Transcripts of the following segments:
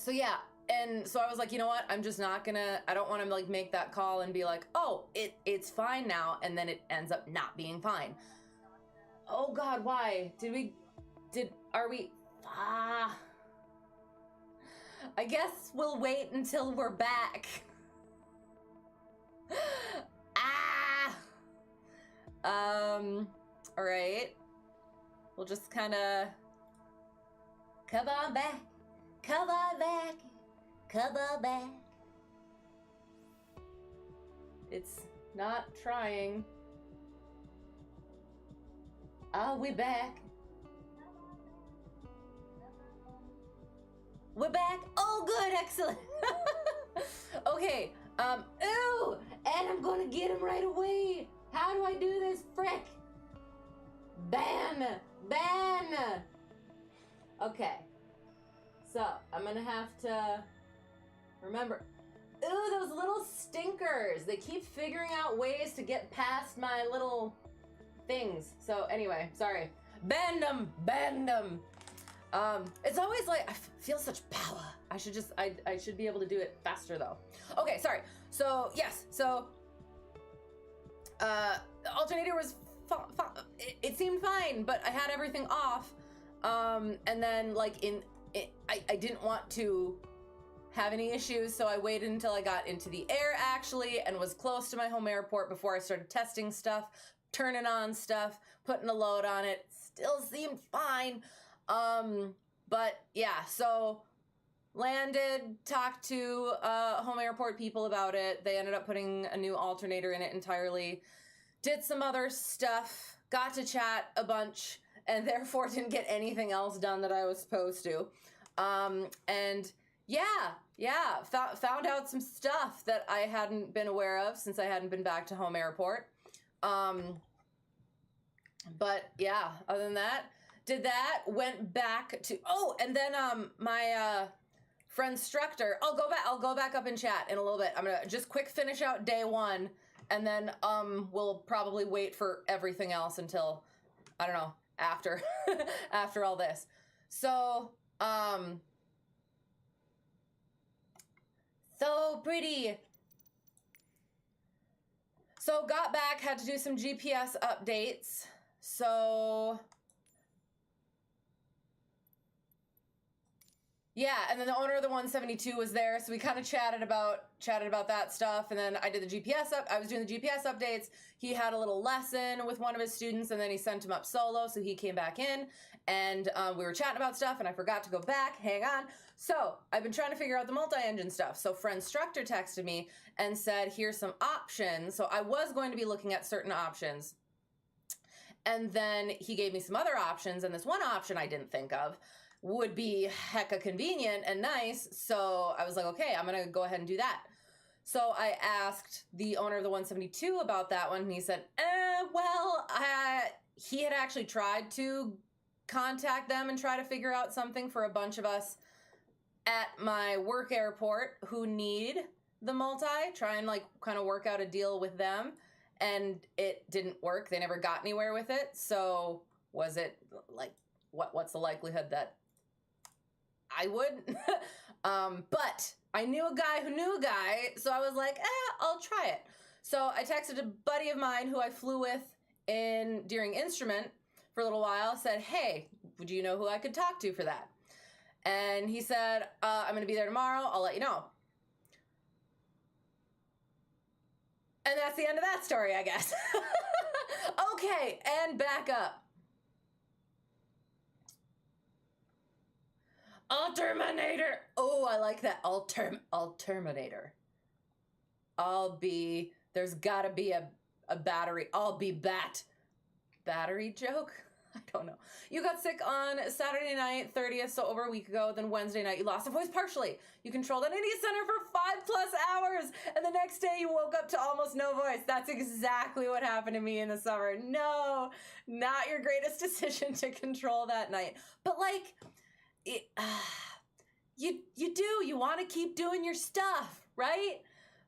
So yeah, and so I was like, you know what? I'm just not gonna. I don't want to like make that call and be like, oh, it's fine now, and then it ends up not being fine. Oh God, why are we? I guess we'll wait until we're back. All right. We'll just kind of come on back. Come on back. Come on back. It's not trying. Are we back? We're back. Oh, good, excellent. Okay. Ooh, and I'm gonna get him right away. How do I do this? Frick. Ban. Okay. So I'm gonna have to remember. Ooh, those little stinkers. They keep figuring out ways to get past my little things. So anyway, sorry. Ban them. It's always like, I feel such power. I should be able to do it faster though. Okay, sorry. So yes, so the alternator was it seemed fine, but I had everything off. And then like I didn't want to have any issues, so I waited until I got into the air actually and was close to my home airport before I started testing stuff, turning on stuff, putting a load on it. Still seemed fine. But yeah, so landed, talked to home airport people about it. They ended up putting a new alternator in it entirely. Did some other stuff, got to chat a bunch, and therefore didn't get anything else done that I was supposed to. And yeah, found out some stuff that I hadn't been aware of since I hadn't been back to home airport. But yeah, other than that, did that, went back to, and then my friend instructor, I'll go back up and chat in a little bit. I'm gonna just quick finish out day one, and then we'll probably wait for everything else until, I don't know, after after all this. So so pretty. So got back, had to do some GPS updates. So yeah, and then the owner of the 172 was there, so we kind of chatted about that stuff, and then I did the GPS I was doing the GPS updates. He had a little lesson with one of his students, and then he sent him up solo, so he came back in, and we were chatting about stuff, and I forgot to go back. Hang on. So I've been trying to figure out the multi-engine stuff. So friend instructor texted me and said, here's some options. So I was going to be looking at certain options, and then he gave me some other options, and this one option I didn't think of would be hecka convenient and nice. So I was like, okay, I'm going to go ahead and do that. So I asked the owner of the 172 about that one, and he said, he had actually tried to contact them and try to figure out something for a bunch of us at my work airport who need the multi, try and like kind of work out a deal with them. And it didn't work. They never got anywhere with it. So was it like, what's the likelihood that I would? But I knew a guy who knew a guy, so I was like, I'll try it. So I texted a buddy of mine who I flew with during instrument for a little while, said, hey, would you know who I could talk to for that? And he said, I'm going to be there tomorrow. I'll let you know. And that's the end of that story, I guess. Okay, and back up. Alterminator. Oh, I like that. Alterminator. There's gotta be a battery. I'll be battery joke? I don't know. You got sick on Saturday night, 30th, so over a week ago. Then Wednesday night, you lost a voice partially. You controlled an India Center for 5+ hours, and the next day you woke up to almost no voice. That's exactly what happened to me in the summer. No, not your greatest decision to control that night. But like, you want to keep doing your stuff, right?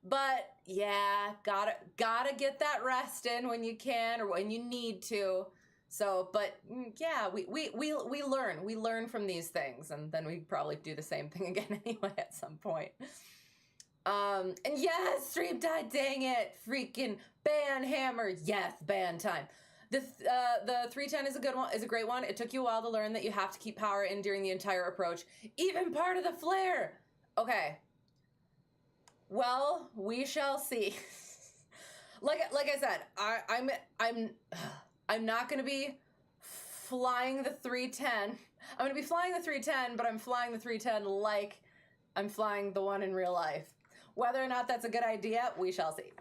But yeah, gotta get that rest in when you can or when you need to. So, but yeah, we learn from these things, and then we probably do the same thing again anyway at some point. And yes, stream died, dang it, freaking ban hammer, yes, ban time. The 310 is a good one, is a great one. It took you a while to learn that you have to keep power in during the entire approach, even part of the flare. Okay. Well, we shall see. like I said, I'm not gonna be flying the 310. I'm gonna be flying the 310, but I'm flying the 310 like I'm flying the one in real life. Whether or not that's a good idea, we shall see.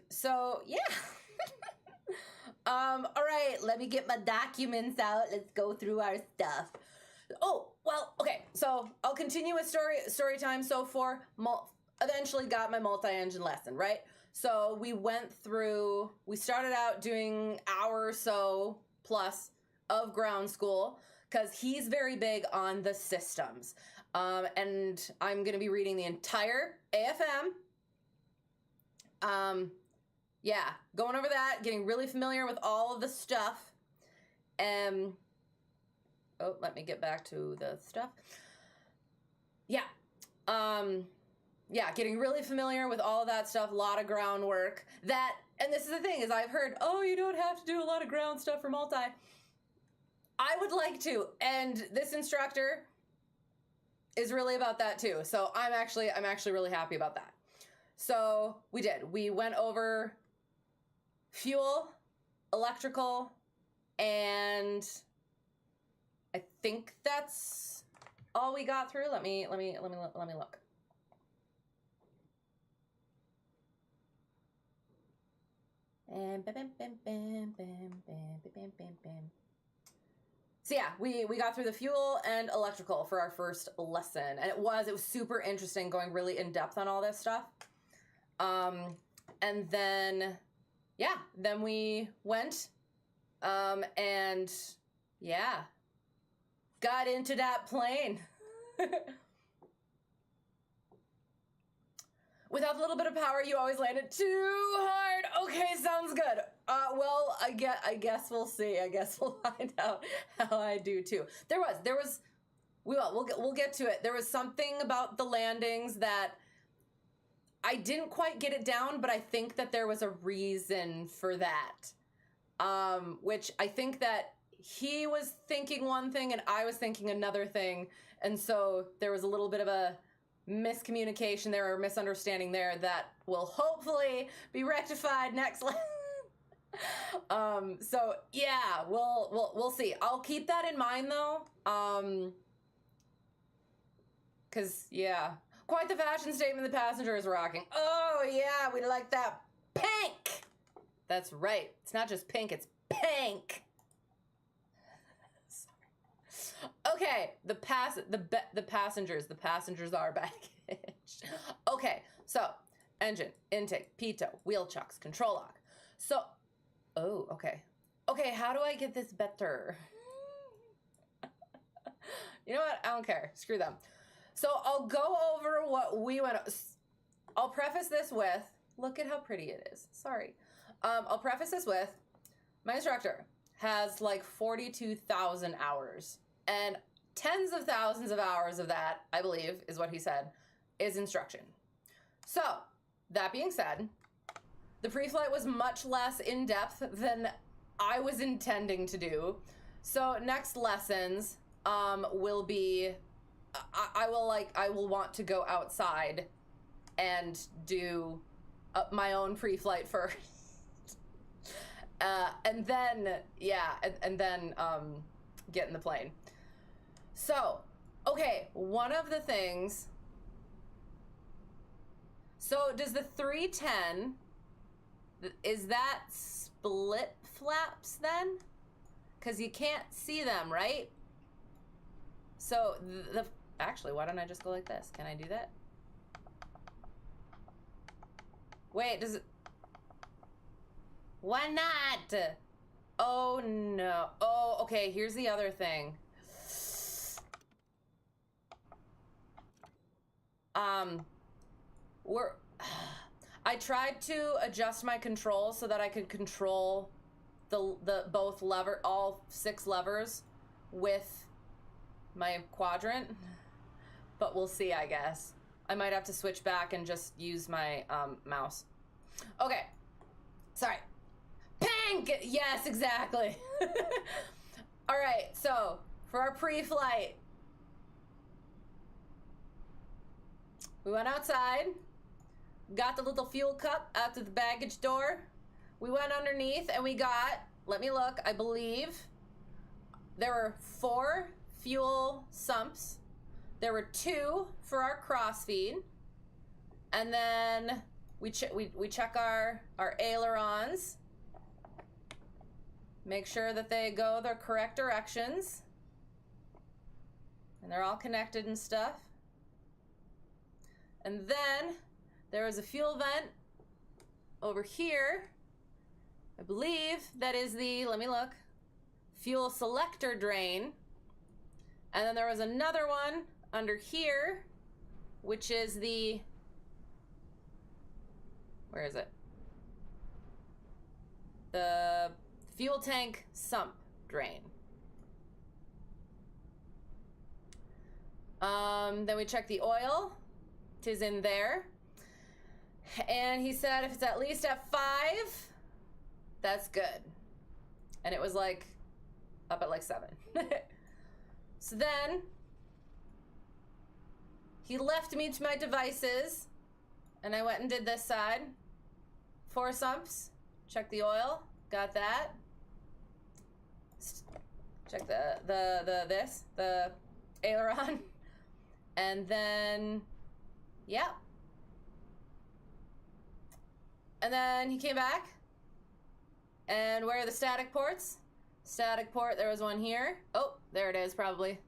So yeah. All right, let me get my documents out. Let's go through our stuff. Oh, well, okay. So I'll continue with story time. So eventually got my multi-engine lesson, right? So we started out doing hour or so plus of ground school because he's very big on the systems. And I'm going to be reading the entire AFM. Yeah, going over that, getting really familiar with all of the stuff. Oh, let me get back to the stuff. Yeah. Yeah, getting really familiar with all of that stuff, a lot of groundwork. And this is the thing, is I've heard, oh, you don't have to do a lot of ground stuff for multi. I would like to, and this instructor is really about that too. So I'm actually really happy about that. So we went over fuel, electrical, and I think that's all we got through. Let me look. And so yeah, we got through the fuel and electrical for our first lesson, and it was super interesting, going really in depth on all this stuff. And then we went and yeah, got into that plane. Without a little bit of power, you always landed too hard. Okay, sounds good. Well, I guess we'll see. I guess we'll find out how I do too. We'll get to it. There was something about the landings that I didn't quite get it down, but I think that there was a reason for that. Which I think that he was thinking one thing and I was thinking another thing. And so there was a little bit of a miscommunication there, or misunderstanding there, that will hopefully be rectified next lesson. So yeah, we'll see. I'll keep that in mind though. Cause yeah, quite the fashion statement the passenger is rocking. Oh yeah, we like that pink. That's right. It's not just pink, it's pink. Okay, the passengers are baggage. Okay, so engine, intake, pitot, wheel chocks, control lock. So, oh, okay. Okay, how do I get this better? You know what? I don't care. Screw them. So I'll go over what we went. I'll preface this with, look at how pretty it is. Sorry. I'll preface this with, my instructor has like 42,000 hours. And tens of thousands of hours of that, I believe, is what he said, is instruction. So, that being said, the pre-flight was much less in-depth than I was intending to do. So, next lessons will be, I will want to go outside and do my own pre-flight first. And then, yeah, and then get in the plane. So, okay, one of the things, so does the 310, is that split flaps then? Because you can't see them, right? So, actually, why don't I just go like this? Can I do that? Wait, does it, why not? Oh, no. Oh, okay, here's the other thing. I tried to adjust my controls so that I could control the both all 6 levers with my quadrant, but we'll see, I guess. I might have to switch back and just use my mouse. Okay, sorry. Pang! Yes, exactly. All right, so for our pre-flight, we went outside, got the little fuel cup out to the baggage door. We went underneath and we got, let me look, I believe there were 4 fuel sumps. There were 2 for our crossfeed. And then we check our ailerons. Make sure that they go the correct directions. And they're all connected and stuff. And then there was a fuel vent over here. I believe that is the, let me look, fuel selector drain. And then there was another one under here, which is the, where is it? The fuel tank sump drain. Then we check the oil. 'Tis in there. And he said if it's at least at 5, that's good. And it was like up at like 7. So then he left me to my devices and I went and did this side. 4 sumps, check the oil, got that. Check the aileron. And then, yeah. And then he came back. And where are the static ports? Static port, there was one here. Oh, there it is, probably.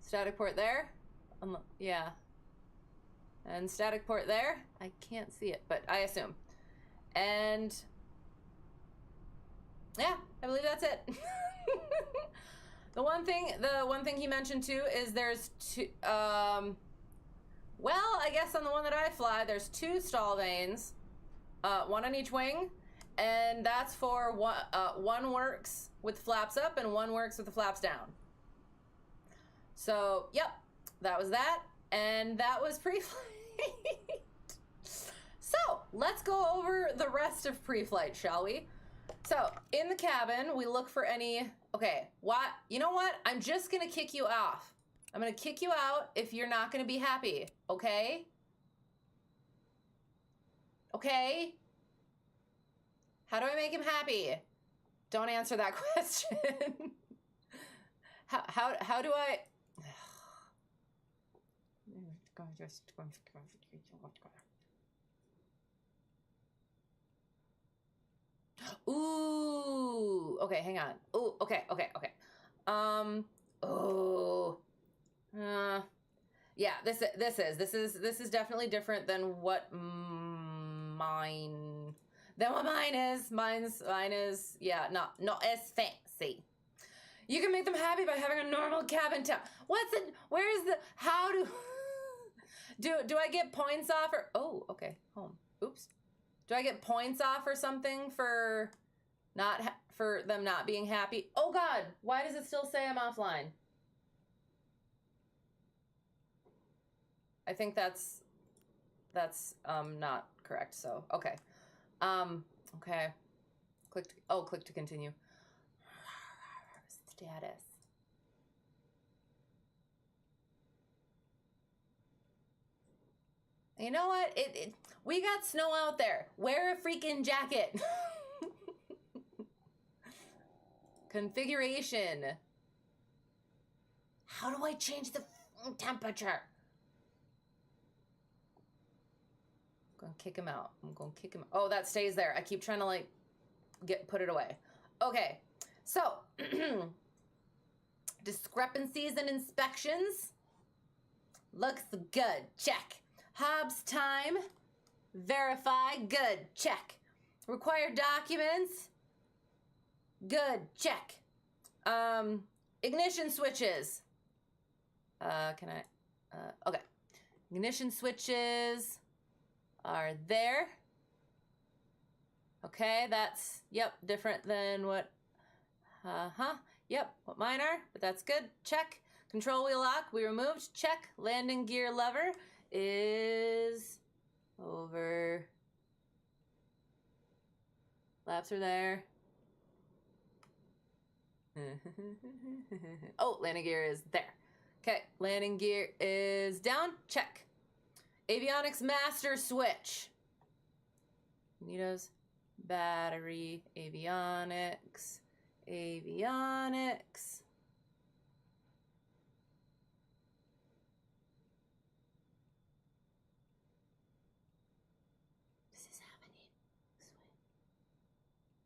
Static port there. Yeah. And static port there. I can't see it, but I assume. And yeah, I believe that's it. The one thing he mentioned too is there's 2, well, I guess on the one that I fly, there's 2 stall vanes, 1 on each wing, and that's for one works with flaps up and one works with the flaps down. So, yep, that was that, and that was pre-flight. So, let's go over the rest of pre-flight, shall we? So, in the cabin, we look for any, okay, what, you know what? I'm just gonna kick you off. I'm gonna kick you out if you're not gonna be happy, okay? Okay? How do I make him happy? Don't answer that question. How do I? Ooh, okay, hang on. Ooh, okay. Yeah, this is definitely different than what mine is. Mine is, yeah, not as fancy. You can make them happy by having a normal cabin time. Where is the, how do I get points off or, oh, okay, home. Oops. Do I get points off or something for for them not being happy? Oh God, why does it still say I'm offline? I think that's not correct. So, okay. Okay. Click to continue. Status. You know what? We got snow out there. Wear a freaking jacket. Configuration. How do I change the temperature? I'm gonna kick him out. Oh, that stays there. I keep trying to like put it away. Okay, so discrepancies and inspections. Looks good. Check. Hobbs time. Verify. Good. Check. Required documents. Good. Check. Ignition switches. Okay. Ignition switches are there. Okay, that's, yep, different than what Uh-huh. Yep, what mine are, but that's good. Check. Control wheel lock, we removed. Check. Landing gear lever is over. Flaps are there. Oh, landing gear is there. Okay, landing gear is down. Check. Avionics master switch. Nito's battery, avionics, avionics. This is happening.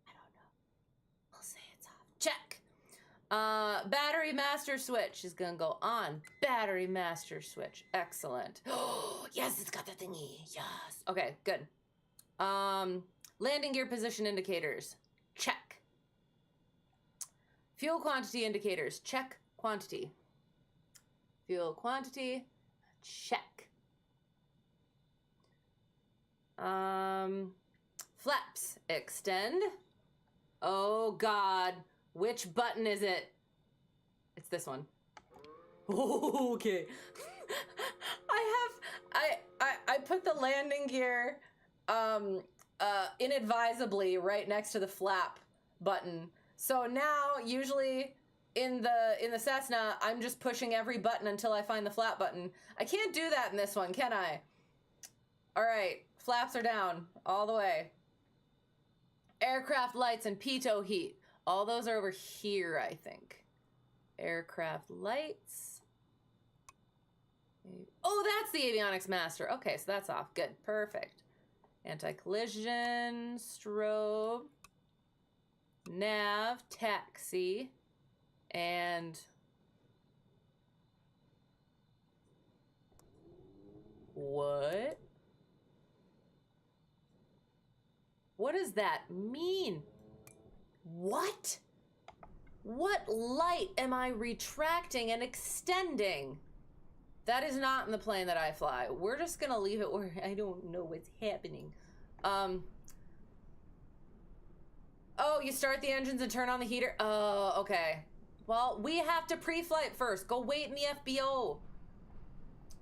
I don't know. We'll say it's off. Check. Battery master switch is gonna go on. Battery master switch. Excellent. Oh, yes, it's got the thingy. Yes. Okay, good. Landing gear position indicators. Check. Fuel quantity indicators. Check quantity. Fuel quantity. Check. Flaps extend. Oh God. Which button is it? It's this one. Oh, okay. I put the landing gear inadvisably right next to the flap button. So now usually in the Cessna, I'm just pushing every button until I find the flap button. I can't do that in this one, can I? All right, flaps are down all the way. Aircraft lights and pitot heat. All those are over here, I think. Aircraft lights. Oh, that's the avionics master. Okay, so that's off. Good, perfect. Anti-collision, strobe, nav, taxi, and what? What does that mean? What? What light am I retracting and extending? That is not in the plane that I fly. We're just gonna leave it where I don't know what's happening. Oh, you start the engines and turn on the heater? Oh, okay. Well, we have to pre-flight first. Go wait in the FBO.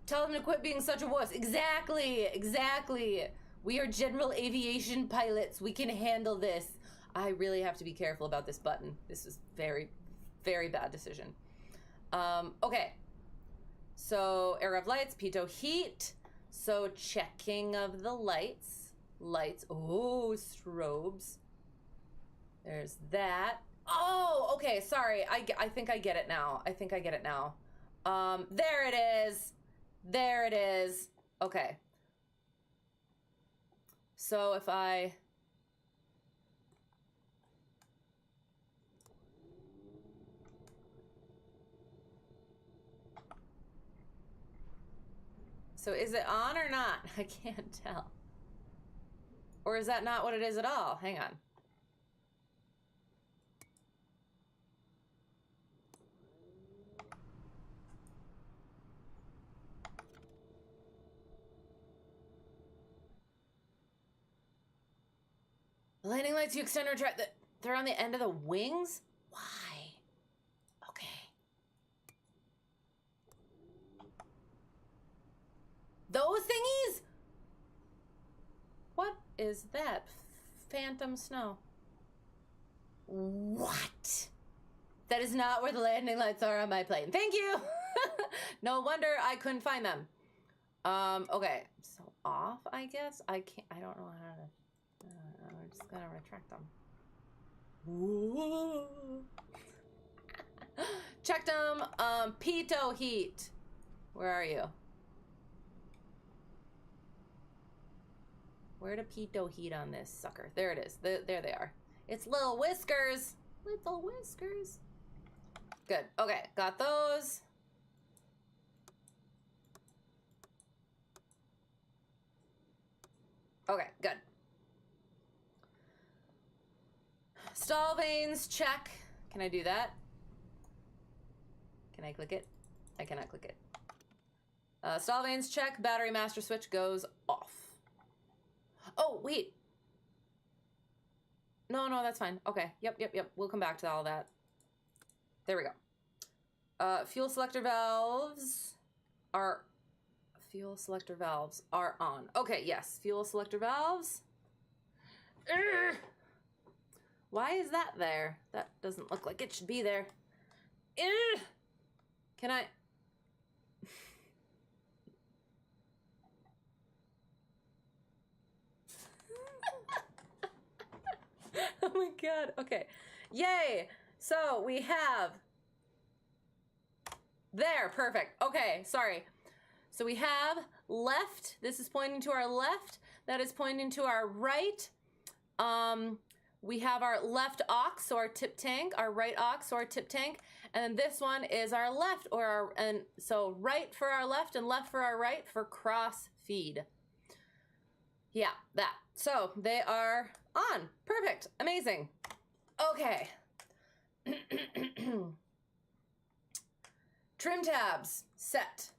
Tell them to quit being such a wuss. Exactly, exactly. We are general aviation pilots. We can handle this. I really have to be careful about this button. This is very, very bad decision. Okay. So aircraft lights, pitot heat. So checking of the lights. Lights. Oh, strobes. There's that. Oh, okay. Sorry. I think I get it now. I think I get it now. There it is. There it is. Okay. So if I... So is it on or not? I can't tell. Or is that not what it is at all? Hang on. The landing lights you extend or retract. They're on the end of the wings? Why? Okay. Those thingies? What is that? Phantom snow. What? That is not where the landing lights are on my plane. Thank you. No wonder I couldn't find them. Okay. So off, I guess. I don't know how to... I'm just gonna retract them. Whoa. Checked them. Pitot heat. Where are you? Where to pitot heat on this sucker? There it is. There they are. It's little whiskers. Little whiskers. Good. Okay, got those. Okay, good. Stall vanes, check. Can I do that? Can I click it? I cannot click it. Stall vanes, check. Battery master switch goes off. Oh, wait. No, that's fine. Okay, yep. We'll come back to all that. There we go. Fuel selector valves are on. Okay, yes, fuel selector valves. Urgh! Why is that there? That doesn't look like it should be there. Urgh! Can I? Oh my god. Okay. Yay! So we have there, perfect. Okay, sorry. So we have left. This is pointing to our left. That is pointing to our right. We have our left aux, so our tip tank, our right aux, so our tip tank, and then this one is our left, or our, and so right for our left and left for our right for cross feed. Yeah, that. So they are on. Perfect. Amazing. Okay. Trim tabs set.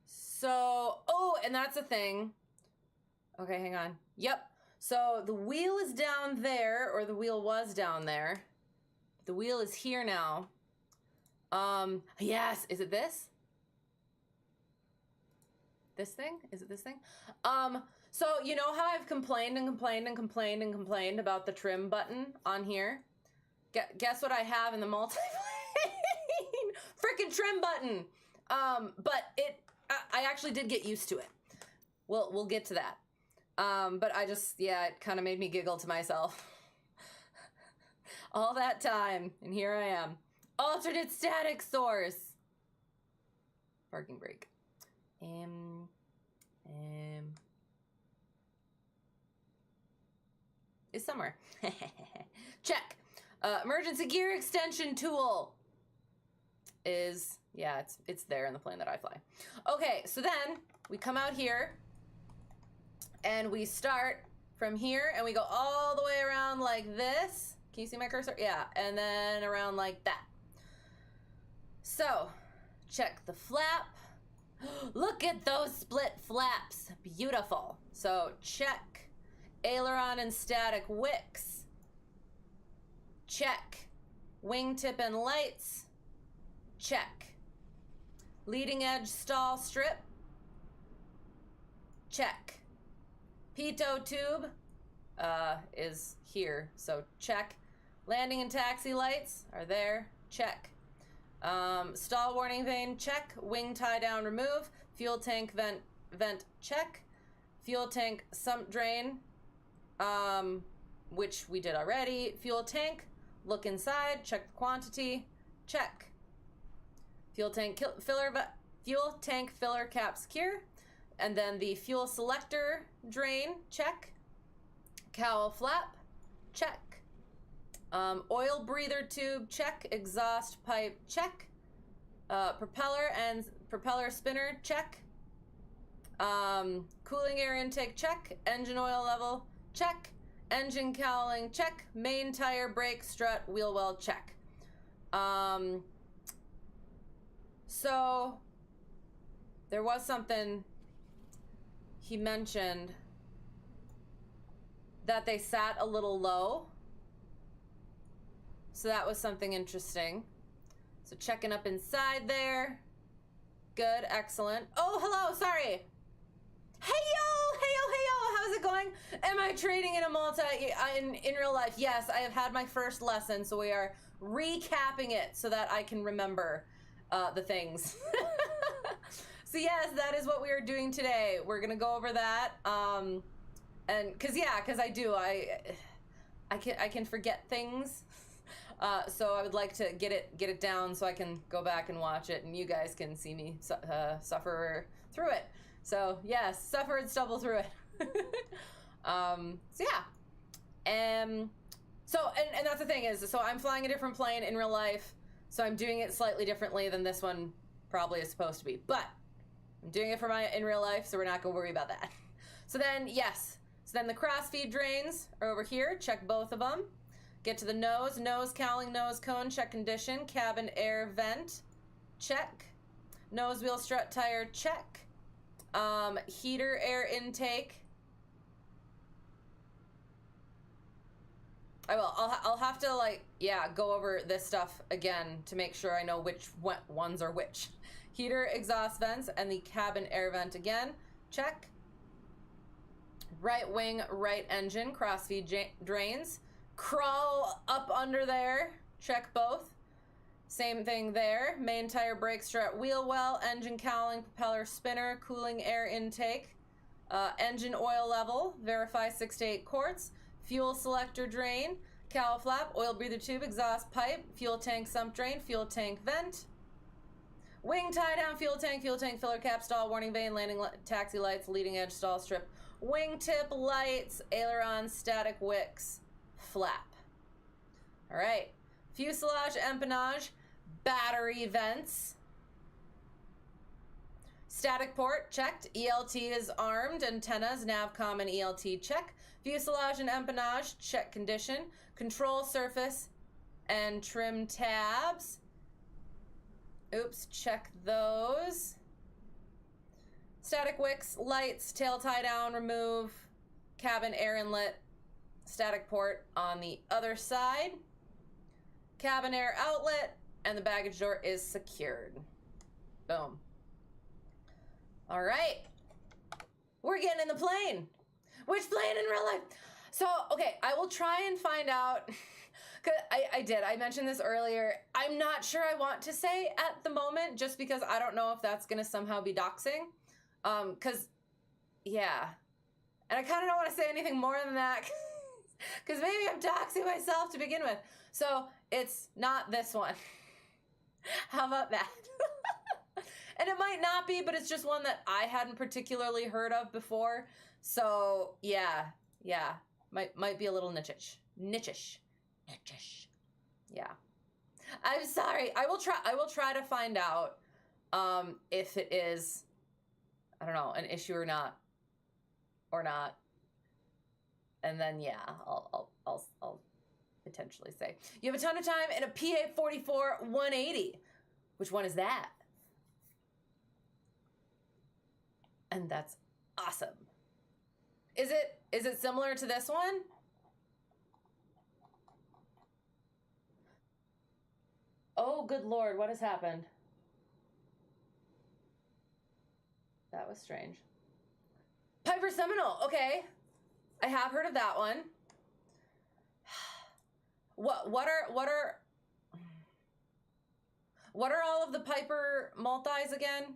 So, oh, and that's a thing. Okay, hang on. Yep. So the wheel is down there, or the wheel was down there. The wheel is here now. Yes, is it this? This thing? Is it this thing? So you know how I've complained about the trim button on here? Guess what I have in the multi-plane? Frickin' trim button. But I actually did get used to it. We'll get to that. But I just, yeah, it kind of made me giggle to myself. All that time, and here I am. Alternate static source. Parking brake. Is somewhere. Check. Emergency gear extension tool is, yeah, it's there in the plane that I fly. Okay, so then we come out here and we start from here and we go all the way around like this. Can you see my cursor? Yeah, and then around like that. So, check the flap. Look at those split flaps. Beautiful. So, check aileron and static wicks. Check wingtip and lights. Check leading edge stall strip. Check pitot tube is here, so check. Landing and taxi lights are there. Check. Stall warning vane, check. Wing tie down, remove. Fuel tank vent, check. Fuel tank sump drain, which we did already. Fuel tank, look inside, check the quantity, check. Fuel tank filler cap secure. And then the fuel selector drain, check. Cowl flap, check. Oil breather tube, check. Exhaust pipe, check. Propeller and propeller spinner, check. Cooling air intake, check. Engine oil level, check. Engine cowling, check. Main tire, brake, strut, wheel well, check. So there was something he mentioned that they sat a little low. So that was something interesting. So checking up inside there. Good, excellent. Oh, hello, sorry. Hey-yo, how's it going? Am I training in in real life? Yes, I have had my first lesson, so we are recapping it so that I can remember the things. So yes, that is what we are doing today. We're gonna go over that, and cause I can forget things. So I would like to get it down so I can go back and watch it, and you guys can see me suffer through it. So yes, suffer and stumble through it. So yeah, so that's the thing is, so I'm flying a different plane in real life, so I'm doing it slightly differently than this one probably is supposed to be, but I'm doing it for in real life, so we're not gonna worry about that. So then, yes. So then the crossfeed drains are over here. Check both of them. Get to the nose cowling, nose cone, check condition. Cabin air vent, check. Nose wheel strut tire, check. Heater air intake. I will. I'll have to, like, yeah, go over this stuff again to make sure I know which ones are which. Heater, exhaust vents, and the cabin air vent again. Check. Right wing, right engine, crossfeed drains. Crawl up under there. Check both. Same thing there. Main tire, brake strut, wheel well, engine cowling, propeller spinner, cooling air intake. Engine oil level, verify 6 to 8 quarts. Fuel selector drain, cowl flap, oil breather tube, exhaust pipe, fuel tank sump drain, fuel tank vent. Wing tie down, fuel tank filler cap, stall warning vane, landing taxi lights, leading edge stall strip, wingtip lights, aileron, static wicks, flap. All right. Fuselage empennage, battery vents. Static port, checked. ELT is armed. Antennas, navcom, and ELT, check. Fuselage and empennage, check condition. Control surface and trim tabs. Oops, check those. Static wicks, lights, tail tie down, remove. Cabin air inlet, static port on the other side. Cabin air outlet, and the baggage door is secured. Boom. All right. We're getting in the plane. Which plane in real life? So, okay, I will try and find out. Cause I mentioned this earlier. I'm not sure I want to say at the moment, just because I don't know if that's going to somehow be doxing. Cause, yeah. And I kind of don't want to say anything more than that. Because maybe I'm doxing myself to begin with. So, it's not this one. How about that? And it might not be, but it's just one that I hadn't particularly heard of before. So, yeah. Might be a little nichish. Yeah. I'm sorry. I will try to find out if it is, I don't know, an issue or not. And then, yeah, I'll potentially say. You have a ton of time in a PA44 180. Which one is that? And that's awesome. Is it similar to this one? Oh, good Lord, what has happened? That was strange. Piper Seminole, okay. I have heard of that one. What are all of the Piper multis again?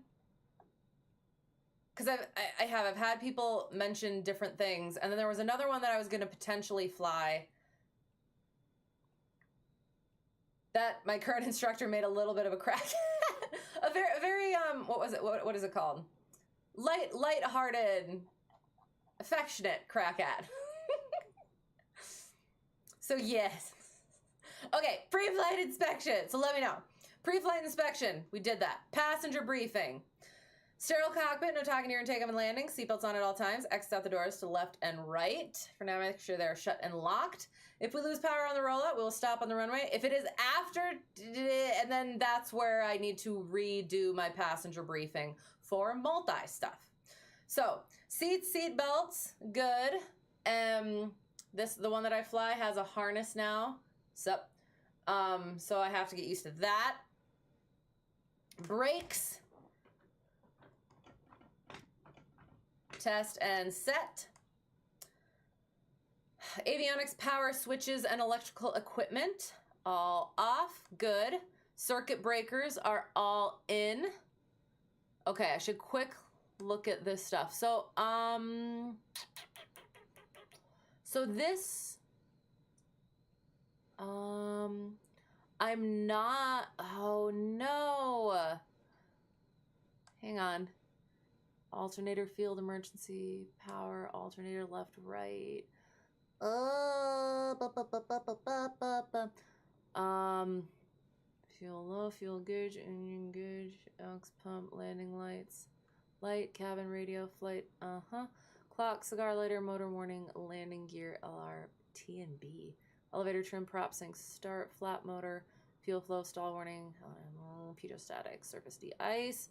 Because I've had people mention different things, and then there was another one that I was going to potentially fly that my current instructor made a little bit of a crack at. a very what was it? What is it called? Light-hearted, affectionate crack at. So yes. Okay, pre-flight inspection. So let me know. Pre-flight inspection. We did that. Passenger briefing. Sterile cockpit, no talking near and takeoff and landing. Seatbelts on at all times. Exit out the doors to left and right. For now, make sure they're shut and locked. If we lose power on the rollout, we will stop on the runway. If it is after, and then that's where I need to redo my passenger briefing for multi stuff. So, seat belts, good. The one that I fly has a harness now. So I have to get used to that. Brakes. Test and set. Avionics, power switches, and electrical equipment all off. Good. Circuit breakers are all in. Okay, I should quick look at this stuff. So this I'm not, oh no. Hang on. Alternator field emergency power, alternator left, right. Fuel low, fuel gauge, engine gauge, aux pump, landing lights, light, cabin radio, flight, clock, cigar lighter, motor warning, landing gear, LR, T and B, elevator trim, prop sync, start, flap motor, fuel flow, stall warning, pitot-static, surface de-ice.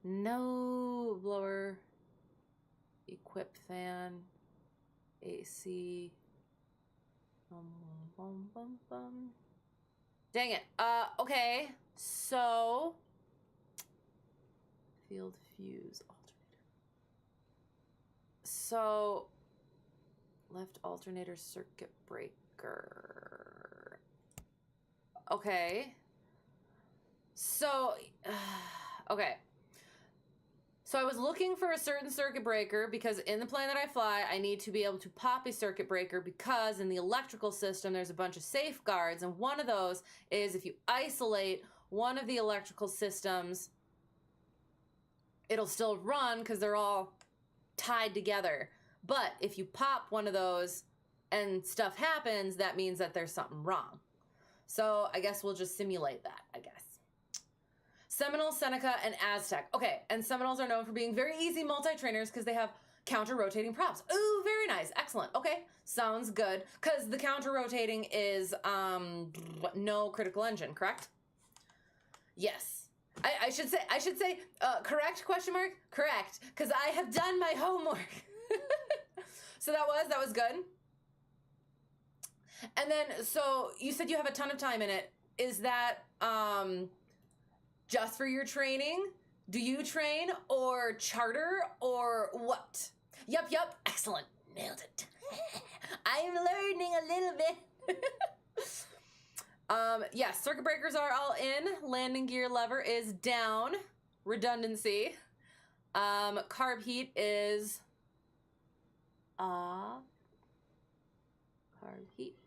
No, blower, equip fan, AC. Dang it. Okay. So field fuse alternator. So left alternator circuit breaker. Okay. So okay. So I was looking for a certain circuit breaker because in the plane that I fly, I need to be able to pop a circuit breaker because in the electrical system, there's a bunch of safeguards. And one of those is if you isolate one of the electrical systems, it'll still run because they're all tied together. But if you pop one of those and stuff happens, that means that there's something wrong. So I guess we'll just simulate that, I guess. Seminole, Seneca, and Aztec. Okay, and Seminoles are known for being very easy multi-trainers because they have counter-rotating props. Ooh, very nice. Excellent. Okay, sounds good. Because the counter-rotating is no critical engine, correct? Yes. I should say correct, question mark? Correct, because I have done my homework. So that was good. And then, so you said you have a ton of time in it. Is that just for your training? Do you train or charter or what? Yup. Excellent. Nailed it. I'm learning a little bit. Yes, circuit breakers are all in. Landing gear lever is down. Redundancy. Carb heat is off. Carb heat.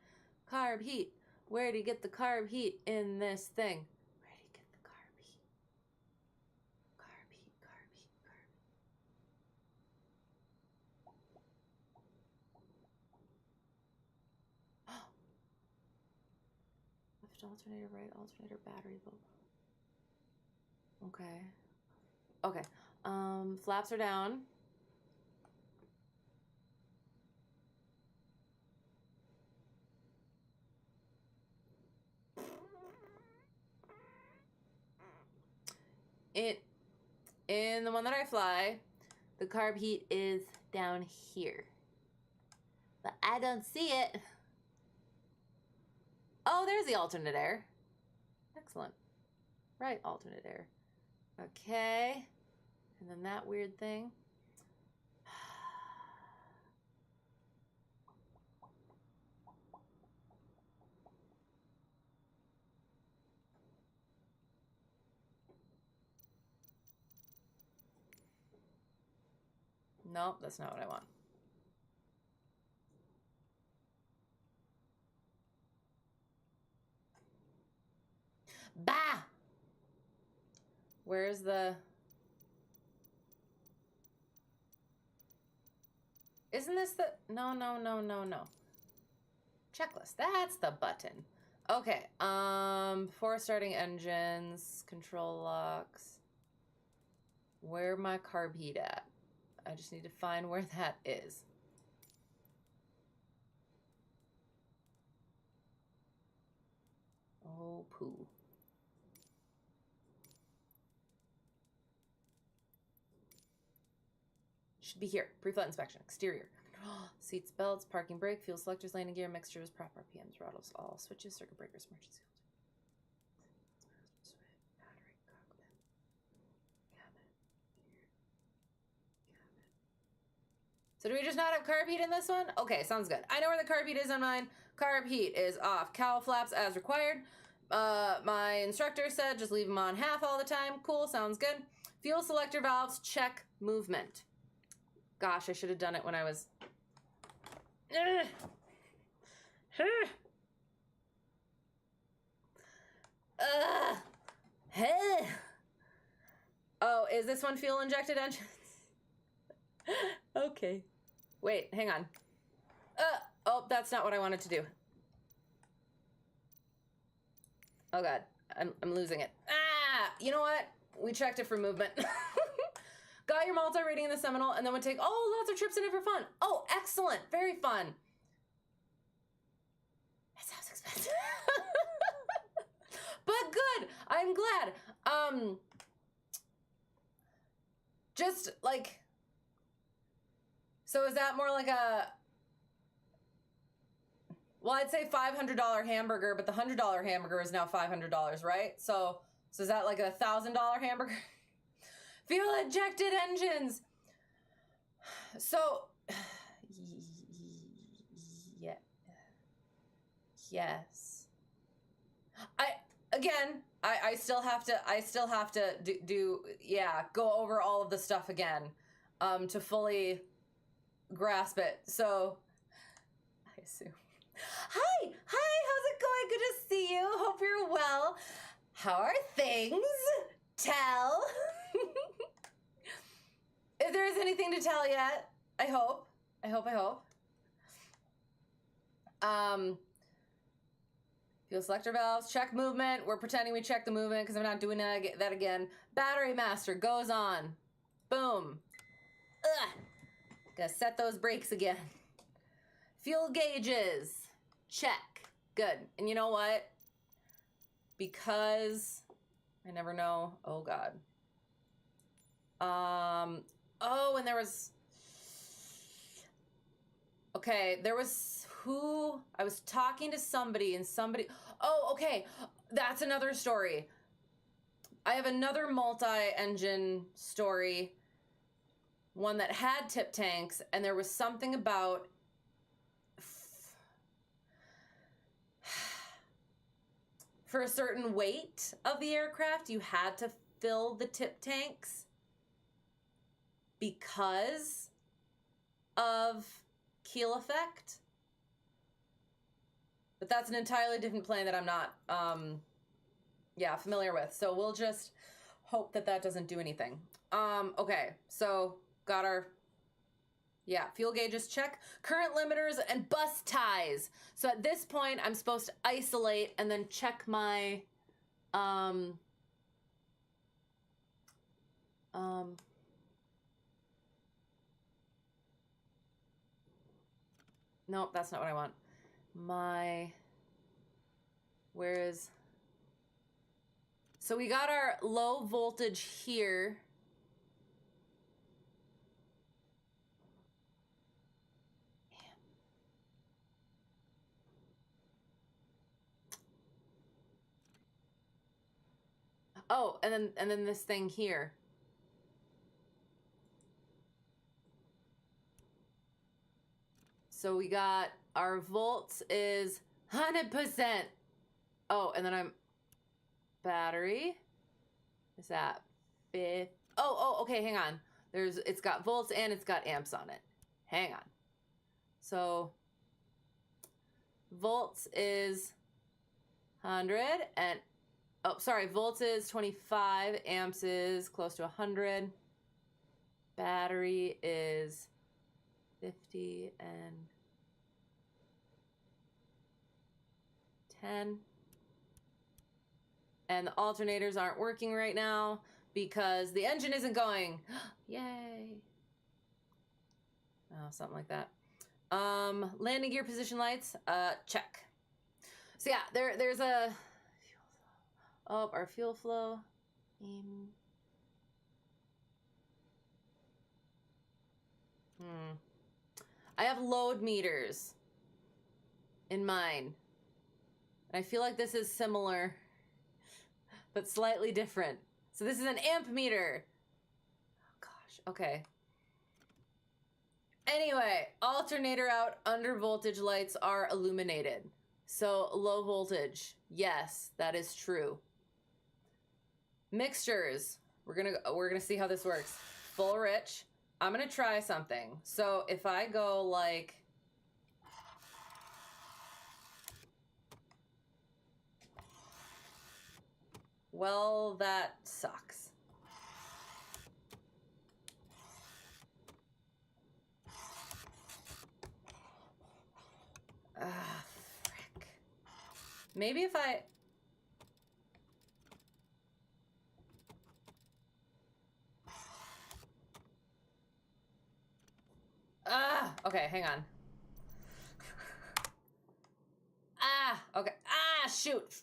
Carb heat. Where do you get the carb heat in this thing? Where do you get the carb heat? Carb heat, carb heat, carb heat. Left alternator, right alternator, battery low. Okay. Flaps are down. In the one that I fly, the carb heat is down here. But I don't see it. Oh, there's the alternate air. Excellent. Right, alternate air. Okay. And then that weird thing. Nope, that's not what I want. Bah! Where's the... Isn't this the... No. Checklist. That's the button. Okay. Before starting engines, control locks. Where my carb heat at? I just need to find where that is. Oh, poo. Should be here. Pre-flight inspection. Exterior. Seats, belts, parking brake, fuel selectors, landing gear, mixtures, prop RPMs, throttles, all switches, circuit breakers, emergency. Battery, cockpit, cabin, gear, cabin. So do we just not have carb heat in this one? Okay, sounds good. I know where the carb heat is on mine. Carb heat is off. Cowl flaps as required. My instructor said just leave them on half all the time. Cool, sounds good. Fuel selector valves, check movement. Gosh, I should have done it when I was... Oh, is this one fuel injected engines? Okay. Wait, hang on. Oh, that's not what I wanted to do. Oh God, I'm losing it. You know what? We checked it for movement. Got your multi-rating in the Seminole, and then would take, lots of trips in it for fun. Oh, excellent. Very fun. That sounds expensive. But good. I'm glad. Just like, so is that more like a, well, I'd say $500 hamburger, but the $100 hamburger is now $500, right? So is that like a $1,000 hamburger? Fuel injected engines. So, yeah, yes. I still have to do go over all of the stuff again, to fully grasp it. So, I assume. Hi, how's it going? Good to see you. Hope you're well. How are things? Tell. If there is anything to tell yet, I hope. Fuel selector valves, check movement. We're pretending we check the movement because I'm not doing that again. Battery master goes on. Boom. Ugh. Gotta set those brakes again. Fuel gauges. Check. Good. And you know what? Because I never know. Oh, God. Oh, and there was... Okay, there was who... I was talking to somebody and somebody... Oh, okay. That's another story. I have another multi-engine story. One that had tip tanks, and there was something about... For a certain weight of the aircraft, you had to fill the tip tanks because of keel effect. But that's an entirely different plane that I'm not, familiar with. So we'll just hope that that doesn't do anything. Okay, so got our... Yeah, fuel gauges check. Current limiters and bus ties. So at this point, I'm supposed to isolate and then check my, nope, that's not what I want. Where is... So we got our low voltage here. Oh, and then this thing here. So we got our volts is 100%. Oh, and then I'm battery. Is that fifth? Oh, okay, hang on. It's got volts and it's got amps on it. Hang on. So volts is 100 and volts is 25, amps is close to 100. Battery is 50 and 10. And the alternators aren't working right now because the engine isn't going. Yay. Oh, something like that. Landing gear position lights, check. So yeah, there's a... Oh, our fuel flow. I have load meters in mine. And I feel like this is similar, but slightly different. So this is an amp meter. Oh, gosh, okay. Anyway, alternator out, under voltage lights are illuminated. So low voltage, yes, that is true. Mixtures, we're gonna see how this works. Full rich. I'm gonna try something. So if I go like, well, that sucks. Frick. Maybe if I... okay, hang on. Okay. Shoot.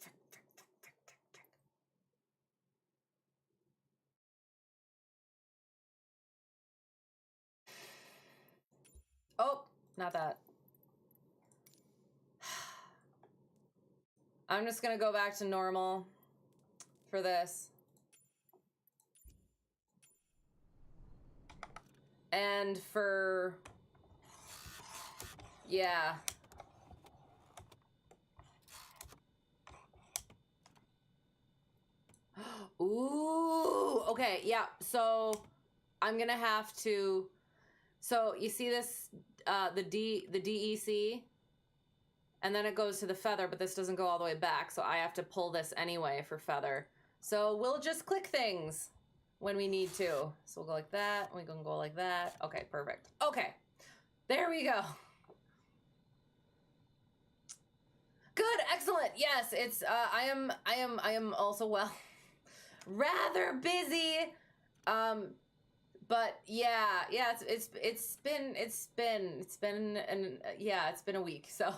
Oh, not that. I'm just gonna go back to normal for this. And for, yeah. Ooh, okay, yeah. So I'm gonna have to, so you see this, the DEC, and then it goes to the feather, but this doesn't go all the way back, so I have to pull this anyway for feather. So we'll just click things when we need to. So we'll go like that, we can go like that. Okay, perfect. Okay, there we go. Good, excellent. Yes, it's I am also, well, rather busy. But yeah, it's been a week. So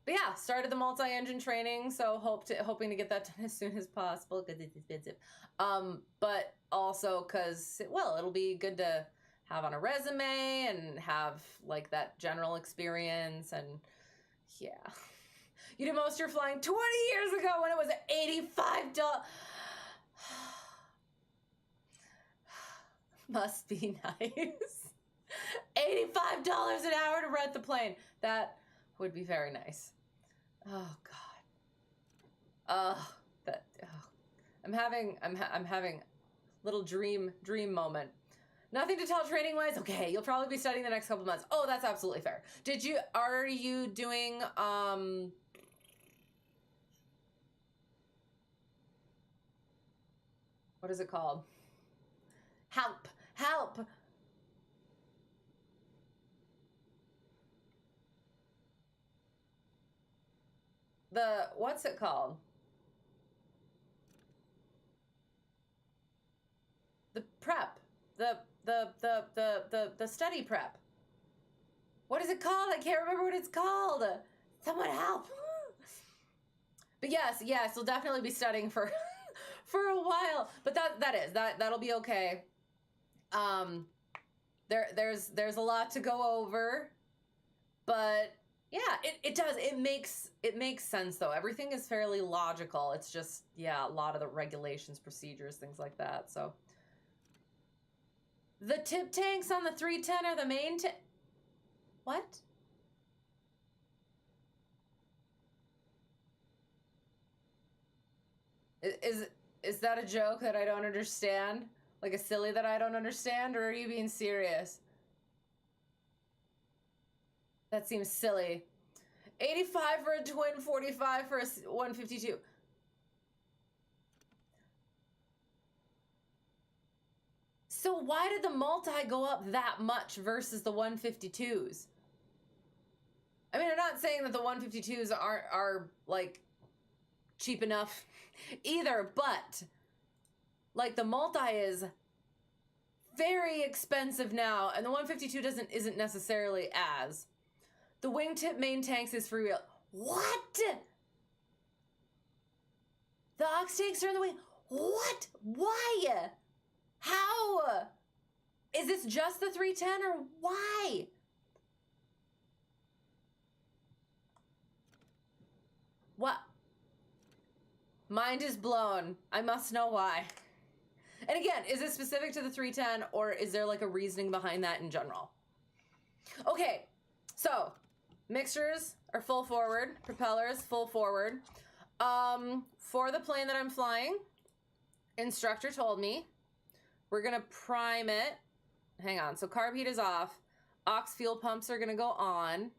but yeah, started the multi-engine training, so hoping to get that done as soon as possible because it's expensive. But also because, well, it'll be good to have on a resume and have like that general experience. And yeah, you did most of your flying 20 years ago when it was $85. Must be nice. $85 an hour to rent the plane. That would be very nice. Oh God. I'm having little dream moment. Nothing to tell training wise. Okay, you'll probably be studying the next couple months. Oh, that's absolutely fair. Are you doing what is it called? Help. What's it called? The prep. The study prep. What is it called? I can't remember what it's called. Someone help. But yes, we'll definitely be studying for for a while. But that'll be okay. There's a lot to go over, but yeah, it does. It makes sense though. Everything is fairly logical. It's just, yeah, a lot of the regulations, procedures, things like that. So the tip tanks on the 310 are the main what? Is that a joke that I don't understand? Like a silly that I don't understand, or are you being serious? That seems silly. 85 for a twin, 45 for a 152. So why did the multi go up that much versus the 152s? I mean, I'm not saying that the 152s are like cheap enough either, but like the multi is very expensive now, and the 152 isn't necessarily as. The wingtip main tanks is for real. What? The ox tanks are in the wing. What? Why? How? Is this just the 310 or why? What? Mind is blown. I must know why. And again, is it specific to the 310 or is there like a reasoning behind that in general? Okay, so mixtures are full forward, propellers full forward. For the plane that I'm flying, instructor told me we're gonna prime it. Hang on, so carb heat is off. Aux fuel pumps are gonna go on.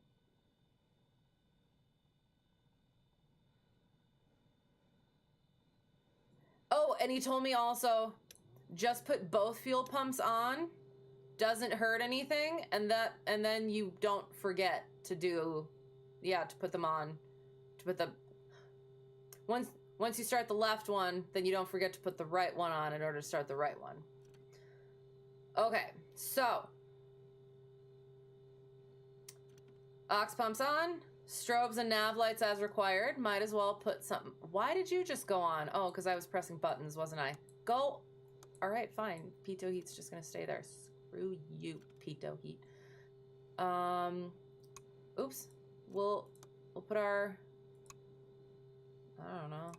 Oh, and he told me also, just put both fuel pumps on, doesn't hurt anything, and then you don't forget to do, yeah, to put them on, to put the, once you start the left one, then you don't forget to put the right one on in order to start the right one. Okay, so aux pumps on, strobes and nav lights as required. Might as well put something. Why did you just go on? Oh, because I was pressing buttons, wasn't I? Go. All right, fine. Pitot heat's just gonna stay there. Screw you, Pito Heat. Oops. We'll put our, I don't know,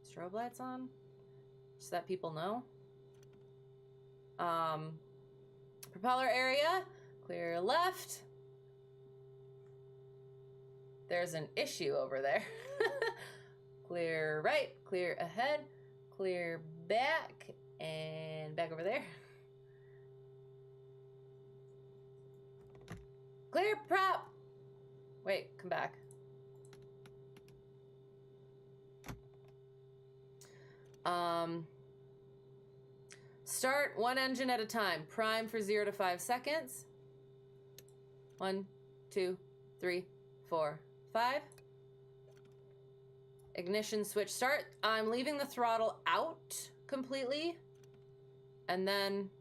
strobe lights on, so that people know. Propeller area, clear left. There's an issue over there. Clear right, clear ahead, clear back, and back over there. Clear prop. Wait, come back. Start one engine at a time. Prime for 0 to 5 seconds. 1, 2, 3, 4, 5. Ignition switch start. I'm leaving the throttle out completely. And then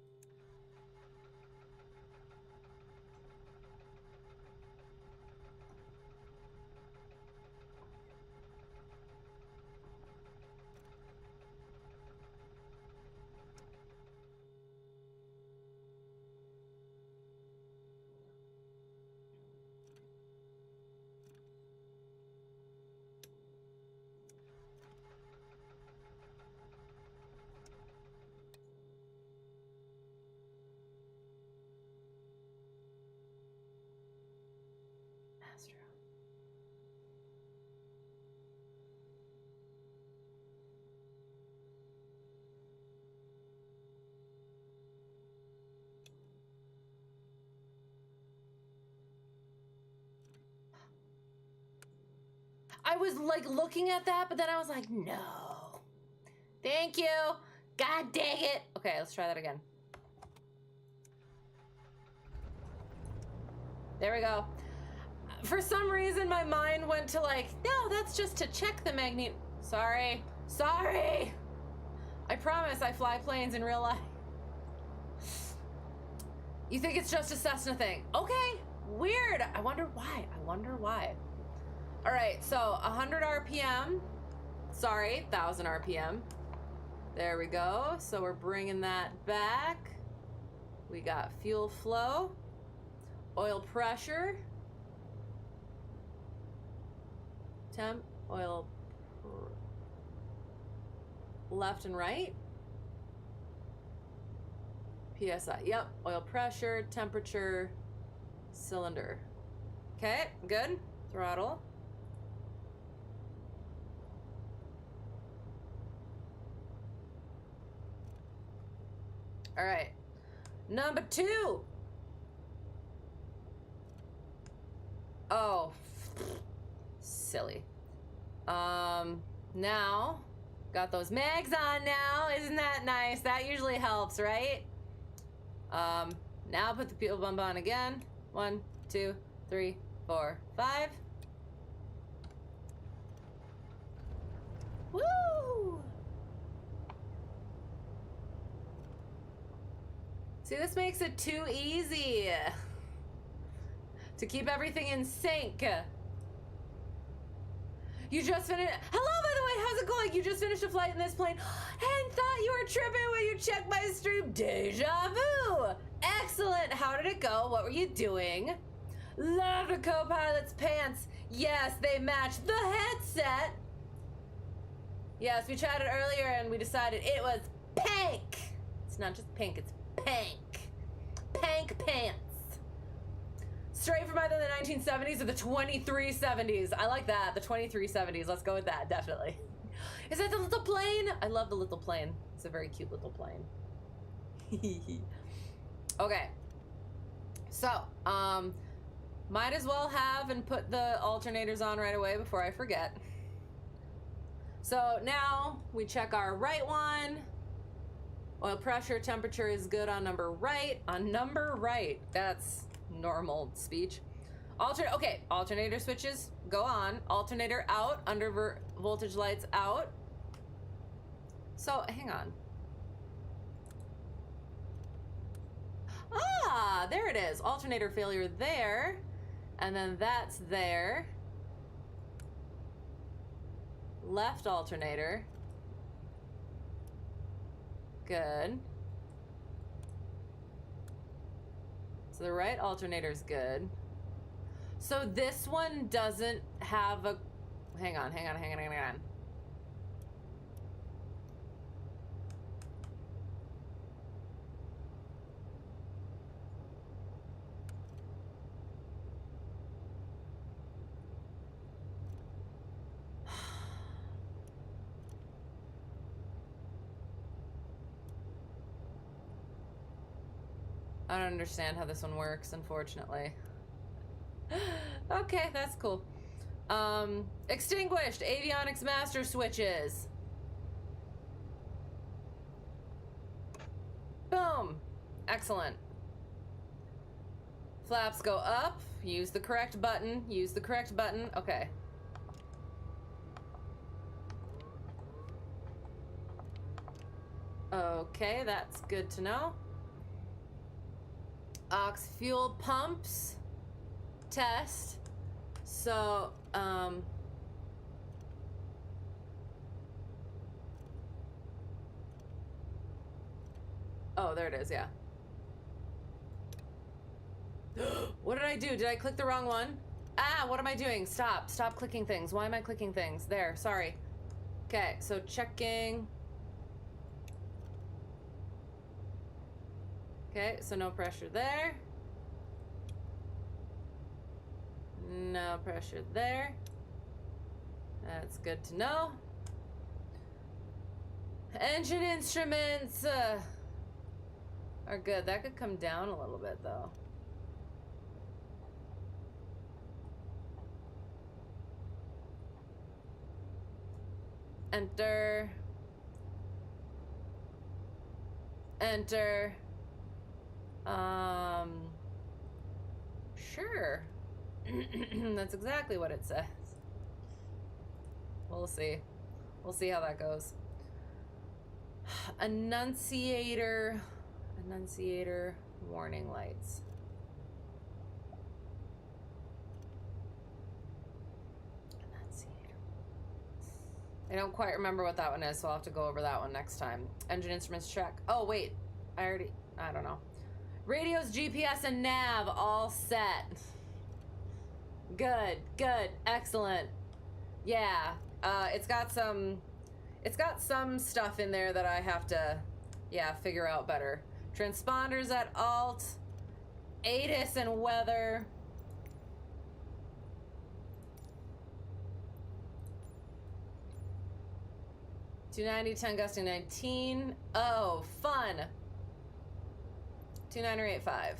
I was like looking at that, but then I was like, no. Thank you. God dang it. Okay, let's try that again. There we go. For some reason, my mind went to like, no, that's just to check the magnet. Sorry. Sorry. I promise I fly planes in real life. You think it's just a Cessna thing? Okay. Weird. I wonder why. I wonder why. All right, so 100 RPM. Sorry, 1,000 RPM. There we go. So we're bringing that back. We got fuel flow, oil pressure, temp, oil left and right. PSI, yep, oil pressure, temperature, cylinder. Okay, good. Throttle. All right, number 2. Oh, silly. Now, got those mags on now. Isn't that nice? That usually helps, right? Now put the fuel pump on again. 1, 2, 3, 4, 5. Woo! See, this makes it too easy to keep everything in sync. You just finished. Hello, by the way, how's it going? You just finished a flight in this plane and thought you were tripping when you checked my stream. Deja vu. Excellent. How did it go? What were you doing? Love the co-pilot's pants. Yes, they match the headset. Yes, we chatted earlier and we decided it was pink. It's not just pink, it's pink. Pink pants. Straight from either the 1970s or the 2370s. I like that, the 2370s. Let's go with that, definitely. Is that the little plane? I love the little plane. It's a very cute little plane. Okay. So, might as well have and put the alternators on right away before I forget. So now we check our right one. Oil pressure, temperature is good on number right. On number right, that's normal speech. Okay, alternator switches go on. Alternator out, under voltage lights out. So hang on. Ah, there it is. Alternator failure there. And then that's there. Left alternator. Good. So the right alternator's good. So this one doesn't have a... Hang on. I don't understand how this one works, unfortunately. Okay, that's cool. Extinguished avionics master switches. Boom. Excellent. Flaps go up. Use the correct button. Use the correct button. Okay. Okay, that's good to know. Aux fuel pumps. Test. So, oh, there it is, yeah. What did I do? Did I click the wrong one? Ah, what am I doing? Stop. Stop clicking things. Why am I clicking things? There, sorry. Okay, so checking. Okay, so no pressure there. No pressure there. That's good to know. Engine instruments are good. That could come down a little bit, though. Enter. Enter. Sure. That's exactly what it says. We'll see. We'll see how that goes. Annunciator warning lights. Annunciator. I don't quite remember what that one is, so I'll have to go over that one next time. Engine instruments check. Oh, wait. I don't know. Radios, GPS, and nav all set. Good, excellent. Yeah, it's got some stuff in there that I have to, figure out better. Transponders at alt, ATIS and weather. $290, 10 gusting 19. Oh, fun. 29085.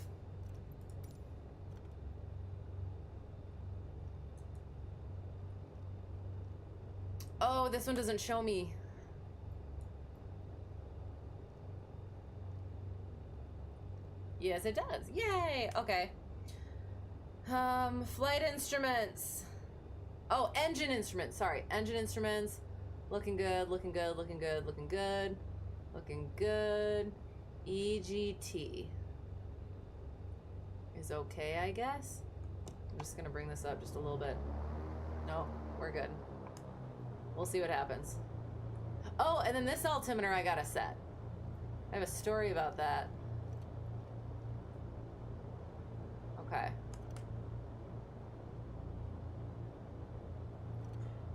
Oh, this one doesn't show me. Yes, it does. Yay! Okay. Flight instruments. Oh, engine instruments. Sorry, engine instruments. Looking good. EGT is okay, I guess. I'm just gonna bring this up just a little bit. No, we're good. We'll see what happens. Oh, and then this altimeter I gotta set. I have a story about that. Okay.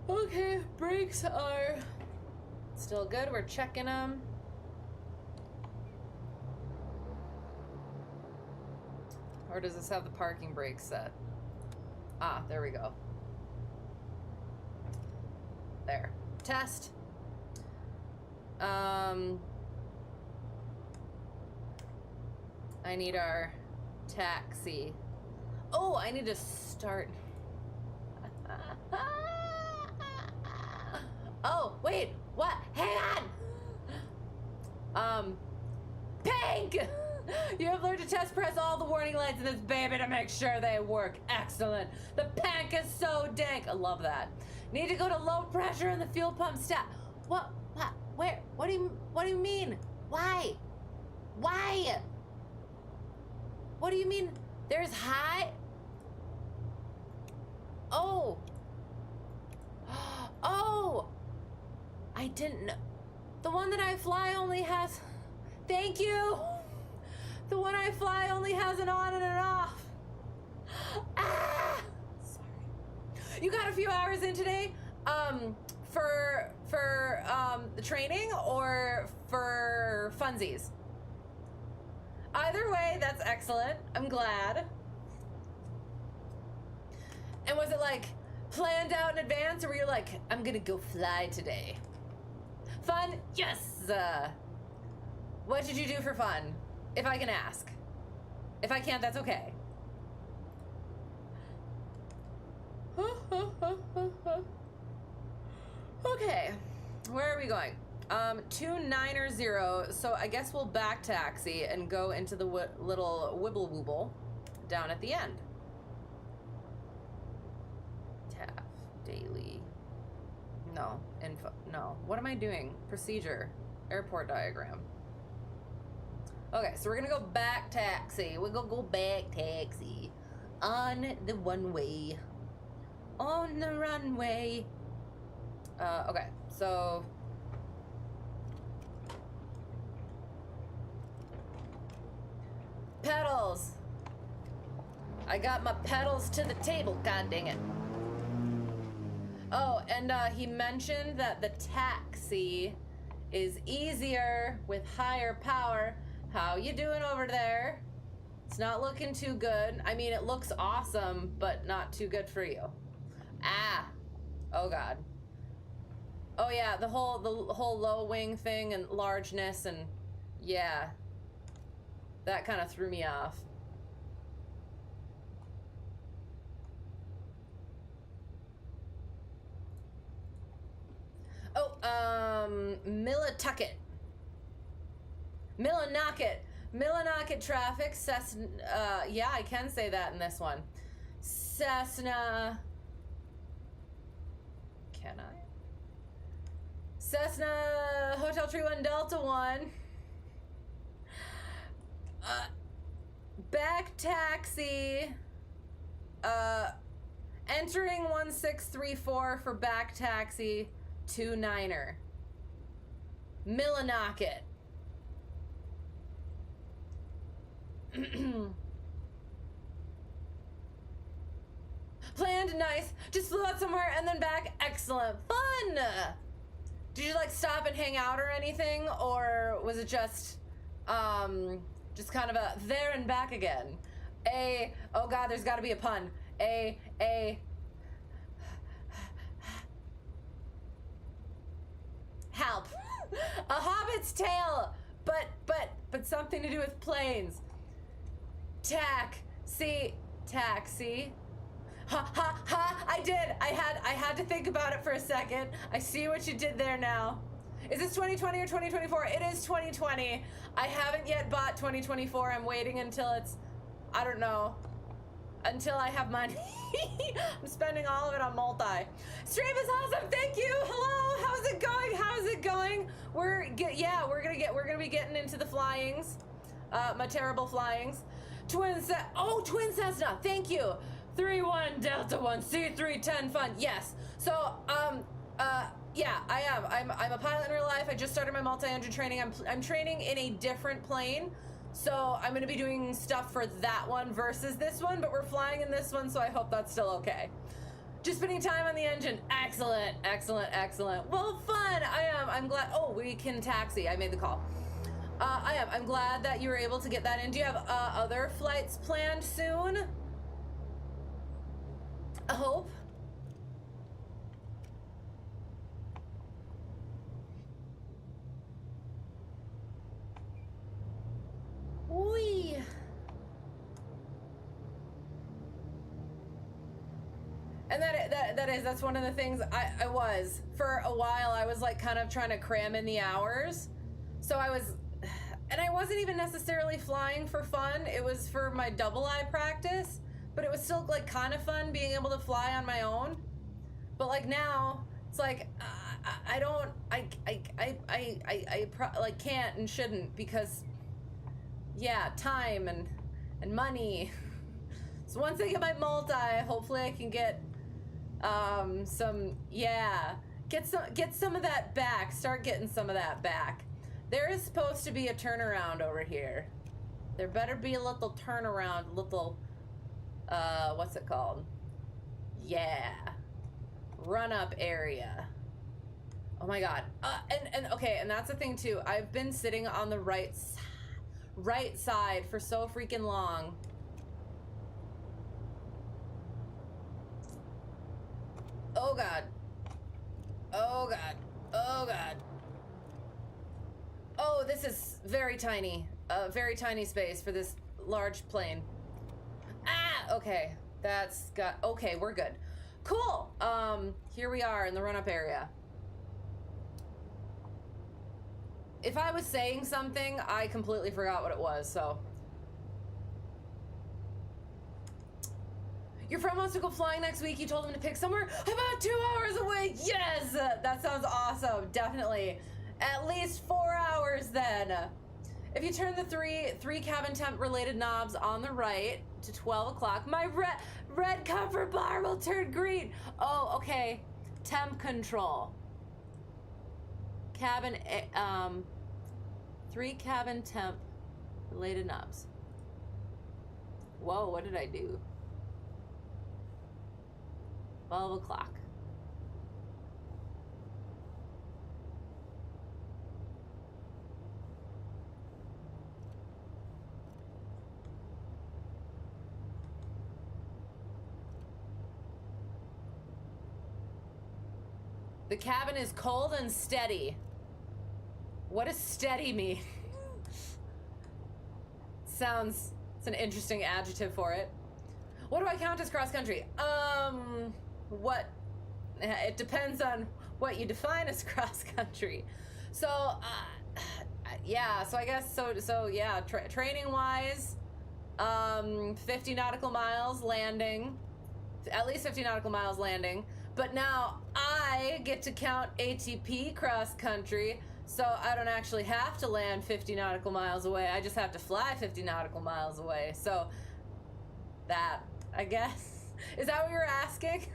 Okay, brakes are still good. We're checking them. Or does this have the parking brake set? Ah, there we go. There. Test. I need our taxi. Oh, I need to start. Oh, wait, what? Hang on! Pink! You have learned to test press all the warning lights in this baby to make sure they work. Excellent. The pink is so dank. I love that. Need to go to low pressure in the fuel pump stat. What? Where? What do you mean? Why? What do you mean? There's high? Oh. Oh. I didn't know. The one that I fly only has... Thank you. The one I fly only has an on and an off. Ah! Sorry. You got a few hours in today? For the training or for funsies? Either way, that's excellent. I'm glad. And was it like planned out in advance, or were you like, I'm gonna go fly today? Fun? Yes! What did you do for fun? If I can ask. If I can't, that's okay. Okay, where are we going? 290, so I guess we'll back taxi and go into the little wibble wooble down at the end. Tab, daily. No, info, no. What am I doing? Procedure, airport diagram. Okay, so we're gonna go back taxi. We're gonna go back taxi on the one way. On the runway. Okay, so pedals. I got my pedals to the table, god dang it. Oh, and he mentioned that the taxi is easier with higher power. How you doing over there? It's not looking too good. I mean, it looks awesome, but not too good for you. Ah. Oh god. Oh yeah, the whole low wing thing and largeness, and yeah. That kind of threw me off. Oh, Millitucket. Millinocket traffic, Cessna, yeah, I can say that in this one. Cessna, cannot. Cessna, Hotel Tree 1, Delta 1. Back taxi, entering 1634 for back taxi, 29er. Millinocket. Planned, nice. Just flew out somewhere and then back. Excellent. Fun. Did you like stop and hang out or anything, or was it just kind of a there and back again? Oh god, there's got to be a pun. Help. A hobbit's tale, but something to do with planes. Taxi. Ha ha ha! I did. I had to think about it for a second. I see what you did there now. Is this 2020 or 2024? It is 2020. I haven't yet bought 2024. I'm waiting until it's, I don't know, until I have money. I'm spending all of it on multi. Stream is awesome. Thank you. Hello. How's it going? We're gonna be getting into the flyings. My terrible flyings. Twin Cessna. Thank you. 3-1 Delta 1 C310 fun. Yes. So yeah, I am. I'm a pilot in real life. I just started my multi-engine training. I'm training in a different plane. So I'm gonna be doing stuff for that one versus this one, but we're flying in this one, so I hope that's still okay. Just spending time on the engine. Excellent. Well, fun. I'm glad. Oh, we can taxi. I made the call. I'm glad that you were able to get that in. Do you have other flights planned soon? I hope. Wee. And that's one of the things I was for a while. I was like kind of trying to cram in the hours, so and I wasn't even necessarily flying for fun. It was for my double eye practice, but it was still like kind of fun being able to fly on my own. But like now, it's like I can't and shouldn't because yeah, time and money. So once I get my multi, hopefully I can get get some of that back. Start getting some of that back. There is supposed to be a turnaround over here. There better be a little turnaround, little, what's it called? Yeah. Run-up area. Oh my god. And okay, and that's the thing too. I've been sitting on the right side for so freaking long. Oh god. Oh god. Oh god. Oh, this is very tiny. A very tiny space for this large plane. Ah, okay. That's got, okay, we're good. Cool. Here we are in the run-up area. If I was saying something, I completely forgot what it was, so. Your friend wants to go flying next week. You told him to pick somewhere about 2 hours away. Yes! That sounds awesome. Definitely. At least 4 hours then. If you turn the three cabin temp related knobs on the right to 12 o'clock, my red comfort bar will turn green. Oh, okay. Temp control. Cabin, 3 cabin temp related knobs. Whoa, what did I do? 12 o'clock. The cabin is cold and steady. What does steady mean? Sounds, it's an interesting adjective for it. What do I count as cross country? What? It depends on what you define as cross country. So, yeah, so I guess, so yeah, training wise, 50 nautical miles landing, at least 50 nautical miles landing. But now I get to count ATP cross country, so I don't actually have to land 50 nautical miles away. I just have to fly 50 nautical miles away. So that, I guess. Is that what you were asking?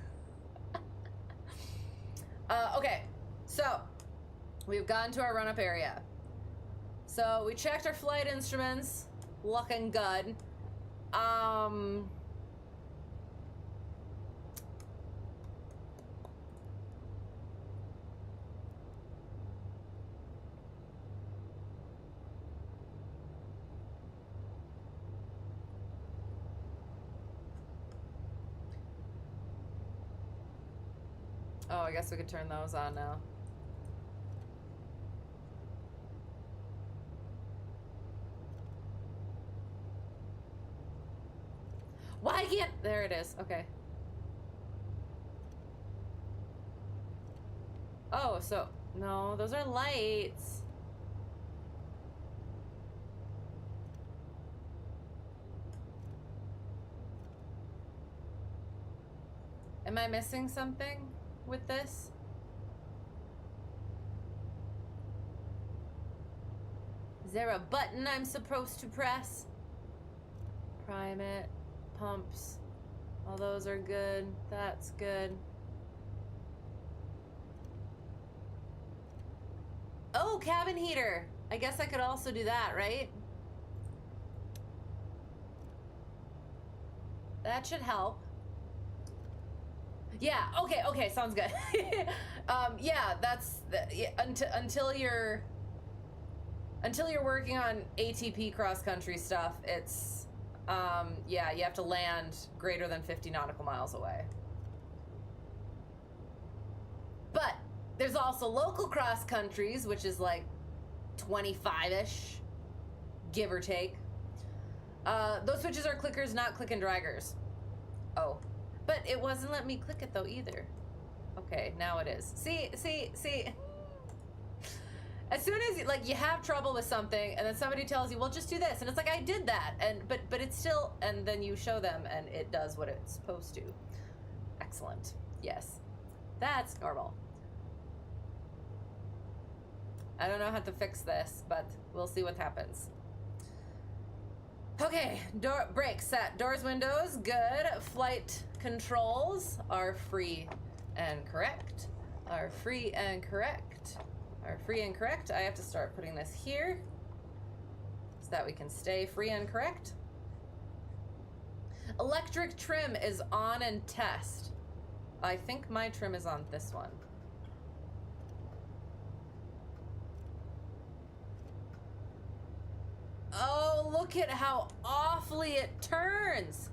Okay, so we've gotten to our run-up area. So we checked our flight instruments, looking good. Oh, I guess we could turn those on now. Why can't... There it is. Okay. Oh, so... No, those are lights. Am I missing something with this? Is there a button I'm supposed to press? Prime it. Pumps. All those are good. That's good. Oh, cabin heater. I guess I could also do that, right? That should help. Yeah, okay, sounds good. Yeah, that's yeah, until you're working on ATP cross country stuff, it's yeah, you have to land greater than 50 nautical miles away. But there's also local cross countries, which is like 25-ish, give or take. Those switches are clickers, not click and draggers. Oh. But it wasn't letting me click it though either. Okay, now it is. See. As soon as you have trouble with something and then somebody tells you, well, just do this. And it's like, I did that. And but it's still, and then you show them and it does what it's supposed to. Excellent. Yes. That's normal. I don't know how to fix this, but we'll see what happens. Okay, brakes set, doors, windows, good. Flight controls are free and correct. Are free and correct. Are free and correct. I have to start putting this here so that we can stay free and correct. Electric trim is on and test. I think my trim is on this one. Oh, look at how awfully it turns.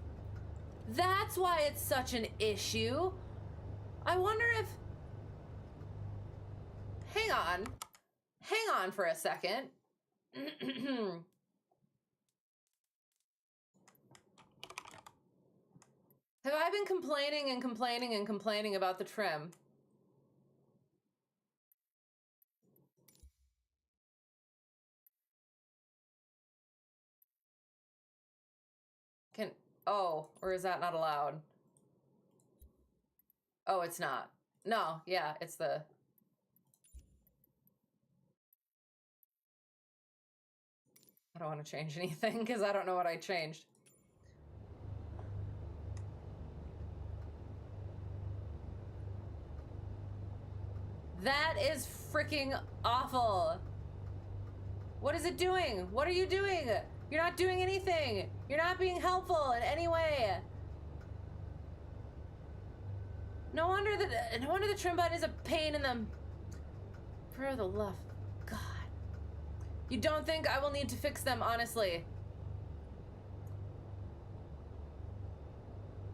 That's why it's such an issue. I wonder if... Hang on for a second. Have I been complaining and complaining and complaining about the trim? Oh, or is that not allowed? Oh, it's not. No, yeah, it's the... I don't want to change anything because I don't know what I changed. That is freaking awful. What is it doing? What are you doing? You're not doing anything. You're not being helpful in any way. No wonder the trim button is a pain in the... For the love of God. You don't think I will need to fix them, honestly?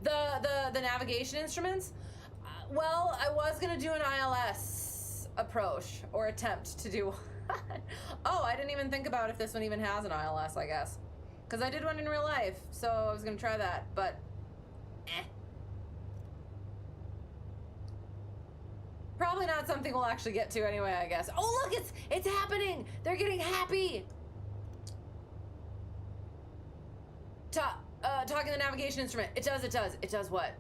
The navigation instruments? Well, I was gonna do an ILS approach or attempt to do one. Oh, I didn't even think about if this one even has an ILS, I guess. Because I did one in real life, so I was gonna try that, but probably not something we'll actually get to anyway, I guess. Oh, look, it's happening! They're getting happy! Talking the navigation instrument. It does what?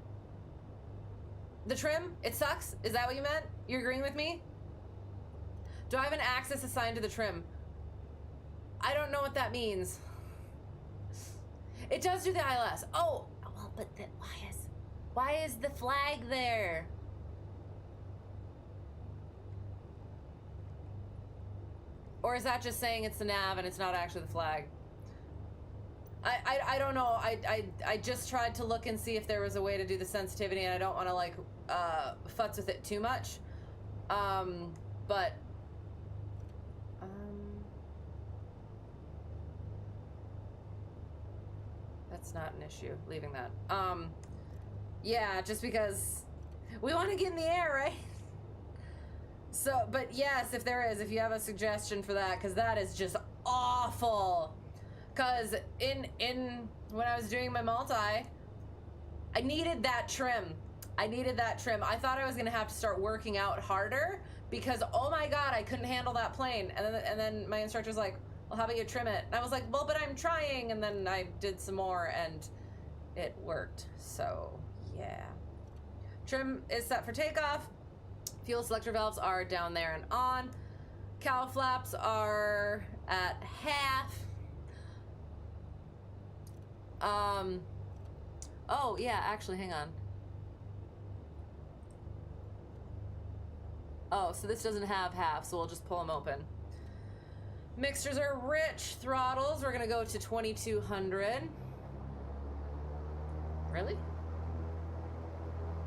The trim? It sucks? Is that what you meant? You're agreeing with me? Do I have an axis assigned to the trim? I don't know what that means. It does do the ILS. Oh, well, but then why is the flag there? Or is that just saying it's the nav and it's not actually the flag? I don't know. I just tried to look and see if there was a way to do the sensitivity, and I don't want to like futz with it too much. But that's not an issue. Leaving that. Yeah, just because we want to get in the air, right? So, but yes, if there is, if you have a suggestion for that, because that is just awful. Because in when I was doing my multi, I needed that trim. I thought I was gonna have to start working out harder because oh my God, I couldn't handle that plane. And then my instructor's like, well, how about you trim it? And I was like, well, but I'm trying. And then I did some more and it worked. So yeah. Trim is set for takeoff. Fuel selector valves are down there and on. Cowl flaps are at half. Oh yeah, actually, hang on. Oh, so this doesn't have half, so we'll just pull them open. Mixtures are rich. Throttles, we're gonna go to 2200. Really?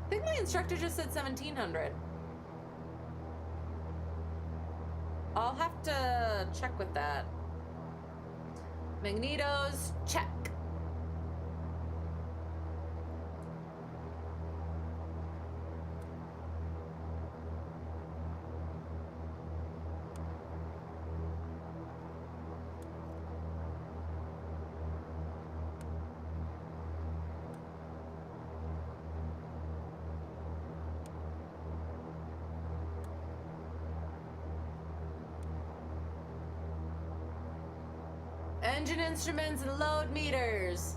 I think my instructor just said 1700. I'll have to check with that. Magnetos, check. Engine instruments and load meters.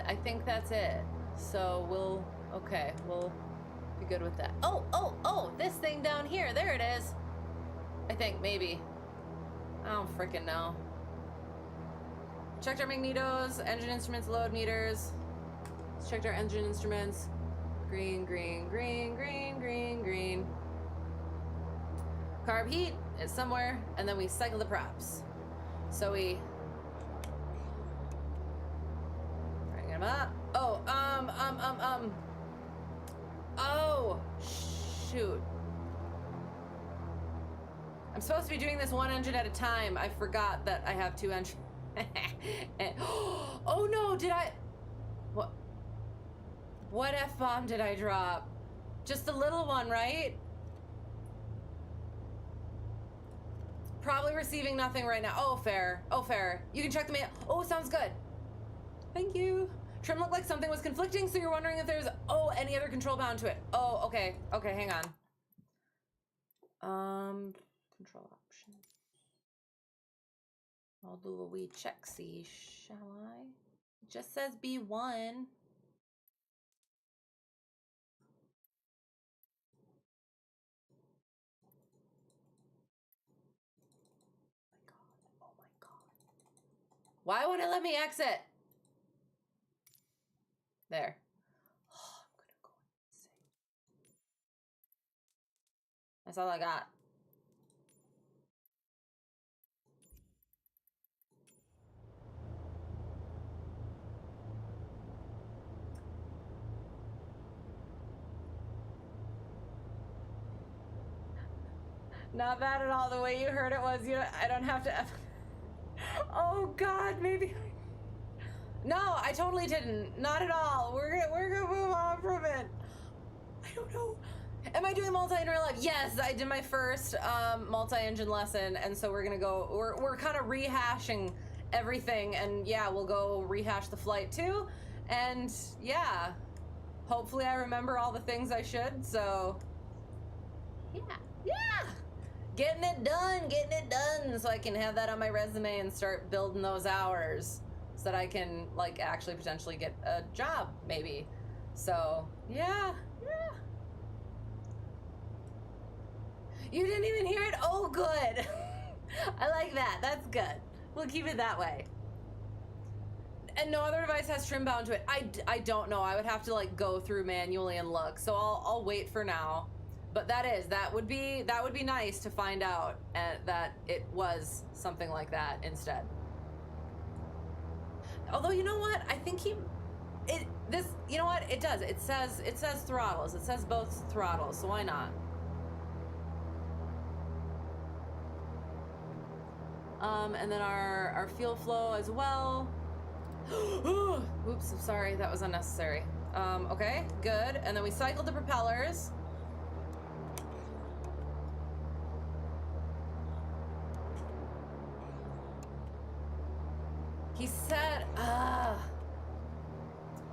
I think that's it. So we'll Be good with that. Oh, this thing down here. There it is. I think, maybe. I don't freaking know. Checked our magnetos, engine instruments, load meters. Let's check our engine instruments. Green, green, green, green, green, green. Carb heat is somewhere, and then we cycle the props. So we bring them up. Oh, oh, shoot. I'm supposed to be doing this one engine at a time. I forgot that I have two engines. Oh no, did I? What F-bomb did I drop? Just a little one, right? Probably receiving nothing right now. Oh, fair. Oh, fair. You can check the mail. Oh, sounds good. Thank you. Trim looked like something was conflicting, so you're wondering if there's, any other control bound to it. Oh, okay. Okay, hang on. Control options. I'll do a wee check-see, shall I? It just says B1. Oh my god. Why won't it let me exit? There. Oh, I'm gonna go insane. That's all I got. Not bad at all. The way you heard it was, I don't have to. Oh God, maybe. No, I totally didn't. Not at all. We're gonna move on from it. I don't know. Am I doing multi-in real life? Yes, I did my first multi-engine lesson, and so we're gonna go. We're kind of rehashing everything, and yeah, we'll go rehash the flight too, and yeah, hopefully I remember all the things I should. So yeah. Getting it done so I can have that on my resume and start building those hours so that I can like actually potentially get a job maybe. So yeah. You didn't even hear it? Oh, good. I like that. That's good. We'll keep it that way. And no other device has trim bound to it. I don't know. I would have to like go through manually and look. So I'll wait for now. But that would be nice to find out that it was something like that instead. Although you know what, I think you know what, it does. It says throttles. It says both throttles. So why not? And then our fuel flow as well. Oops, I'm sorry, that was unnecessary. Okay, good. And then we cycled the propellers. He said, let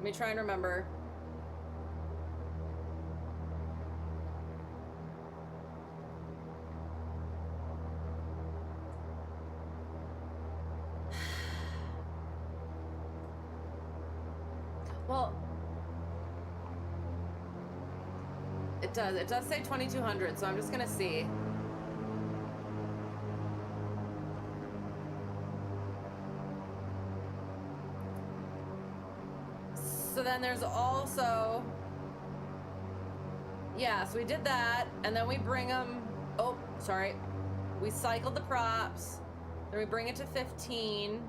me try and remember. Well, it does say 2200, so I'm just gonna see. So then there's also, yeah, so we did that, and then we bring them, oh, sorry. We cycled the props, then we bring it to 15,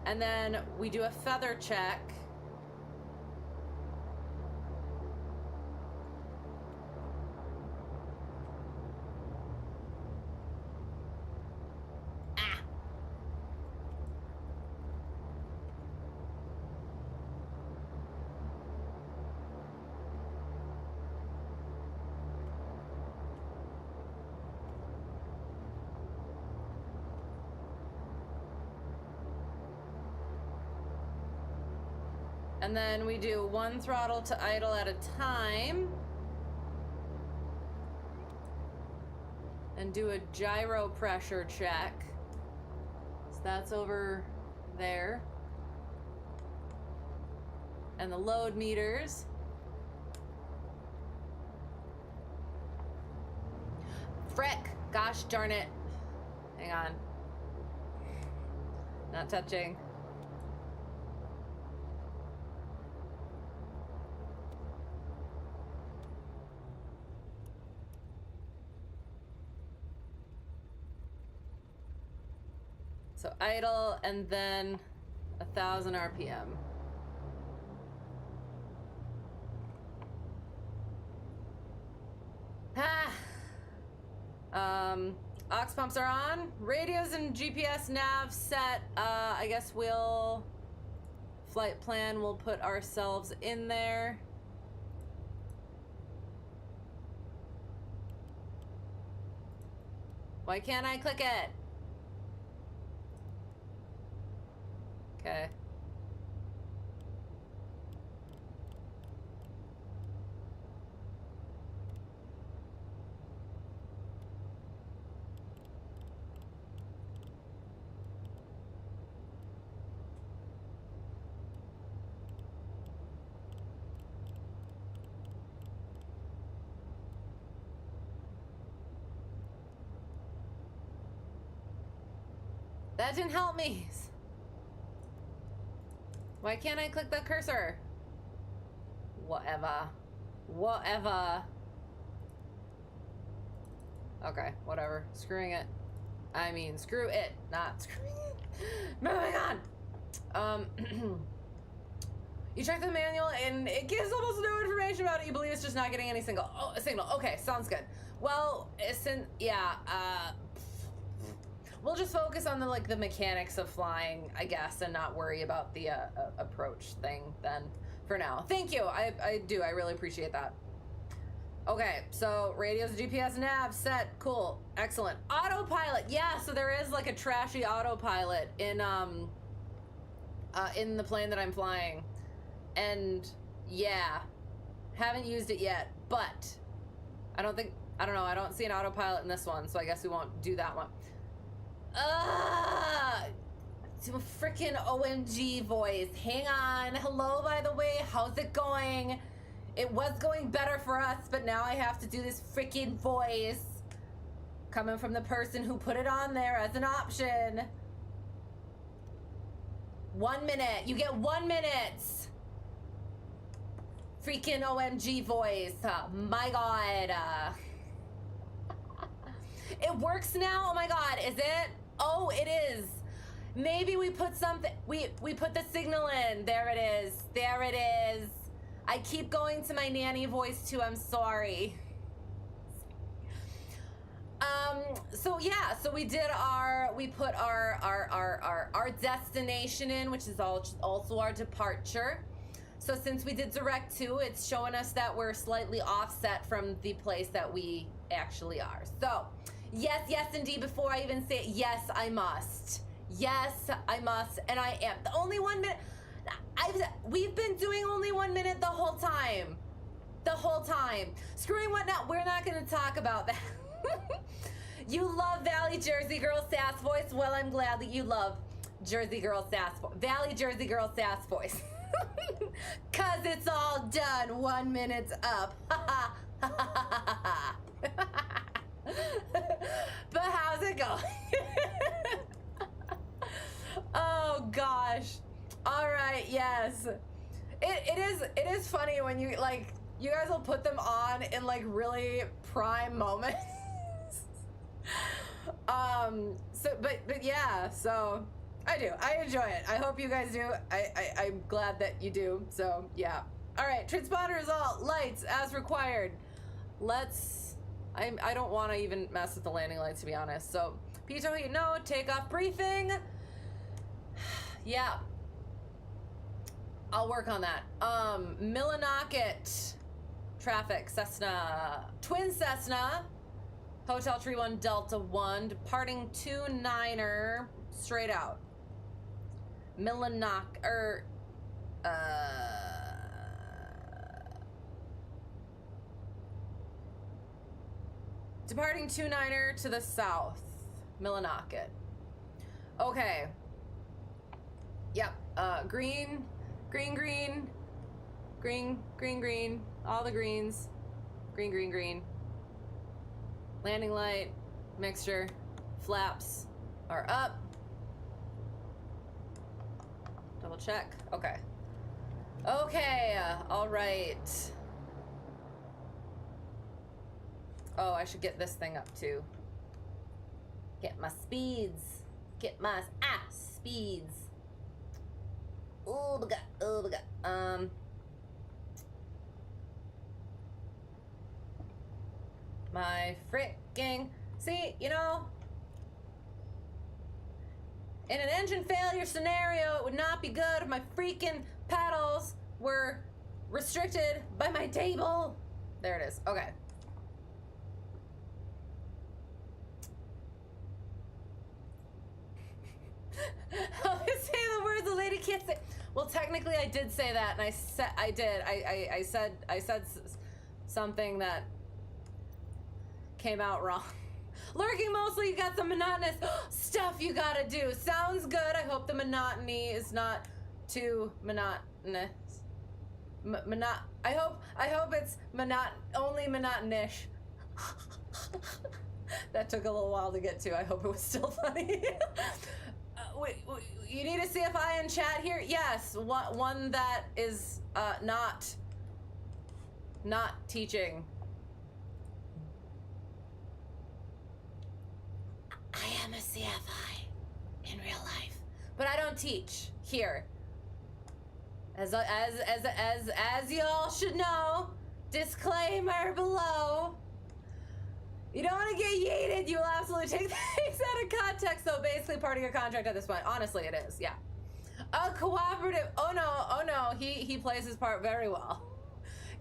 and then we do a feather check. And then we do one throttle to idle at a time. And do a gyro pressure check. So that's over there. And the load meters. gosh darn it. Hang on. Not touching. So idle and then 1,000 RPM. Aux pumps are on. Radios and GPS nav set. I guess flight plan, we'll put ourselves in there. Why can't I click it? Okay. That didn't help me. Why can't I click the cursor? Whatever. Whatever. Okay, whatever. Screwing it. I mean, screw it, not screwing it. Moving on. You check the manual and it gives almost no information about it. You believe it's just not getting any signal. Okay, sounds good. Well, we'll just focus on the mechanics of flying, I guess, and not worry about the approach thing then for now. Thank you. I really appreciate that. Okay, so radios, GPS, nav set. Cool. Excellent. Autopilot. Yeah, so there is a trashy autopilot in the plane that I'm flying. And yeah, haven't used it yet, but I don't know, I don't see an autopilot in this one, so I guess we won't do that one. Freaking OMG voice. Hang on. Hello, by the way. How's it going? It was going better for us, but now I have to do this freaking voice. Coming from the person who put it on there as an option. 1 minute. You get 1 minute. Freaking OMG voice. My God. It works now? Oh my God. Is it? Oh, it is. Maybe we put something, we put the signal in. There it is. There it is. I keep going to my nanny voice too. I'm sorry. So yeah, so we put our destination in, which is also our departure. So since we did direct to, it's showing us that we're slightly offset from the place that we actually are. So yes, indeed, before I even say it, yes, I must. Yes, I must, and I am. The only 1 minute, we've been doing only 1 minute the whole time. The whole time. Screwing what now? We're not gonna talk about that. You love Valley Jersey Girl sass voice? Well, I'm glad that you love Jersey Girl sass voice. Valley Jersey Girl sass voice. Cause it's all done. 1 minute's up. But how's it going? Oh gosh. All right, yes. It is funny when you you guys will put them on in really prime moments. But yeah, so I enjoy it. I hope you guys do. I'm glad that you do. So yeah. All right, transponder result, lights as required. I don't want to even mess with the landing lights, to be honest. So Pito, no, takeoff briefing. Yeah, I'll work on that. Millinocket traffic, Cessna, twin Cessna, Hotel Tree 1 Delta 1, departing 29er, straight out. Departing 29er to the south, Millinocket. Okay. Yep, green, all the greens, green. Landing light, Mixture flaps are up. Double check. Okay. Okay, all right. Oh, I should get this thing up too. Get my speeds. Get my speeds. Oh my god. My freaking, see, you know, in an engine failure scenario, it would not be good if my freaking pedals were restricted by my table. There it is. Okay. I'll just say the words the lady can't say. Well, technically, I did say that, and I said something that came out wrong. Lurking mostly, you got some monotonous stuff you gotta do. Sounds good. I hope the monotony is not too monotonous. I hope it's only monotonish. That took a little while to get to. I hope it was still funny. Wait, you need a CFI in chat here? Yes, one that is not teaching. I am a CFI in real life, but I don't teach here. As y'all should know, disclaimer below. You don't want to get yeeted. You will absolutely take things out of context, though. Basically, part of your contract at this point. Honestly, it is. Yeah. A cooperative. Oh no. He plays his part very well.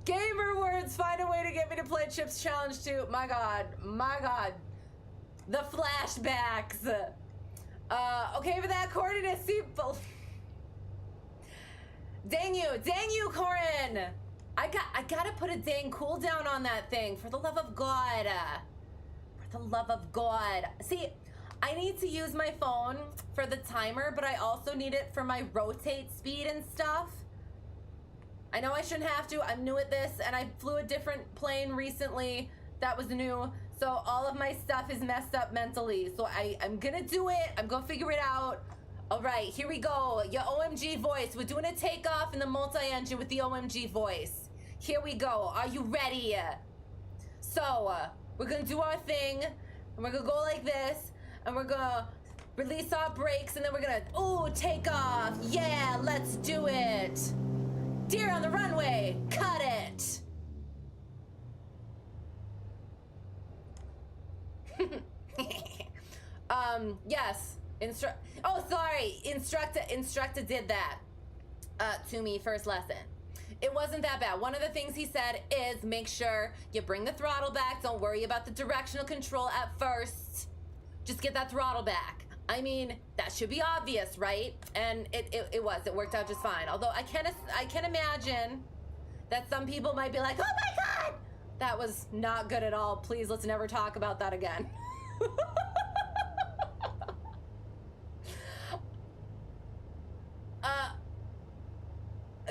Gamer words. Find a way to get me to play Chips Challenge 2. My God. The flashbacks. Okay for that, coordinate people. Dang you, Corin. I gotta put a dang cooldown on that thing. For the love of God. For the love of God. See, I need to use my phone for the timer, but I also need it for my rotate speed and stuff. I know I shouldn't have to. I'm new at this, and I flew a different plane recently. That was new. So all of my stuff is messed up mentally. So I'm gonna do it. I'm gonna figure it out. All right, here we go. Your OMG voice. We're doing a takeoff in the multi-engine with the OMG voice. Here we go. Are you ready? So, we're gonna do our thing, and we're gonna go like this, and we're gonna release our brakes, and then we're gonna, ooh, take off. Yeah, let's do it. Deer on the runway. Cut it. Yes. Instructor did that to me first lesson. It wasn't that bad. One of the things he said is make sure you bring the throttle back. Don't worry about the directional control at first. Just get that throttle back. I mean, that should be obvious, right? And it was. It worked out just fine. Although I can imagine that some people might be like, oh my God, that was not good at all. Please, let's never talk about that again.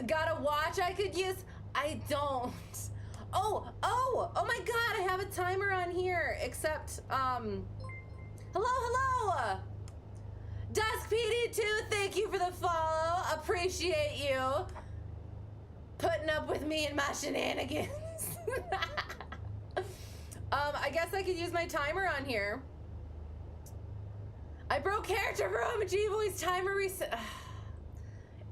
Got a watch I could use? I don't. Oh my God, I have a timer on here, except, hello. Dusk PD2, thank you for the follow. Appreciate you putting up with me and my shenanigans. I guess I could use my timer on here. I broke character for OMG voice timer reset.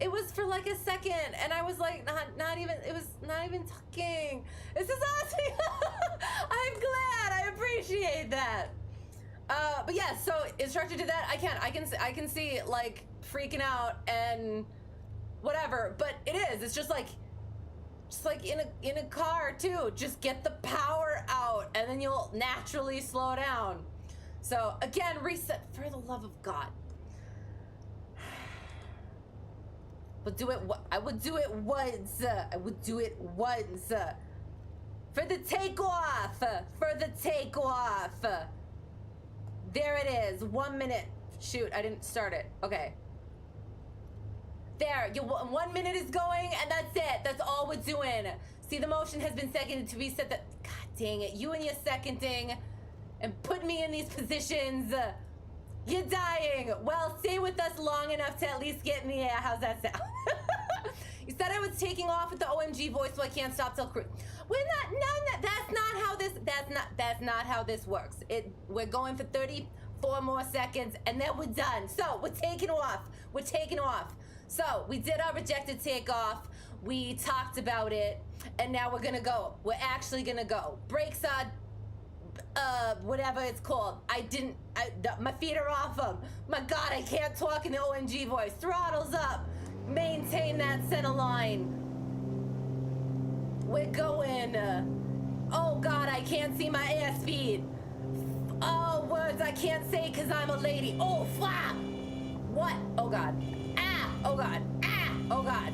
It was for like a second, and I was like, not even, it was not even talking. This is awesome. I'm glad. I appreciate that. But yeah, so instructor did that. I can see like freaking out and whatever. But it's just like in a car too. Just get the power out, and then you'll naturally slow down. So again, reset for the love of God. But I would do it once. I would do it once. For the takeoff. For the takeoff. There it is. 1 minute. Shoot, I didn't start it. Okay. There. 1 minute is going, and that's it. That's all we're doing. See, the motion has been seconded to be set. God dang it. You and your seconding. and put me in these positions. You're dying. Well, stay with us long enough to at least get in the air. How's that sound? You said I was taking off with the OMG voice, so I can't stop till crew. We're not. No, that's not how this. That's not how this works. We're going for 34 more seconds, and then we're done. So we're taking off. We're taking off. So we did our rejected takeoff. We talked about it, and now we're gonna go. We're actually gonna go. Brakes on. Whatever it's called. My feet are off them. My God, I can't talk in the OMG voice. Throttles up. Maintain that center line. We're going. Oh God, I can't see my airspeed. Oh, words I can't say because I'm a lady. Oh, flap. What? Oh God. Ah. Oh God. Ah. Oh God.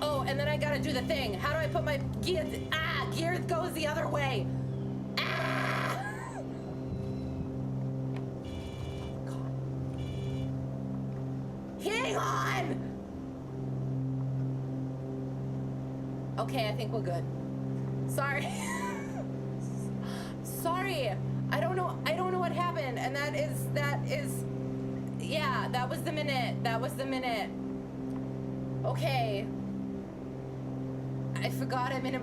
Oh, and then I gotta do the thing. How do I put my gears? Ah, gears goes the other way. Ah! God. Hang on! Okay, I think we're good. Sorry. Sorry. I don't know what happened, and that is yeah, that was the minute. Okay. I forgot I'm in a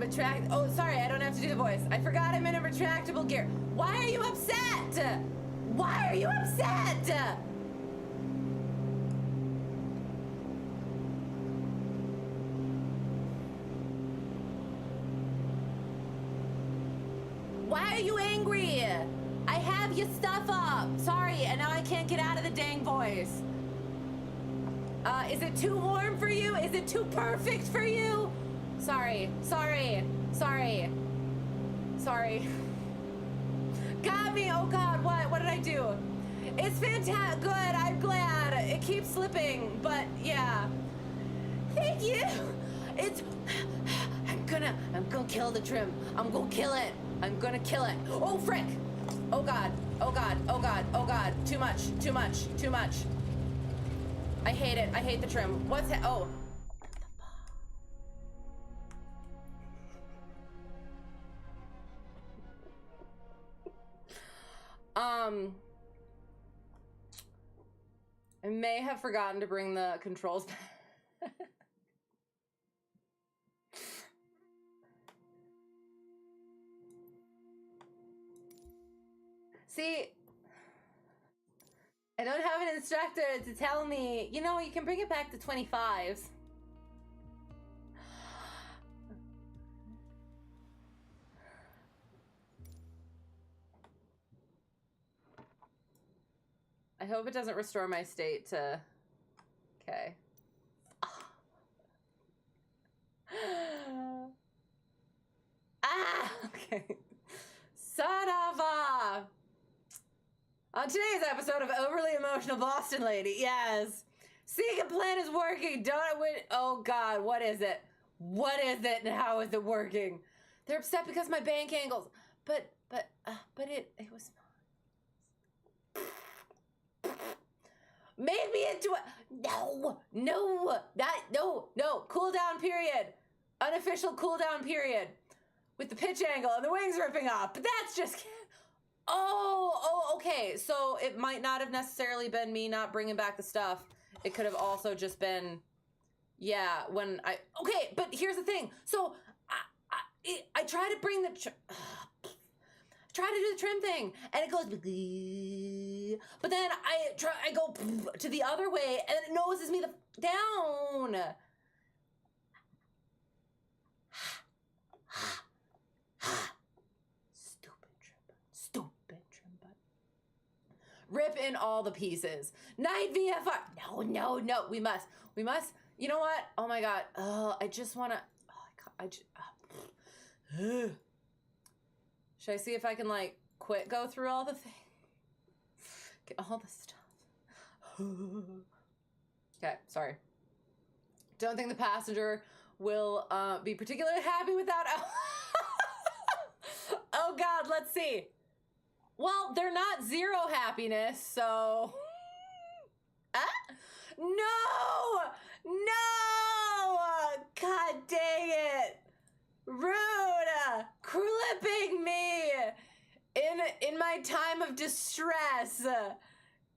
oh, sorry, I don't have to do the voice. I forgot I'm in a retractable gear. Why are you upset? Why are you upset? Why are you angry? I have your stuff up. Sorry, and now I can't get out of the dang voice. Is it too warm for you? Is it too perfect for you? Sorry. Got me. Oh God, what did I do? It's fantastic. Good, I'm glad. It keeps slipping, but yeah. Thank you. I'm gonna kill the trim. I'm gonna kill it. Oh frick. Oh God. Too much. I hate it. I hate the trim. What's that? Oh. I may have forgotten to bring the controls back. See, I don't have an instructor to tell me, you know, you can bring it back to 25s. I hope it doesn't restore my state to... Okay. Ah! Okay. Son of a... On today's episode of Overly Emotional Boston Lady, yes. Secret plan is working, don't it? Win? Oh God, what is it? What is it and how is it working? They're upset because my bank angles. But it was... Made me into a... No. Cooldown period. Unofficial cooldown period. With the pitch angle and the wings ripping off. But that's just... Oh, okay. So it might not have necessarily been me not bringing back the stuff. It could have also just been... Yeah, when I... Okay, but here's the thing. So I try to bring the... Try to do the trim thing, and it goes, but then I go to the other way, and it noses me down. Stupid trim button. Rip in all the pieces. Night VFR. No. We must. You know what? Oh my God. I just want to. Should I see if I can, like, go through all the things? Get all the stuff. Okay, sorry. Don't think the passenger will be particularly happy with that. Oh, God, let's see. Well, they're not zero happiness, so... No! God dang it! Rude! Clipping me in my time of distress.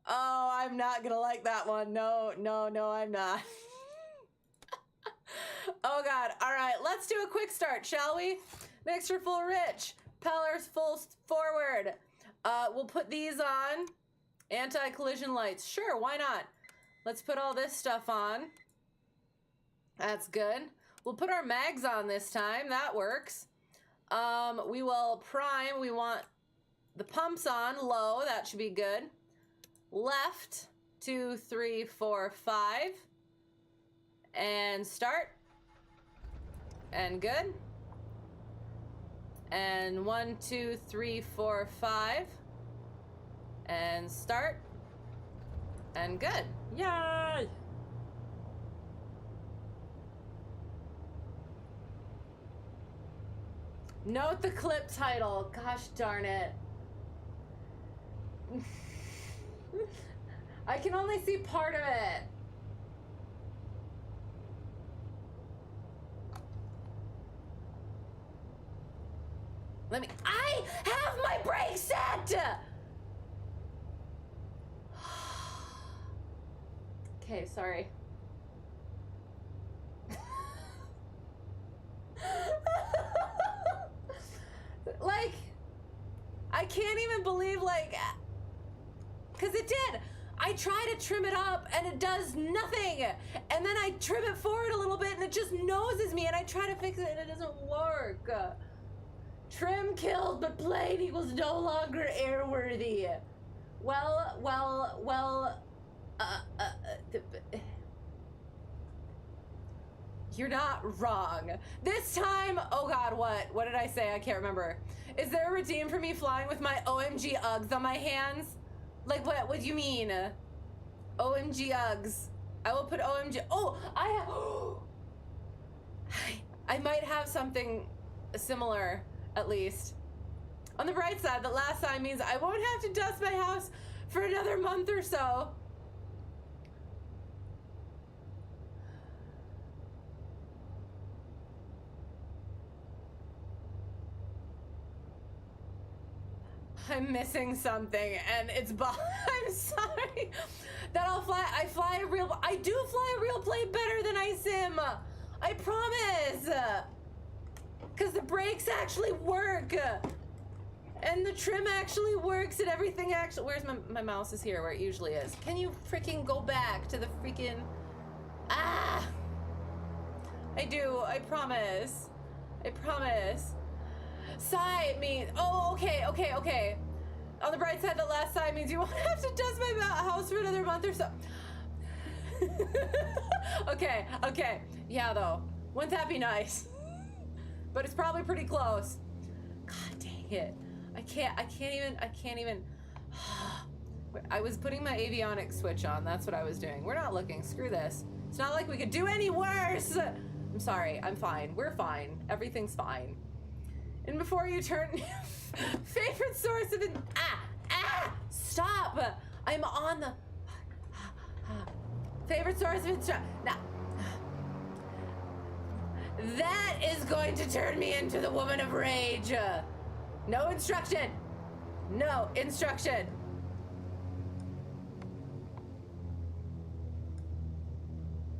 Oh, I'm not gonna like that one. No, I'm not. Oh God. All right, let's do a quick start, shall we? Mixture full rich, Pellers full forward. We'll put these on. Anti-collision lights. Sure, why not? Let's put all this stuff on. That's good. We'll put our mags on this time. That works. We will prime. We want the pumps on low. That should be good. Left, 2, 3, 4, 5. And start. And good. And 1, 2, 3, 4, 5. And start. And good. Yay! Note the clip title. Gosh darn it. I can only see part of it. I have my brake set! Okay, sorry. Like, I can't even believe, like, because it did. I try to trim it up and it does nothing. And then I trim it forward a little bit and it just noses me and I try to fix it and it doesn't work. Trim killed, but plane equals no longer airworthy. You're not wrong. This time, oh God, what? What did I say? I can't remember. Is there a redeem for me flying with my OMG Uggs on my hands? Like what do you mean? OMG Uggs. I will put OMG, oh, I might have something similar, at least. On the bright side, the last sign means I won't have to dust my house for another month or so. I'm missing something, and it's I'm sorry. That I do fly a real plane better than I sim. I promise. Because the brakes actually work. And the trim actually works, and everything actually... Where's my mouse is here, where it usually is. Can you freaking go back to the freaking... Ah! I do, I promise. I promise. Sigh means, oh, okay. On the bright side, the last sigh means you won't have to dust my house for another month or so. Okay. Yeah, though. Wouldn't that be nice? But it's probably pretty close. God dang it. I can't even. I was putting my avionics switch on. That's what I was doing. We're not looking. Screw this. It's not like we could do any worse. I'm sorry. I'm fine. We're fine. Everything's fine. And before you turn, favorite source of stop! I'm on the favorite source of instruction. Now, that is going to turn me into the woman of rage. No instruction. No instruction.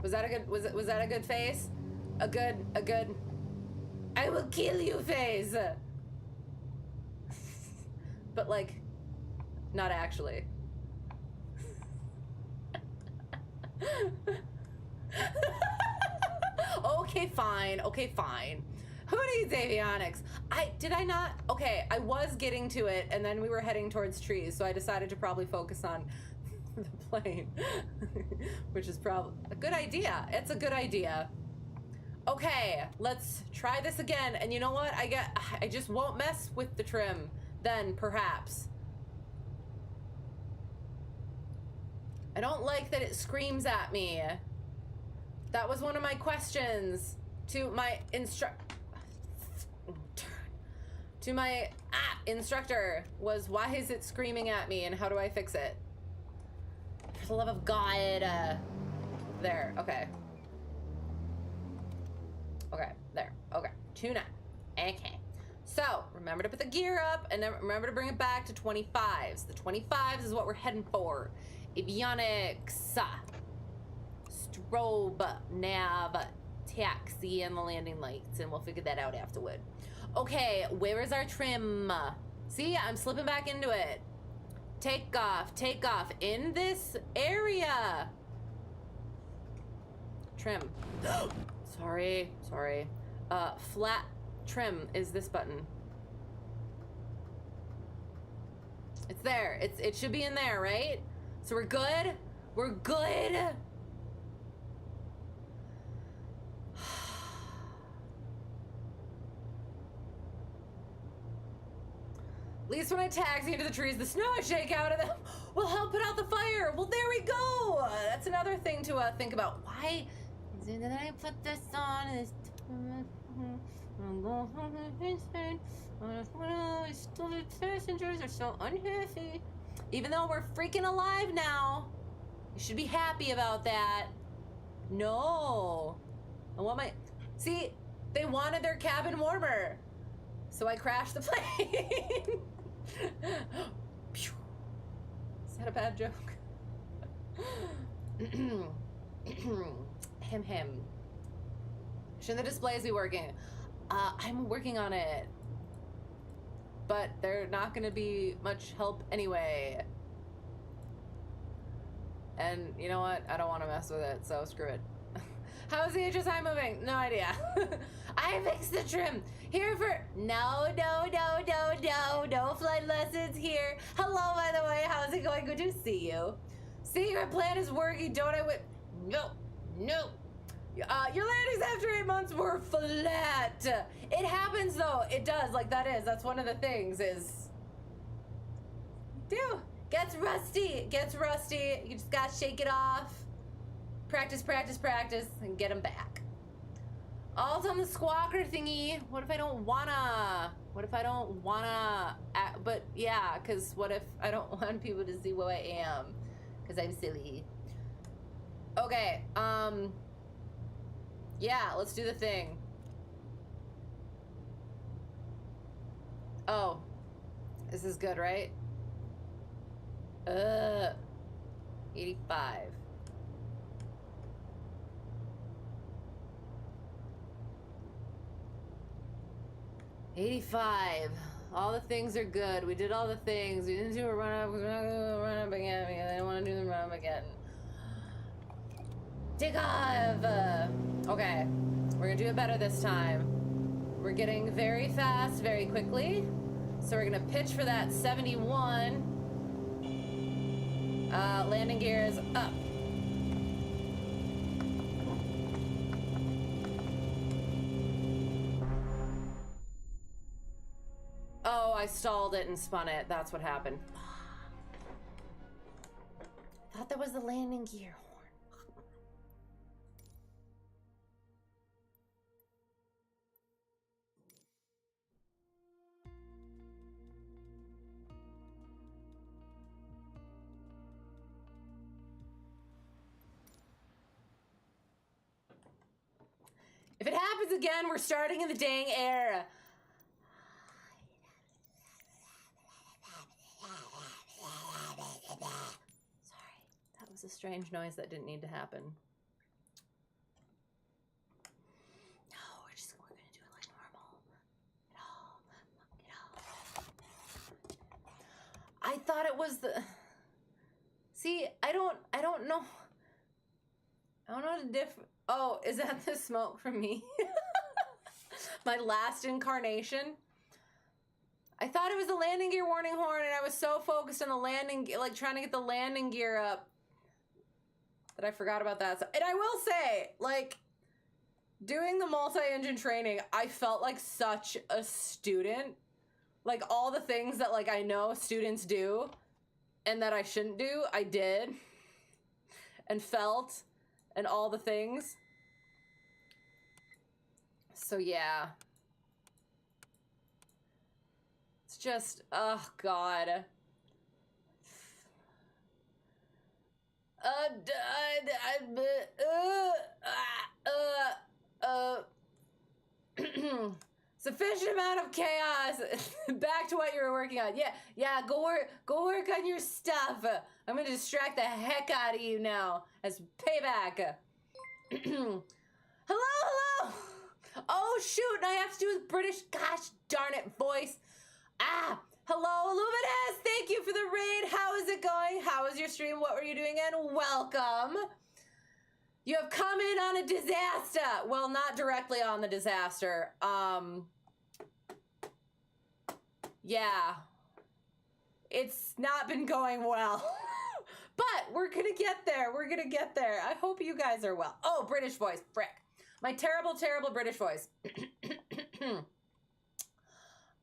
Was that a good? Was that a good face? A good. I will kill you phase. But like, not actually. Okay, fine. Who needs avionics? Did I not? Okay, I was getting to it and then we were heading towards trees, so I decided to probably focus on the plane. Which is probably a good idea. It's a good idea. Okay, let's try this again. And you know what? I just won't mess with the trim then, perhaps. I don't like that it screams at me. That was one of my questions to my instructor was, why is it screaming at me and how do I fix it? For the love of God. There, okay. Okay, there. Okay, tuna. Okay. So, remember to put the gear up, and then remember to bring it back to 25s. The 25s is what we're heading for. Avionics, strobe, nav, taxi, and the landing lights, and we'll figure that out afterward. Okay, where is our trim? See, I'm slipping back into it. Take off, in this area. Trim. Sorry. Flat trim is this button. It's there. It should be in there, right? So we're good? We're good? At least when I taxi into the trees, the snow I shake out of them will help put out the fire. Well, there we go. That's another thing to think about. Why did I put this on? Passengers are so unhappy. Even though we're freaking alive now, you should be happy about that. No. I want my... See, they wanted their cabin warmer, so I crashed the plane. Is that a bad joke? Hem. Shouldn't the displays be working? I'm working on it. But they're not gonna be much help anyway. And you know what? I don't want to mess with it, so screw it. How's the HSI moving? No idea. I fixed the trim. Here for... No flight lessons here. Hello, by the way. How's it going? Good to see you. Secret plan is working, don't I? No. Your landings after 8 months were flat. It happens, though. It does. Like, that's one of the things is... Gets rusty. You just gotta shake it off. Practice, and get them back. Alt on the squawker thingy. What if I don't wanna? But yeah, because what if I don't want people to see who I am? Because I'm silly. Okay, yeah, let's do the thing. Oh, this is good, right? 85. All the things are good. We did all the things. We didn't do a run up. We're not gonna run up again because I don't want to do the run up again. Take off. Okay, we're gonna do it better this time. We're getting very fast, very quickly. So we're gonna pitch for that 71. Landing gear is up. Oh, I stalled it and spun it. That's what happened. I thought that was the landing gear horn. If it happens again, we're starting in the dang air. Sorry, that was a strange noise that didn't need to happen. No, we're gonna do it like normal. I thought it was the... See, I don't know. I don't know the difference. Oh, is that the smoke from me? My last incarnation? I thought it was the landing gear warning horn, and I was so focused on the landing, like trying to get the landing gear up, that I forgot about that. And I will say, like, doing the multi-engine training, I felt like such a student. Like, all the things that, like, I know students do and that I shouldn't do, I did and felt. And all the things. So yeah. It's just, oh God. Sufficient amount of chaos. Back to what you were working on. Yeah, go work on your stuff. I'm gonna distract the heck out of you now as payback. Hello? Oh shoot, and I have to do with British, gosh darn it, voice. Hello, Luminous, thank you for the raid. How is it going? How was your stream? What were you doing? And welcome. You have come in on a disaster. Well, not directly on the disaster. Yeah. It's not been going well. But we're gonna get there. We're gonna get there. I hope you guys are well. Oh, British voice, frick. My terrible, terrible British voice.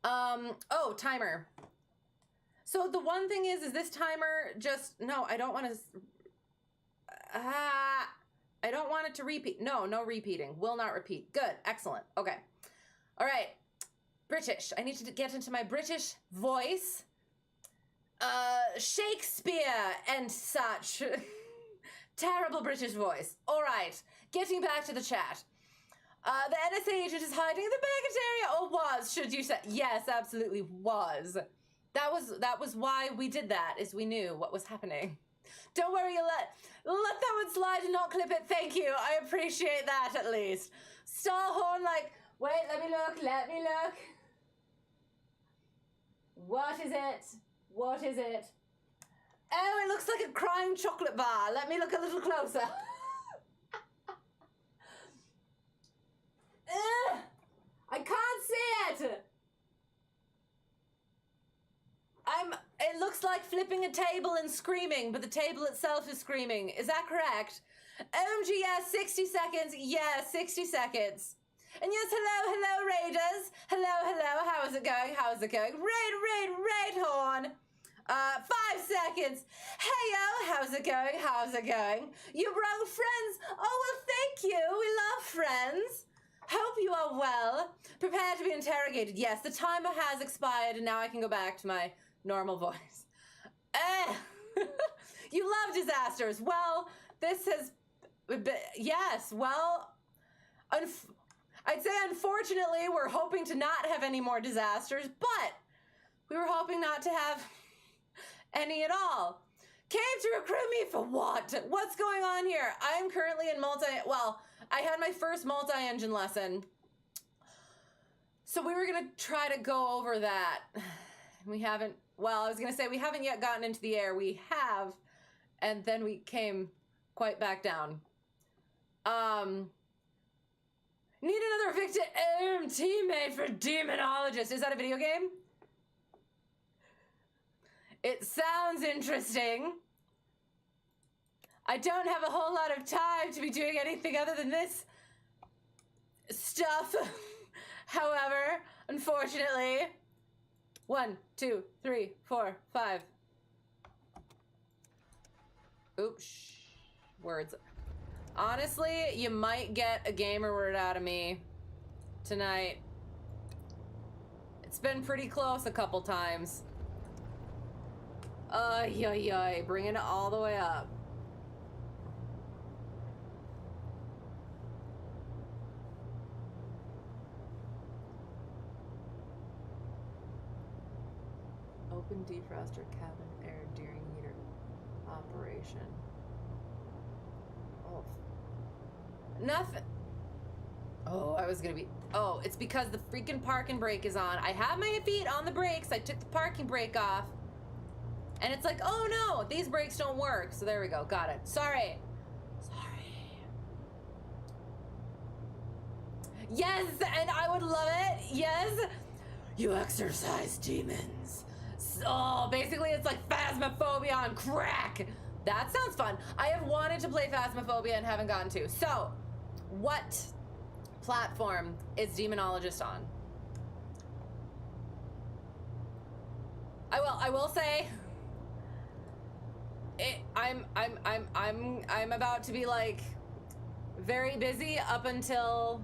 Oh, timer. So the one thing is this timer just, no, I don't want to, I don't want it to repeat. No repeating. Will not repeat. Good. Excellent. Okay. All right. British. I need to get into my British voice. Shakespeare and such. Terrible British voice. All right. Getting back to the chat. The NSA agent is hiding in the baggage area. Oh, was, should you say? Yes, absolutely was. That was why we did that, is we knew what was happening. Don't worry, you let that one slide and not clip it. Thank you. I appreciate that at least. Starhorn, like, wait, let me look. What is it? What is it? Oh, it looks like a crying chocolate bar. Let me look a little closer. I can't see it. It looks like flipping a table and screaming, but the table itself is screaming. Is that correct? OMG, yes, 60 seconds. Yeah, 60 seconds. And yes, hello, raiders. Hello, how is it going? Raid horn. 5 seconds. Hey, yo, how's it going? You brought friends. Oh, well, thank you. We love friends. Hope you are well. Prepare to be interrogated. Yes, the timer has expired, and now I can go back to my normal voice. You love disasters. Well, this has been, yes, well, I'd say unfortunately we're hoping to not have any more disasters, but we were hoping not to have any at all. Came to recruit me for what? What's going on here? I am currently in I had my first multi-engine lesson. So we were going to try to go over that. We haven't, I was going to say we haven't yet gotten into the air. We have, and then we came quite back down. Need another victim teammate for Demonologist. Is that a video game? It sounds interesting. I don't have a whole lot of time to be doing anything other than this stuff. However, unfortunately, 1, 2, 3, 4, 5. Oops. Words. Honestly, you might get a gamer word out of me tonight. It's been pretty close a couple times. Bringing it all the way up. Open defroster cabin air during heater operation. Oh. Nothing. Oh, I was gonna be. Oh, it's because the freaking parking brake is on. I have my feet on the brakes. I took the parking brake off. And it's like, oh no, these brakes don't work. So there we go. Got it. Sorry. Yes, and I would love it. Yes. You exorcise demons. So basically it's like Phasmophobia on crack. That sounds fun. I have wanted to play Phasmophobia and haven't gotten to. So, what platform is Demonologist on? I will say I'm about to be like very busy up until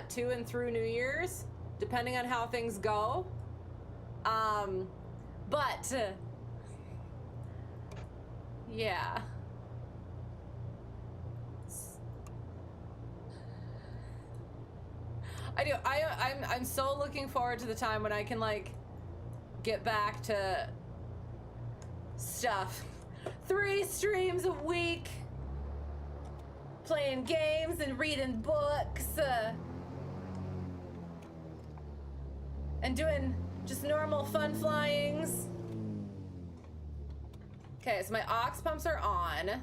to and through New Year's, depending on how things go. But yeah. I do. I'm so looking forward to the time when I can like get back to stuff. 3 streams a week, playing games and reading books, and doing just normal fun flyings. Okay, so my aux pumps are on.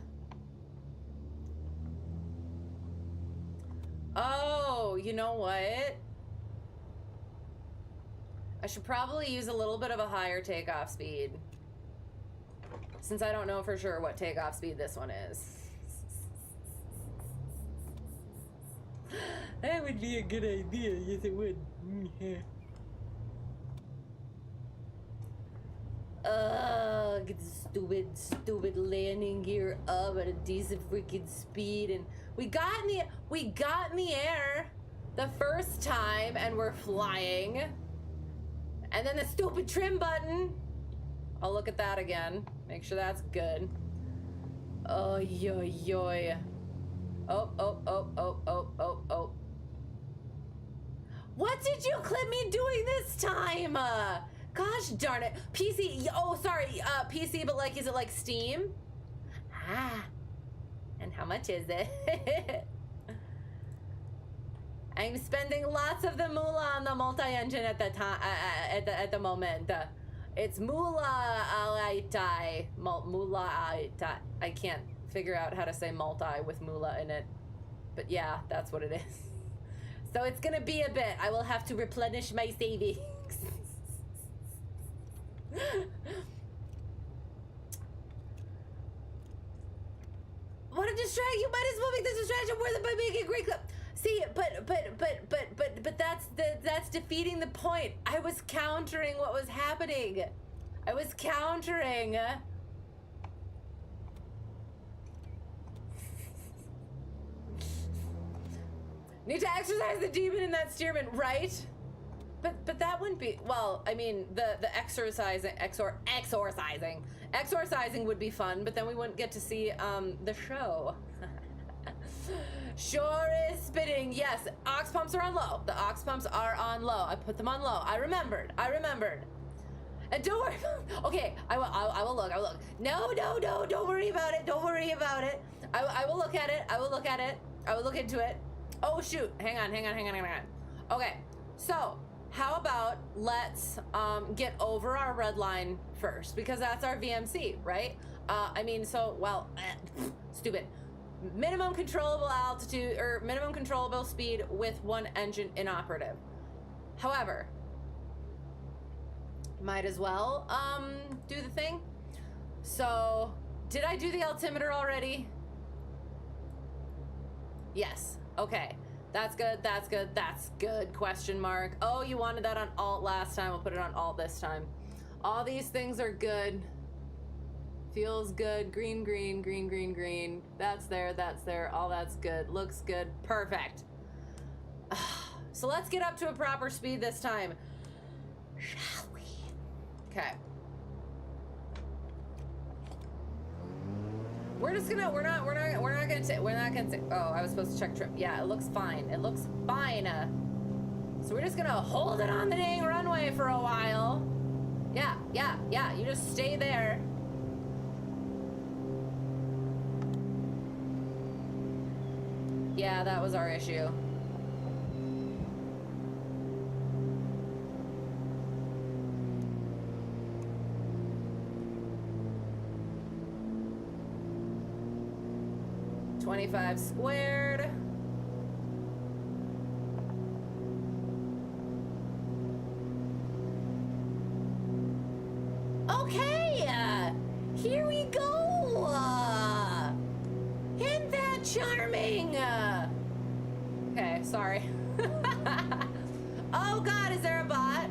Oh, you know what? I should probably use a little bit of a higher takeoff speed, since I don't know for sure what takeoff speed this one is. That would be a good idea. Yes, it would. Get the stupid landing gear up at a decent freaking speed, and we got in the air the first time, and we're flying. And then the stupid trim button. I'll look at that again. Make sure that's good. Oh, yo, yo. Oh. What did you clip me doing this time? Gosh darn it. PC, oh, sorry, PC, but like, is it like Steam? Ah, and how much is it? I'm spending lots of the moolah on the multi-engine at the time, at the moment. It's moolah alaitai, moolah alaitai. I can't figure out how to say multi with moolah in it, but yeah, that's what it is. So it's gonna be a bit. I will have to replenish my savings. What a distraction! You might as well make this distraction worth it by making a great clip. See, but that's defeating the point. I was countering what was happening. I was countering. Need to exercise the demon in that steerman, right? But that wouldn't be, well, I mean, the exorcising would be fun, but then we wouldn't get to see the show. Sure is spitting. Yes, aux pumps are on low. The aux pumps are on low. I put them on low. I remembered. And don't worry. Okay, I will look. No, don't worry about it. Don't worry about it. I will look at it. I will look into it. Oh shoot. Hang on. Okay, so how about let's get over our red line first, because that's our VMC, right? I mean, so, well, stupid. Minimum controllable altitude, or minimum controllable speed with one engine inoperative. However, might as well do the thing. So, did I do the altimeter already? Yes. Okay. That's good, question mark. Oh, you wanted that on alt last time. We'll put it on alt this time. All these things are good. Feels good. Green. That's there. All that's good. Looks good. Perfect. So let's get up to a proper speed this time. Shall we? Okay. We're not gonna say, oh, I was supposed to check trip. Yeah, it looks fine. So we're just gonna hold it on the dang runway for a while. Yeah, you just stay there. Yeah, that was our issue. $25 squared. Okay, here we go. Isn't that charming? Okay, sorry. Oh God, is there a bot?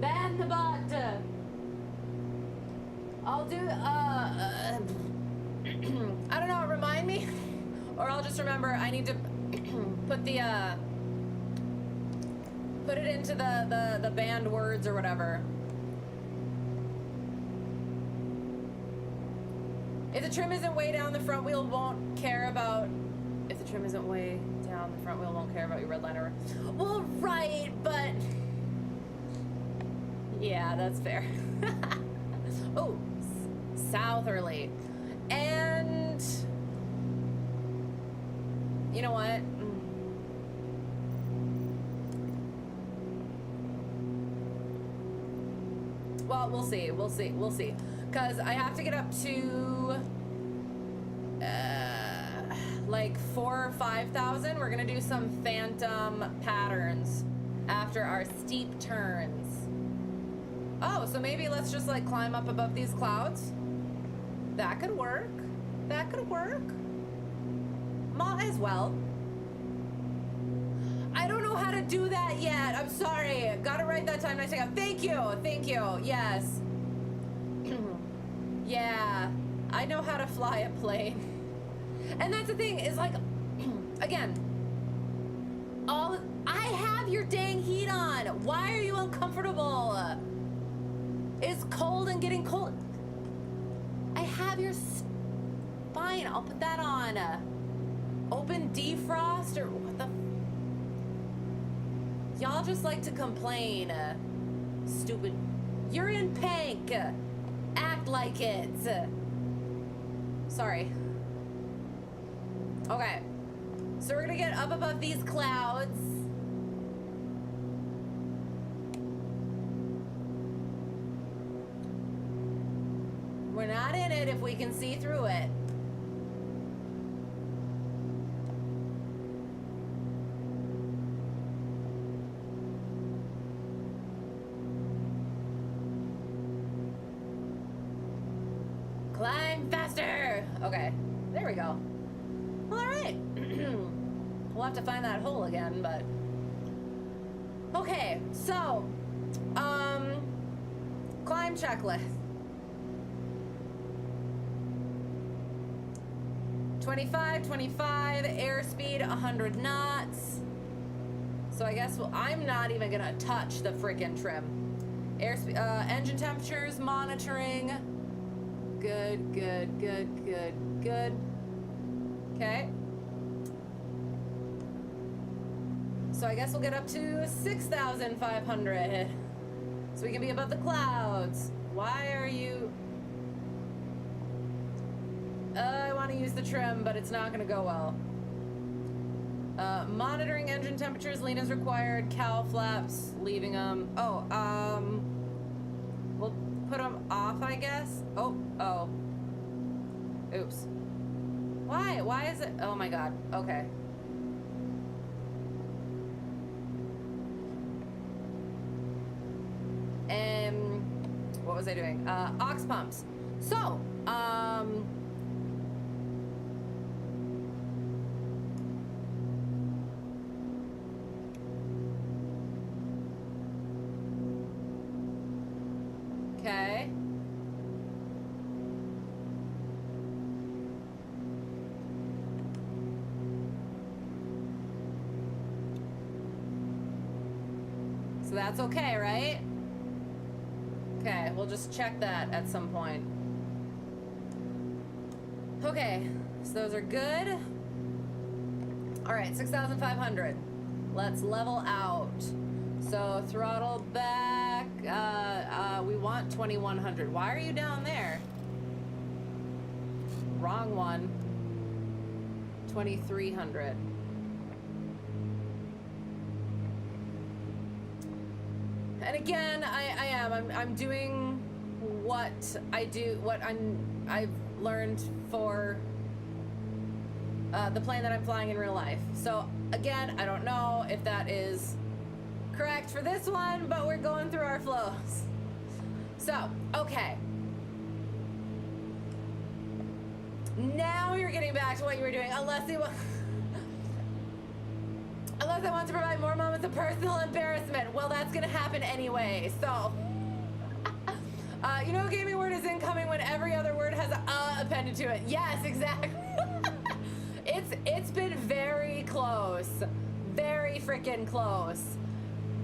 Ban the bot. I'll do, I don't know, remind me? Or I'll just remember I need to put the, put it into the banned words or whatever. If the trim isn't way down, the front wheel won't care about... If the trim isn't way down, the front wheel won't care about your red liner. Well, right, but... Yeah, that's fair. Oh, southerly. And... You know what? Well, we'll see. We'll see. We'll see. Because I have to get up to... like 4,000 or 5,000. We're gonna do some phantom patterns after our steep turns. Oh, so maybe let's just like climb up above these clouds. That could work. That could work. Might as well. I don't know how to do that yet. I'm sorry. Got it right that time. Nice to Thank you. Thank you. Yes. Yeah. I know how to fly a plane. And that's the thing, is like, again, I have your dang heat on. Why are you uncomfortable? It's cold and getting cold. I have your fine. I'll put that on. Open defrost or what the? Y'all just like to complain. Stupid. You're in pink. Act like it. Sorry. Okay, so we're gonna get up above these clouds. We're not in it if we can see through it. Climb faster. Okay, there we go. All right. We'll have to find that hole again, but... Okay, so, climb checklist. 25, airspeed 100 knots. So I guess, well, I'm not even gonna touch the frickin' trim. Airspeed, engine temperatures monitoring. Good, good, good, good, good. Okay. So I guess we'll get up to 6,500. So we can be above the clouds. Why are you... I want to use the trim, but it's not going to go well. Monitoring engine temperatures, lean is required. Cowl flaps, leaving them. Oh, we'll put them off, I guess. Oh. Oops. Why? Why is it? Oh my god. Okay. What was I doing? Aux pumps. So, okay. So that's okay, right? Okay, we'll just check that at some point. Okay, so those are good. All right, 6,500. Let's level out. So throttle back. We want 2,100. Why are you down there? Wrong one. 2,300. And again, I'm doing what I do, I've learned for the plane that I'm flying in real life. So again, I don't know if that is correct for this one, but we're going through our flows. So, okay. Now you're getting back to what you were doing, unless I want to provide more moments of personal embarrassment. Well, that's gonna happen anyway, so. You know, gaming word is incoming when every other word has a appended to it. Yes, exactly. It's been very close. Very freaking close.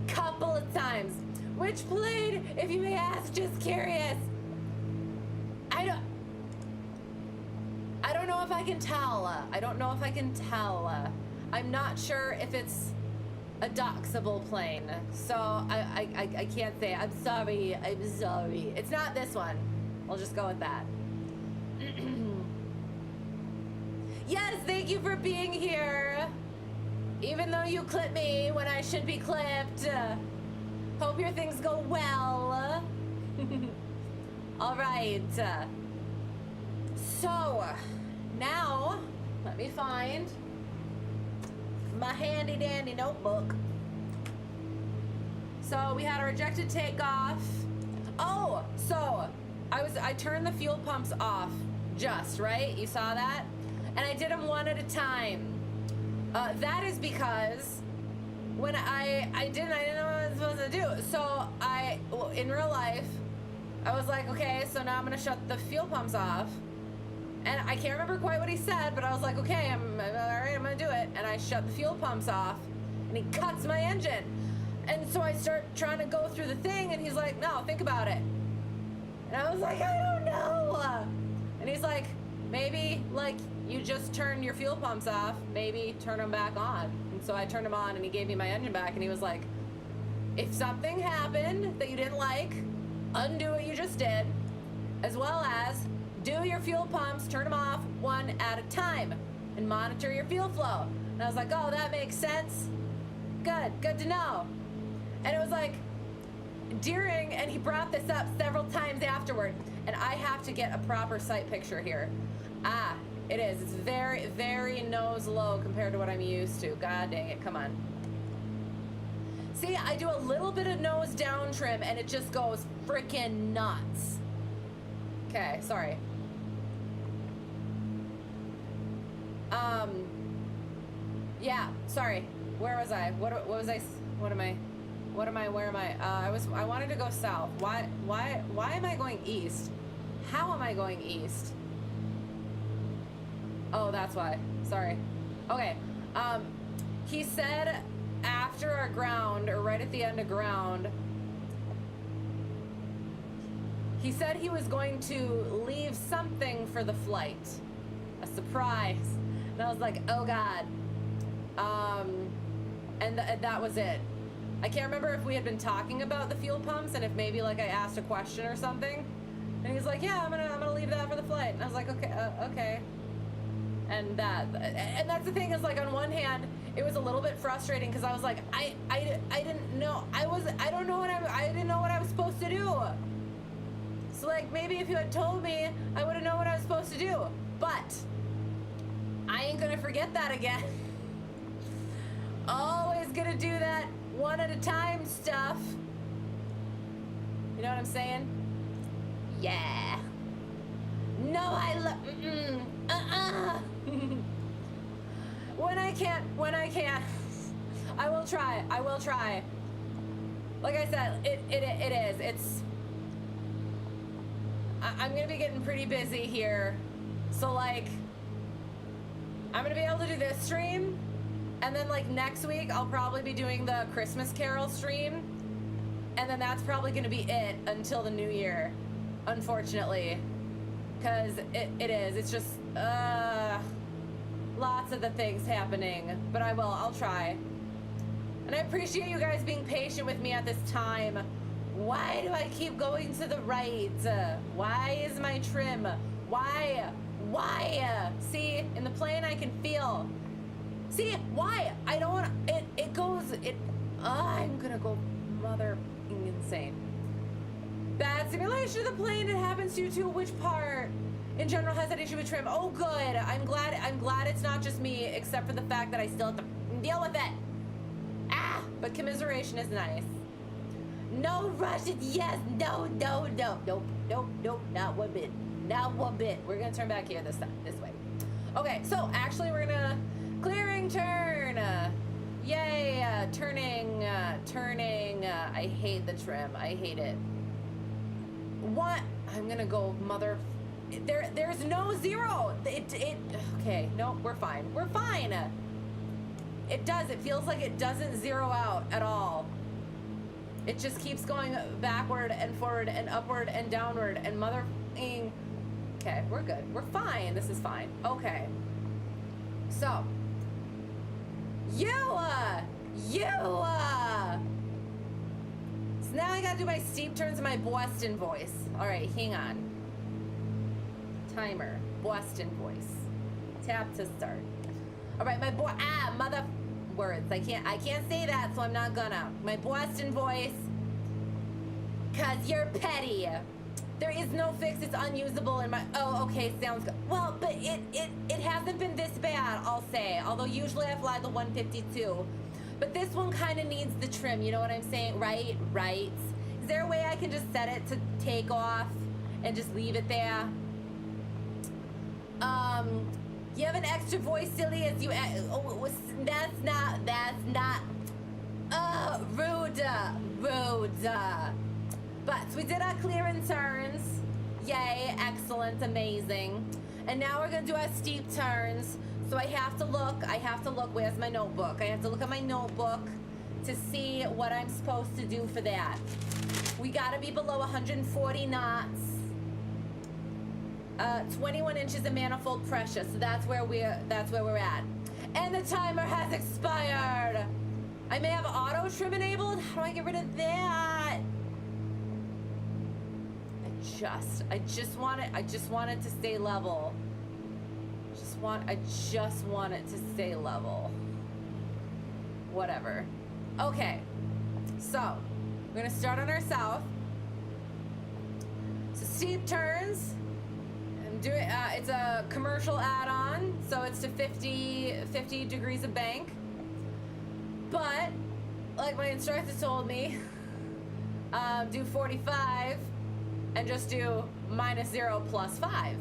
Couple of times. Which plane, if you may ask, just curious. if I can tell. I don't know if I can tell. I'm not sure if it's a doxable plane, so I can't say. I'm sorry. It's not this one. I'll just go with that. Yes, thank you for being here. Even though you clip me when I should be clipped. Hope your things go well. All right. So, now, let me find my handy dandy notebook. So, we had a rejected takeoff. Oh, so, I turned the fuel pumps off just, right? You saw that? And I did them one at a time. That is because when I didn't know what I was supposed to do. So in real life, I was like, okay, so now I'm gonna shut the fuel pumps off. And I can't remember quite what he said, but I was like, okay, all right, I'm gonna do it. And I shut the fuel pumps off, and he cuts my engine. And so I start trying to go through the thing, and he's like, no, think about it. And I was like, I don't know. And he's like, maybe, like, you just turn your fuel pumps off, maybe turn them back on. And so I turned them on, and he gave me my engine back, and he was like, if something happened that you didn't like, undo what you just did, as well as do your fuel pumps, turn them off one at a time, and monitor your fuel flow. And I was like, oh, that makes sense. Good to know. And it was like, during, and he brought this up several times afterward, and I have to get a proper sight picture here. It is. It's very, very nose low compared to what I'm used to. God dang it, come on. See, I do a little bit of nose down trim and it just goes freaking nuts. Okay, sorry. Yeah, sorry. Where was I? Where am I? I wanted to go south. Why am I going east? How am I going east? Oh, that's why. Sorry. Okay. He said after our ground, or right at the end of ground, he said he was going to leave something for the flight. A surprise. And I was like, oh God. And that was it. I can't remember if we had been talking about the fuel pumps and if maybe like I asked a question or something. And he's like, yeah, I'm gonna leave that for the flight. And I was like, okay. And that's the thing is, like, on one hand, it was a little bit frustrating because I was like, I didn't know. I didn't know what I was supposed to do. So like maybe if you had told me, I would have known what I was supposed to do. But I ain't gonna forget that again. Always gonna do that one at a time stuff. You know what I'm saying? Yeah. No, When I can't. I will try. Like I said, it is. I'm gonna be getting pretty busy here. So like, I'm gonna be able to do this stream. And then like next week, I'll probably be doing the Christmas Carol stream. And then that's probably gonna be it until the new year, unfortunately. Because it's just, lots of the things happening. But I'll try. And I appreciate you guys being patient with me at this time. Why do I keep going to the right? Why is my trim? Why? See, in the plane I can feel. See, why? I don't want I'm gonna go mother insane. Bad simulation of the plane. It happens to you too. Which part? In general, has that issue with trim? Oh, good. I'm glad it's not just me, except for the fact that I still have to deal with it. But commiseration is nice. No Russian. Yes. No. Nope. Not one bit. We're gonna turn back here this way. Okay. So actually, we're gonna clearing turn. Yay. Turning. I hate the trim. I hate it. What? I'm gonna go mother. There's no zero. Okay. No, we're fine. It feels like it doesn't zero out at all. It just keeps going backward and forward and upward and downward and Okay, we're good. We're fine. This is fine. Okay. So. So now I gotta do my steep turns and my Boston voice. All right, hang on. Timer. Boston voice. Tap to start. All right, my mother words. I can't say that, so I'm not gonna. My Boston voice. 'Cause you're petty. There is no fix. It's unusable in my. Oh, okay, sounds good. Well, but it hasn't been this bad, I'll say. Although usually I fly the 152, but this one kind of needs the trim. You know what I'm saying? Right. Is there a way I can just set it to take off and just leave it there? You have an extra voice, silly as you. Oh, that's not. Rude. But we did our clearance turns. Yay, excellent, amazing. And now we're gonna do our steep turns. So I have to look, where's my notebook? I have to look at my notebook to see what I'm supposed to do for that. We gotta be below 140 knots. 21 inches of manifold pressure, so that's where we're at. And the timer has expired. I may have auto trim enabled. How do I get rid of that? I just want it to stay level. I just want it to stay level. Whatever. Okay. So, we're gonna start on our south. So steep turns. And do it. It's a commercial add-on, so it's to 50 degrees of bank. But, like my instructor told me, do 45. And just do -0 + 5.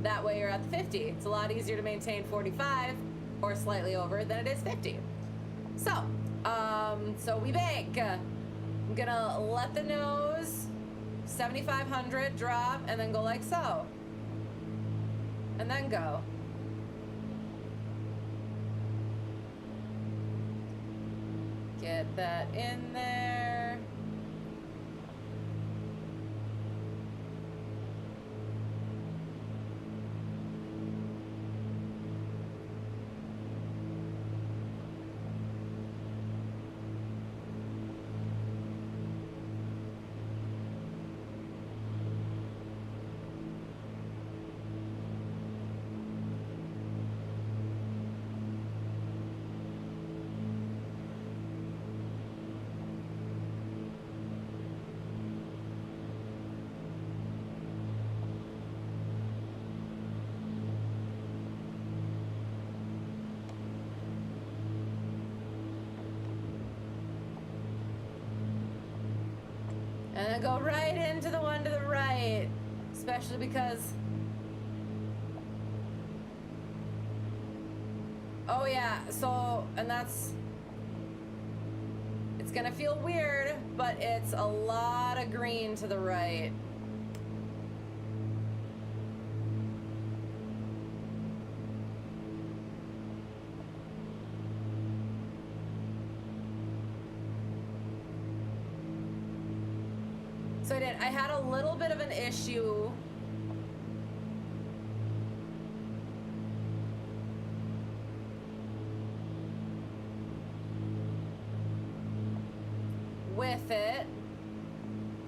That way you're at the 50. It's a lot easier to maintain 45 or slightly over than it is 50. So, so we bank. I'm gonna let the nose 7,500 drop and then go like so. And then go. Get that in there. And then go right into the one to the right, especially because, oh yeah, so, and that's, it's gonna feel weird, but it's a lot of green to the right. So I had a little bit of an issue with it.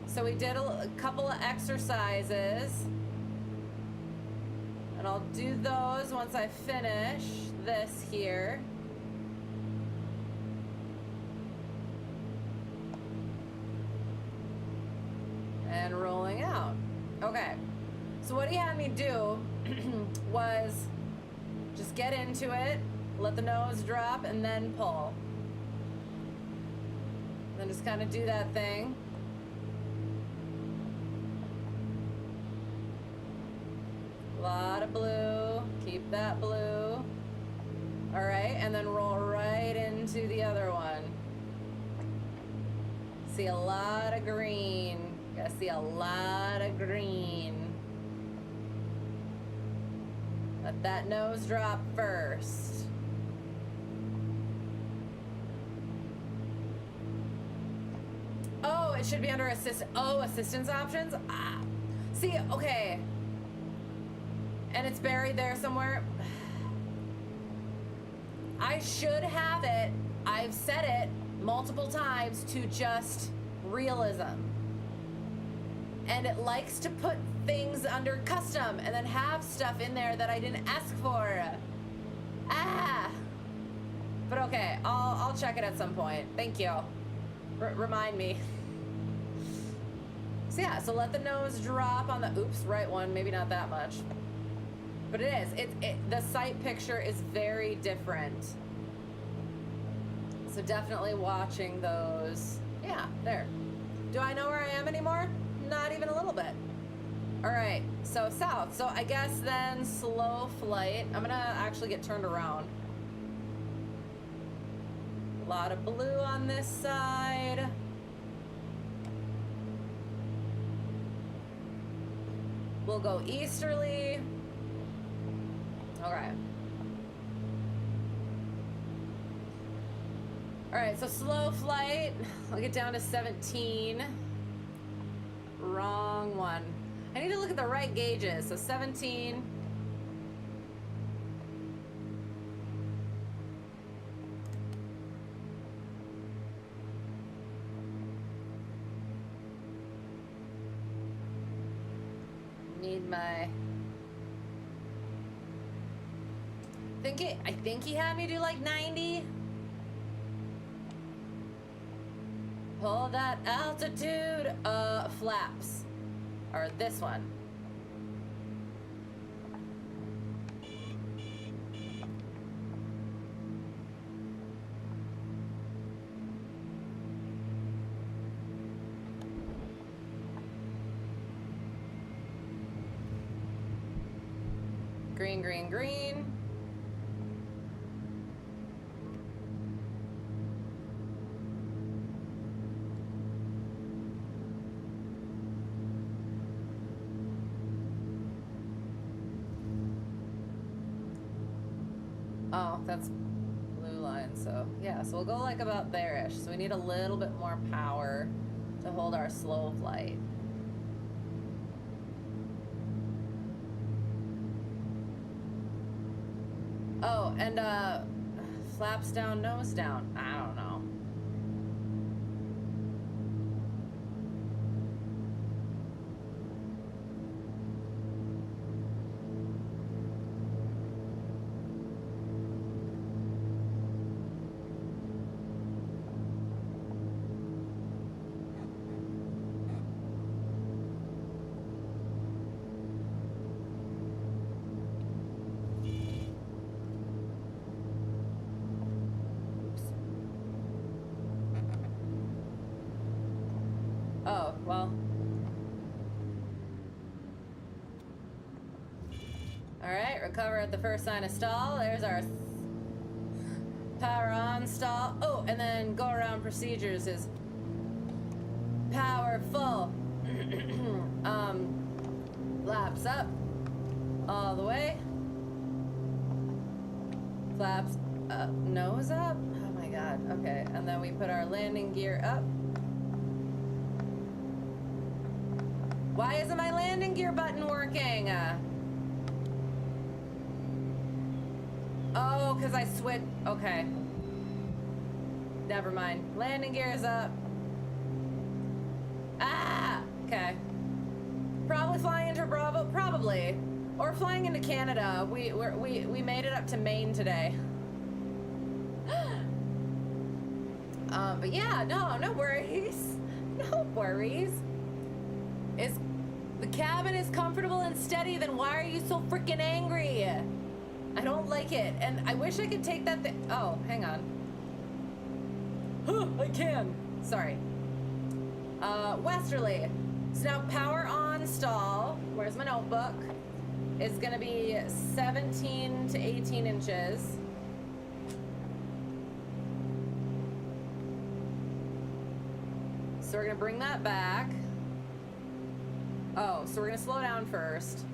So we did a couple of exercises, and I'll do those once I finish this here. And rolling out. Okay, so what he had me do was just get into it, let the nose drop, and then pull. Then just kind of do that thing. A lot of blue, keep that blue. All right, and then roll right into the other one. See a lot of green. I see a lot of green. Let that nose drop first. Oh, it should be under assistance options. Ah, see, okay. And it's buried there somewhere. I should have it. I've said it multiple times to just realism. And it likes to put things under custom and then have stuff in there that I didn't ask for. Ah. But okay, I'll check it at some point. Thank you. Remind me. So yeah, so let the nose drop on the, oops, right one, maybe not that much. But it is, the sight picture is very different. So definitely watching those. Yeah, there. Do I know where I am anymore? Not even a little bit. All right, so south. So I guess then slow flight. I'm gonna actually get turned around. A lot of blue on this side. We'll go easterly. Okay. All right, so slow flight. I'll get down to 17. Wrong one. I need to look at the right gauges. So 17. Need my... I think he had me do like 90. Pull that altitude. Flaps. Or this one. Green, green, green. Oh, that's blue line, so yeah, so we'll go like about there-ish. So we need a little bit more power to hold our slow flight. Oh, and flaps down, nose down. I don't know. Oh, well. Alright, recover at the first sign of stall. There's our power on stall. Oh, and then go around procedures is power full. Flaps up. All the way. Flaps up. Nose up. Oh my god. Okay, and then we put our landing gear up. Why isn't my landing gear button working? Oh, because I switched. Okay. Never mind. Landing gear is up. Ah! Okay. Probably flying into Bravo. Probably. Or flying into Canada. We made it up to Maine today. But yeah, no worries. No worries. The cabin is comfortable and steady, then why are you so freaking angry? I don't like it, and I wish I could take that thing. Oh, hang on. I can. Sorry. Westerly. So now power on stall. Where's my notebook? Is gonna be 17 to 18 inches. So we're gonna bring that back. Oh, so we're gonna slow down first.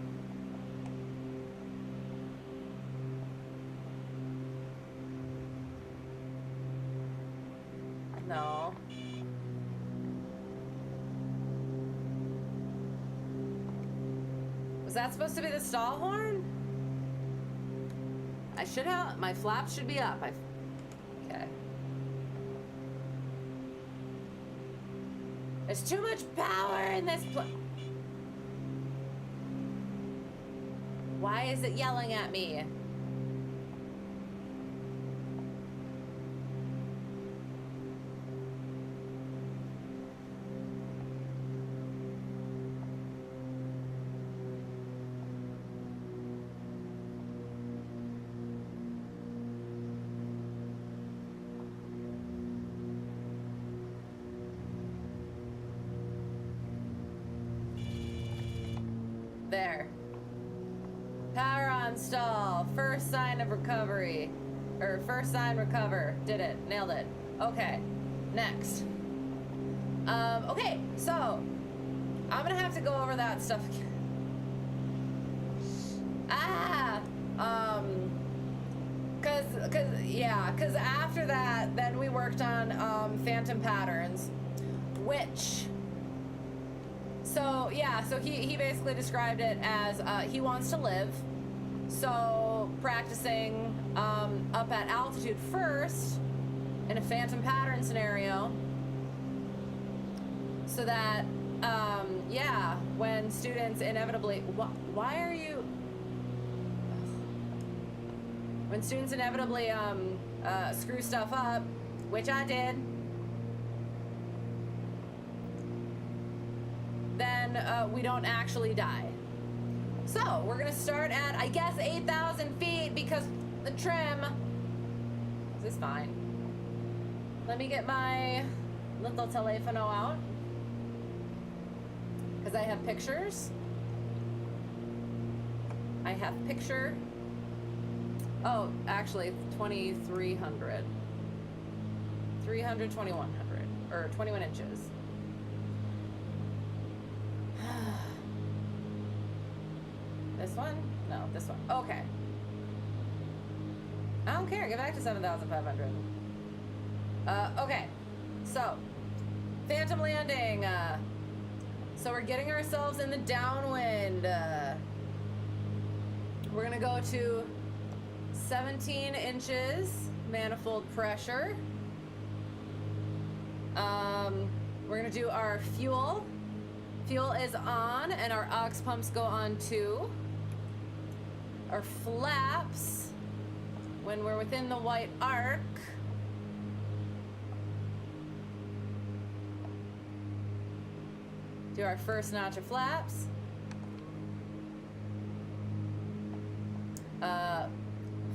No. Was that supposed to be the stall horn? I should have, my flaps should be up. Okay. There's too much power in this Why is it yelling at me? There. Power on stall. First sign of recovery. Or first sign recover. Did it. Nailed it. Okay. Next. Okay, so I'm gonna have to go over that stuff again. Cause after that, then we worked on phantom patterns, which, so yeah, so he basically described it as he wants to live, so practicing up at altitude first in a phantom pattern scenario, so that yeah, when students inevitably, why are you, when students inevitably screw stuff up, which I did, then we don't actually die. So we're gonna start at, I guess, 8,000 feet because the trim. This is fine. Let me get my little telefono out because I have pictures. I have picture. Oh, actually, 2,300. 300, 2,100, or 21 inches. This one? No, this one. Okay. I don't care. Get back to 7,500. Okay. So, phantom landing. So we're getting ourselves in the downwind. We're gonna go to 17 inches manifold pressure. We're gonna do our fuel. Fuel is on, and our aux pumps go on too. Our flaps, when we're within the white arc, do our first notch of flaps.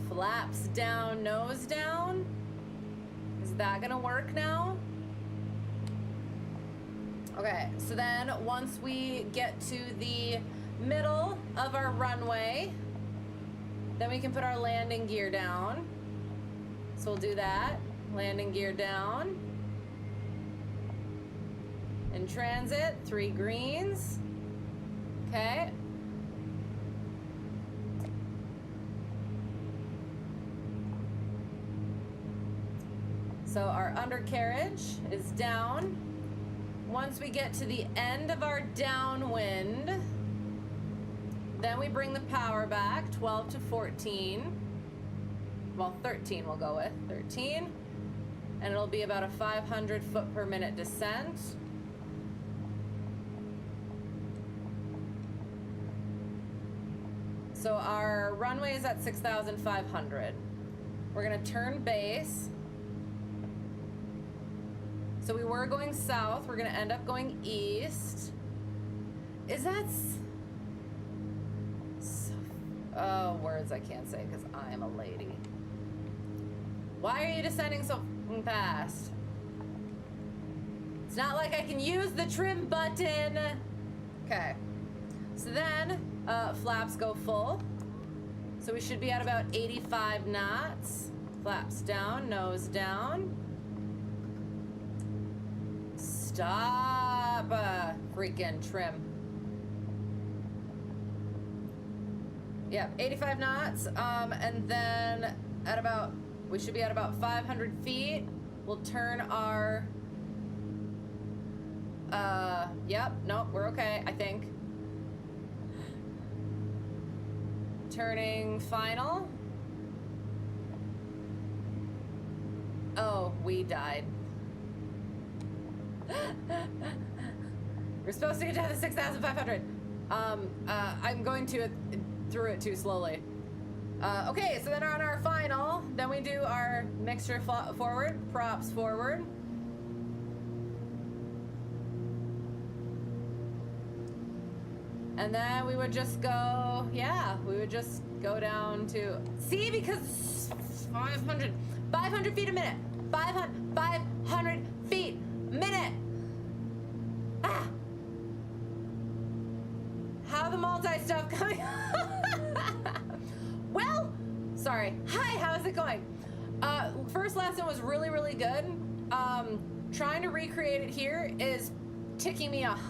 Flaps down, nose down. Is that gonna work now? Okay, so then once we get to the middle of our runway, then we can put our landing gear down. So we'll do that. Landing gear down. In transit, 3 greens. Okay. So our undercarriage is down. Once we get to the end of our downwind, then we bring the power back, 12 to 14. Well, 13 we'll go with, 13. And it'll be about a 500 foot per minute descent. So our runway is at 6,500. We're gonna turn base. So we were going south, we're gonna end up going east. Is that oh, words I can't say because I am a lady. Why are you descending so fast? It's not like I can use the trim button. Okay, so then flaps go full. So we should be at about 85 knots. Flaps down, nose down. Stop, freaking trim. Yep, 85 knots, and then at about, we should be at about 500 feet. We'll turn our, yep, nope, we're okay, I think. turning final. Oh, we died. We're supposed to get down to 6,500. I'm going to through it too slowly. Okay, so then on our final, then we do our mixture forward, props forward. And then we would just go, yeah, we would just go down to, see, because 500 feet a minute. 500 feet a minute. Ah. How the multi-stuff coming? Well, sorry. Hi, how's it going? First lesson was really, really good. Trying to recreate it here is ticking me off.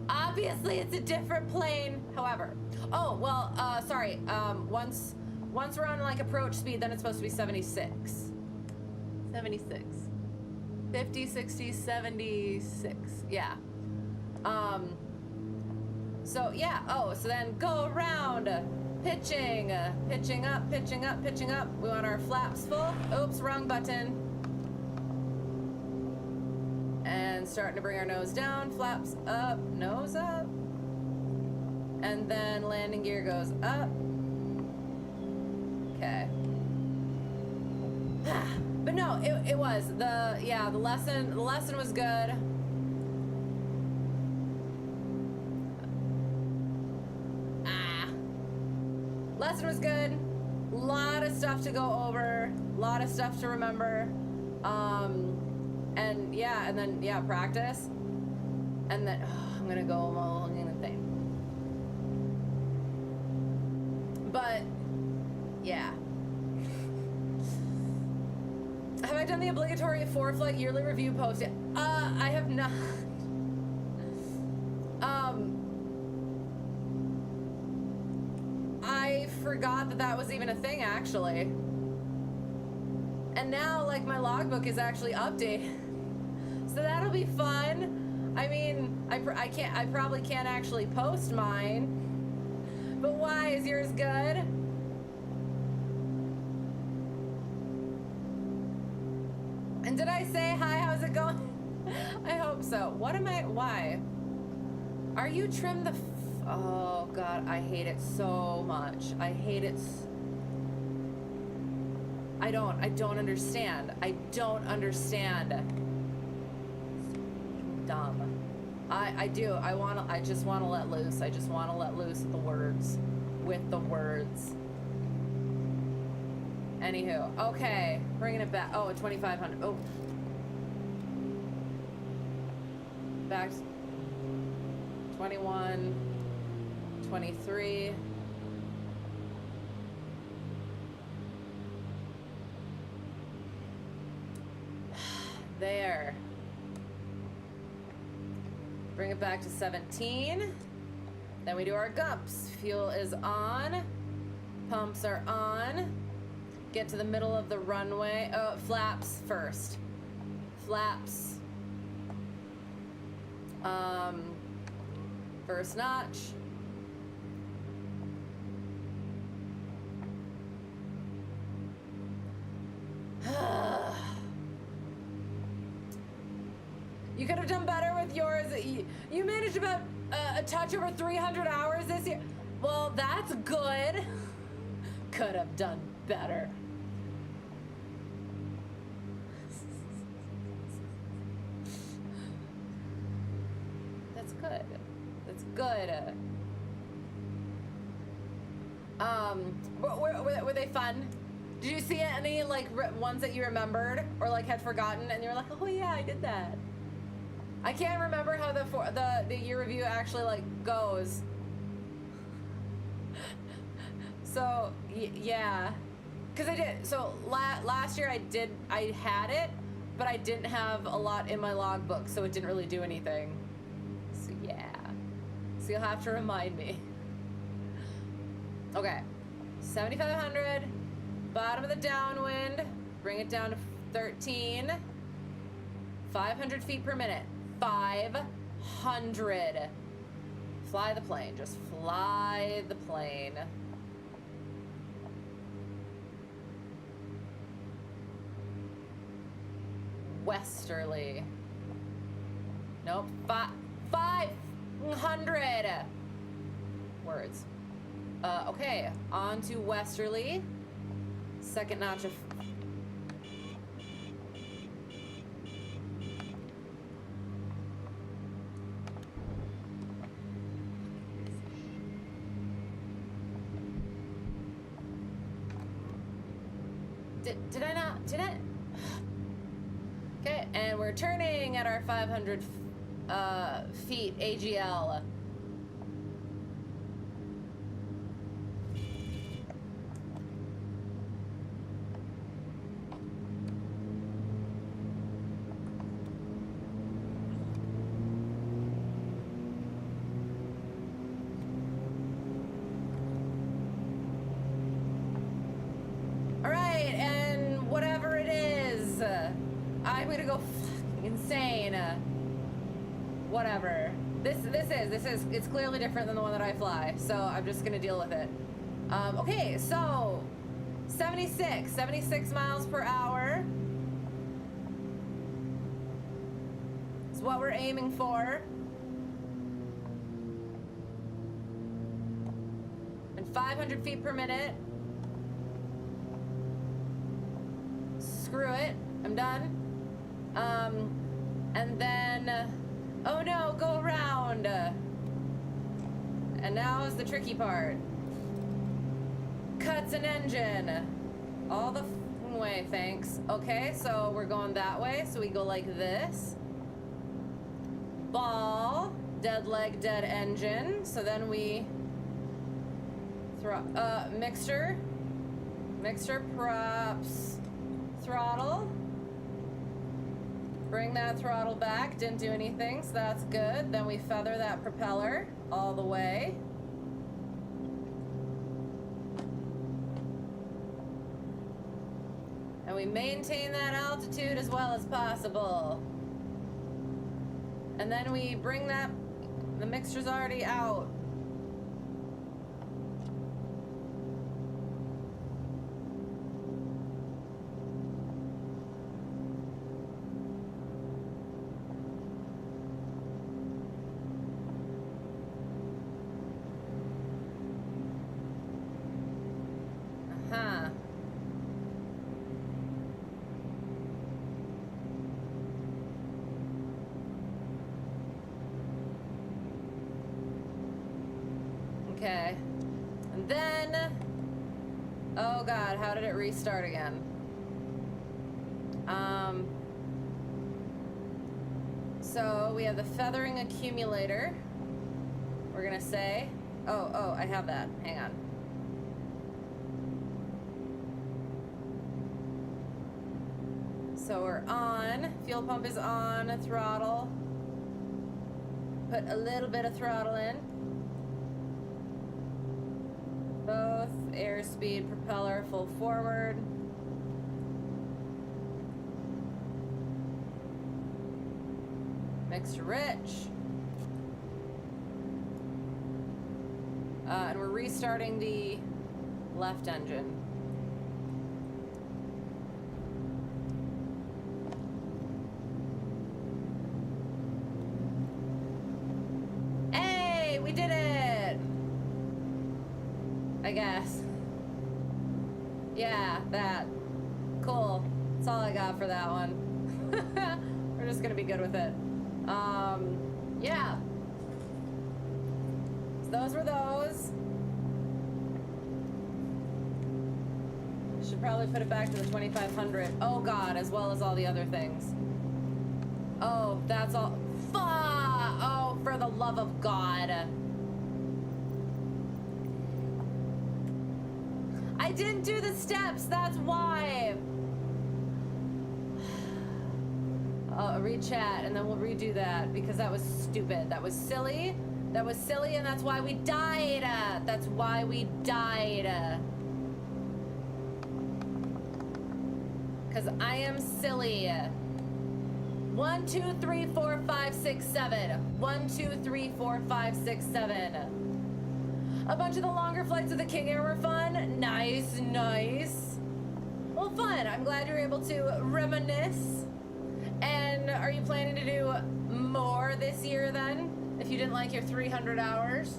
Obviously, it's a different plane. However, oh, well, sorry. Once we're on like approach speed, then it's supposed to be 76. 76. 50, 60, 76. Yeah. So yeah, oh, so then go around, pitching up, pitching up, pitching up. We want our flaps full. Oops, wrong button. And starting to bring our nose down, flaps up, nose up. And then landing gear goes up. Okay. But no, it was the lesson was good. Lesson was good. Lot of stuff to go over, lot of stuff to remember. And yeah, and then yeah, practice. And then I'm gonna go along in the thing. But yeah. Have I done the obligatory 4-flight yearly review post yet? I have not. I forgot that was even a thing, actually. And now, like, my logbook is actually updated. So that'll be fun. I mean, I probably can't actually post mine. But why? Is yours good? And did I say hi? How's it going? I hope so. Why? Are you trimmed the oh God, I hate it so much. I hate it. I don't understand. I don't understand. Dumb. I do. I just want to let loose. I just want to let loose with the words. Anywho, okay, bringing it back. Oh, 2,500. Oh, back. 21, 23. There. Bring it back to 17. Then we do our gumps. Fuel is on. Pumps are on. Get to the middle of the runway. Oh, flaps first. Flaps. First notch. You could have done better with yours. You managed about a touch over 300 hours this year. Well, that's good. Could have done better. That's good. That's good. Were they fun? Did you see any like ones that you remembered or like had forgotten and you were like, oh yeah, I did that? I can't remember how the year review actually like goes. So yeah, because I did. So last year I had it, but I didn't have a lot in my logbook, so it didn't really do anything. So yeah, so you'll have to remind me. Okay, 7,500, bottom of the downwind, bring it down to 13, 500 feet per minute. 500. Fly the plane. Just fly the plane. westerly. Nope. 500 words. Okay, on to westerly. Second notch of... Did I not? Did I? Okay, and we're turning at our 500 feet AGL. Whatever. This is, it's clearly different than the one that I fly, so I'm just gonna deal with it. Okay, so 76 miles per hour is what we're aiming for. And 500 feet per minute. Screw it, I'm done. And then, oh no, go around. And now is the tricky part. Cuts an engine. All the way, thanks. Okay, so we're going that way, so we go like this. Ball, dead leg, dead engine. So then we mixture, props, throttle. Bring that throttle back, didn't do anything, so that's good. Then we feather that propeller all the way. And we maintain that altitude as well as possible. And then we bring that, the mixture's already out. Okay, and then, oh God, how did it restart again? So we have the feathering accumulator, we're gonna say. Oh, I have that, hang on. So we're on, fuel pump is on, throttle. Put a little bit of throttle in. Both, airspeed, propeller, full forward. Mixed rich. And we're restarting the left engine. Hey, we did it! I guess. Yeah, that. Cool. That's all I got for that one. We're just gonna be good with it. Yeah. So those were those. Should probably put it back to the 2500. Oh God, as well as all the other things. Oh, that's all. Fuck! Oh, for the love of God. I didn't do the steps, that's why. Read chat, and then we'll redo that, because that was stupid. That was silly. That was silly, and that's why we died. That's why we died. Because I am silly. 1, 2, 3, 4, 5, 6, 7. 1, 2, 3, 4, 5, 6, 7. A bunch of the longer flights of the King Air were fun. Nice, nice. Well, fun. I'm glad you're able to reminisce And are you planning to do more this year then? If you didn't like your 300 hours?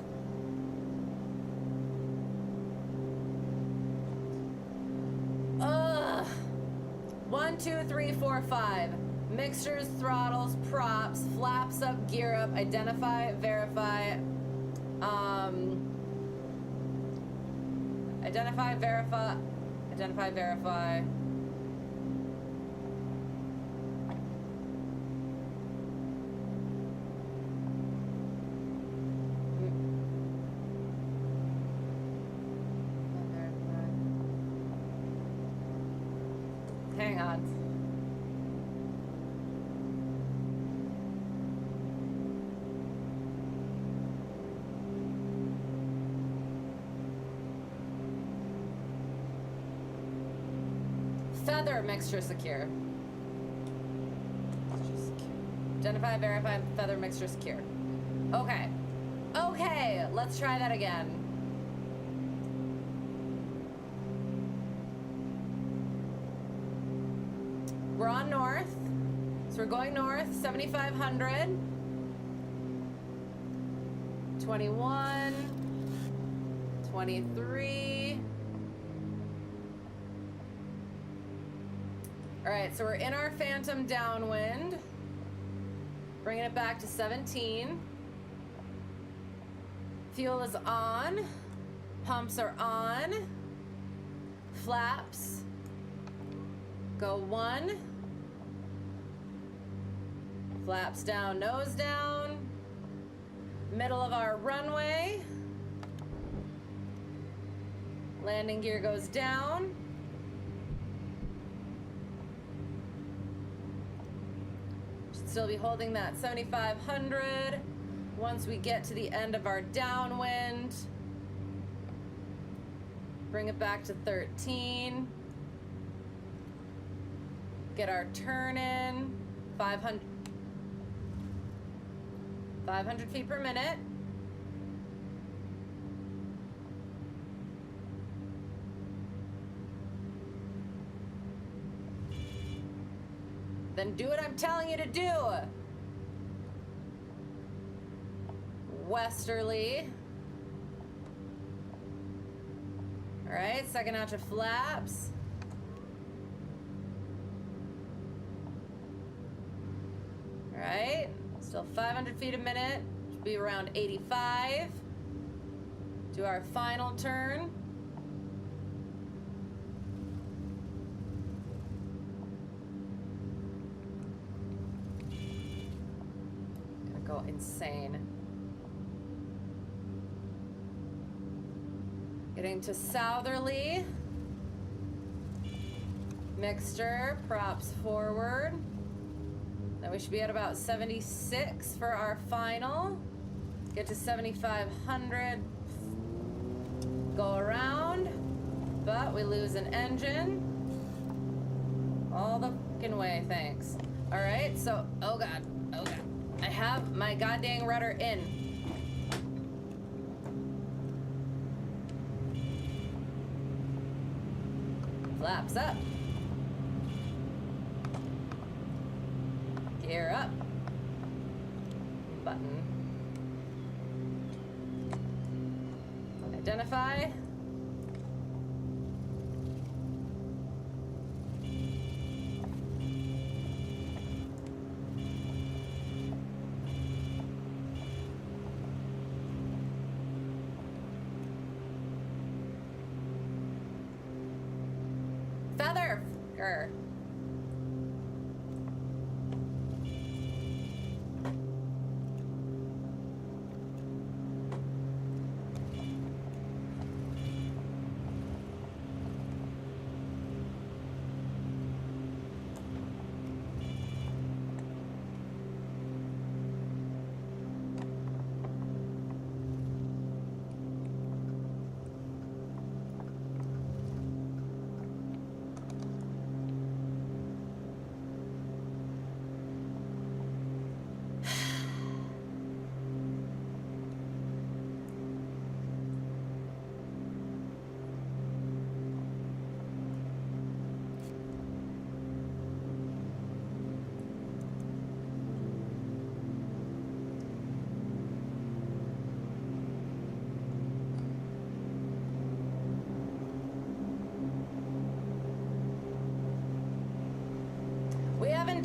Ugh. 1, 2, 3, 4, 5. Mixtures, throttles, props, flaps up, gear up, identify, verify, identify, verify, identify, verify. Hang on. Feather mixture secure. Identify, verify, feather mixture secure. Okay. Okay, let's try that again. We're on north. So we're going north, 7,500. 21. 23. All right, so we're in our phantom downwind. Bringing it back to 17. Fuel is on. Pumps are on. Flaps. Go 1. Flaps down, nose down. Middle of our runway. Landing gear goes down. Should still be holding that 7,500. Once we get to the end of our downwind, bring it back to 13. Get our turn in, 500 feet per minute. Then do what I'm telling you to do. Westerly. All right, second notch of flaps. All right, still 500 feet a minute. Should be around 85. Do our final turn. Gonna go insane. Getting to southerly. Mixture, props forward. Then we should be at about 76 for our final. Get to 7,500. Go around, but we lose an engine. All the fucking way, thanks. All right, so, oh God. I have my goddamn rudder in. Flaps up. Gear up. Button. Identify. Feather. Grr.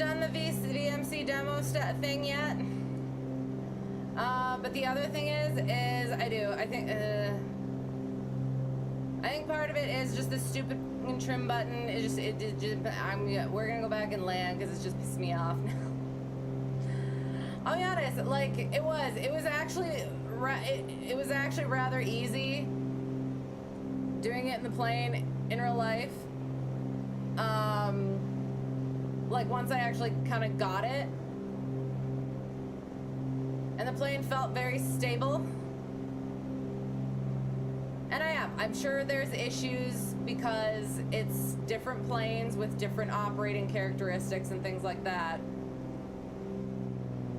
done the VMC demo thing yet. But the other thing is I do. I think part of it is just this stupid trim button. We're gonna go back and land because it's just pissed me off now. I'll be honest, like it was actually rather easy doing it in the plane in real life. Like once I actually kind of got it, and the plane felt very stable. And I'm sure there's issues because it's different planes with different operating characteristics and things like that.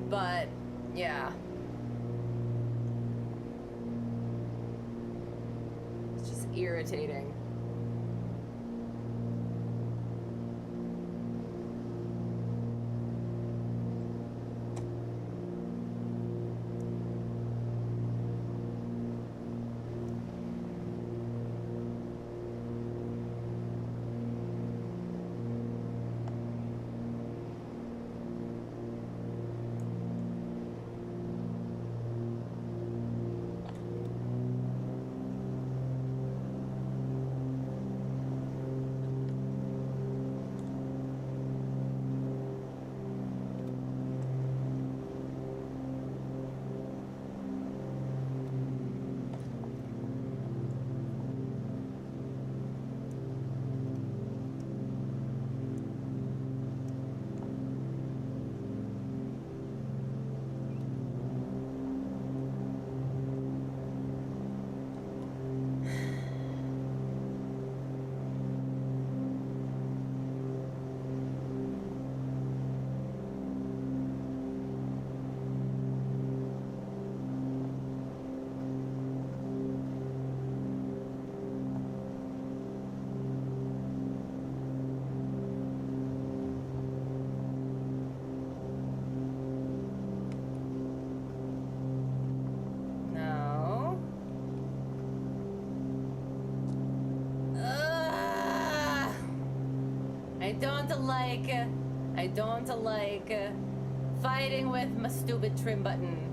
But yeah, it's just irritating. I don't like fighting with my stupid trim button.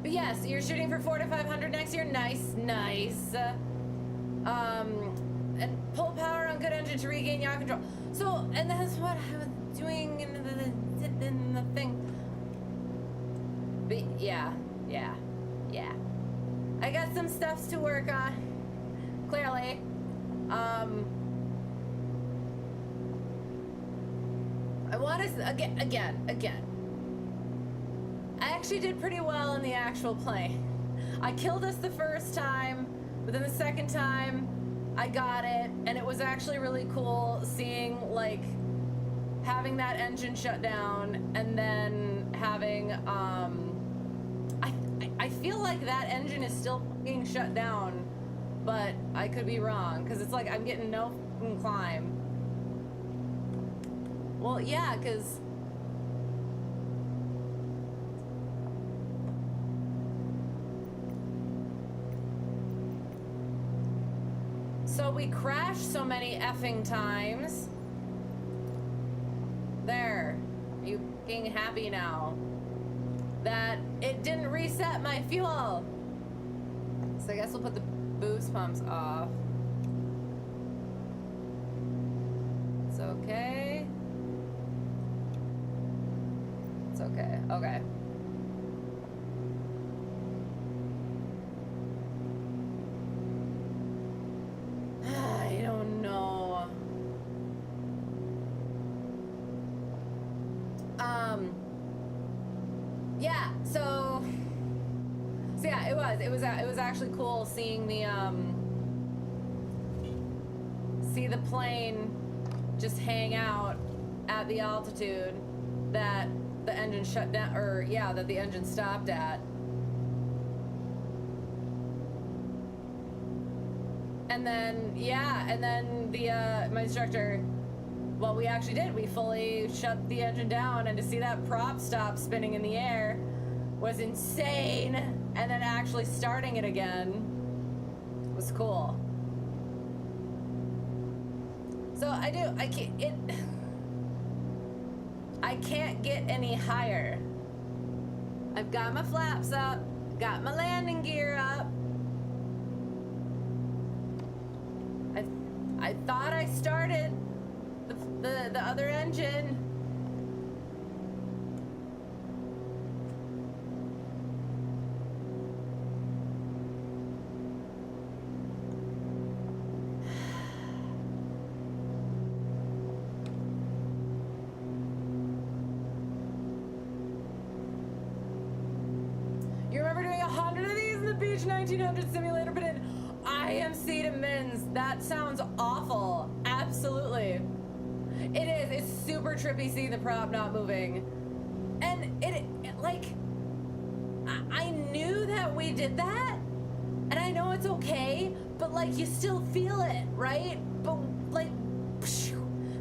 Yes, you're shooting for 400 to 500 next year. Nice. And pull power on good engine to regain yaw control. So, and that's what I was doing in the thing. But yeah. I got some stuffs to work on. Clearly. I want to again. I actually did pretty well in the actual play. I killed us the first time, but then the second time I got it, and it was actually really cool seeing like having that engine shut down and then having I feel like that engine is still being shut down, but I could be wrong because it's like I'm getting no climb. Well, yeah, because so we crashed so many effing times. There, you being happy now that it didn't reset my fuel. So I guess we'll put the boost pumps off. It's okay. It's okay. Okay. I don't know. Yeah, so yeah, it was actually cool seeing the plane just hang out at the altitude that the engine shut down, or yeah, that the engine stopped at. And then, yeah, and then the, my instructor, well, we actually did. We fully shut the engine down, and to see that prop stop spinning in the air was insane. And then actually starting it again was cool. So I can't get any higher. I've got my flaps up, got my landing gear up. I thought I started the other engine. You remember doing 100 of these in the Beach 1900 simulator, but in IMC to Mins? That sounds awful. Absolutely. It is. It's super trippy seeing the prop not moving. And it like, I knew that we did that, and I know it's okay, but like, you still feel it, right? But like,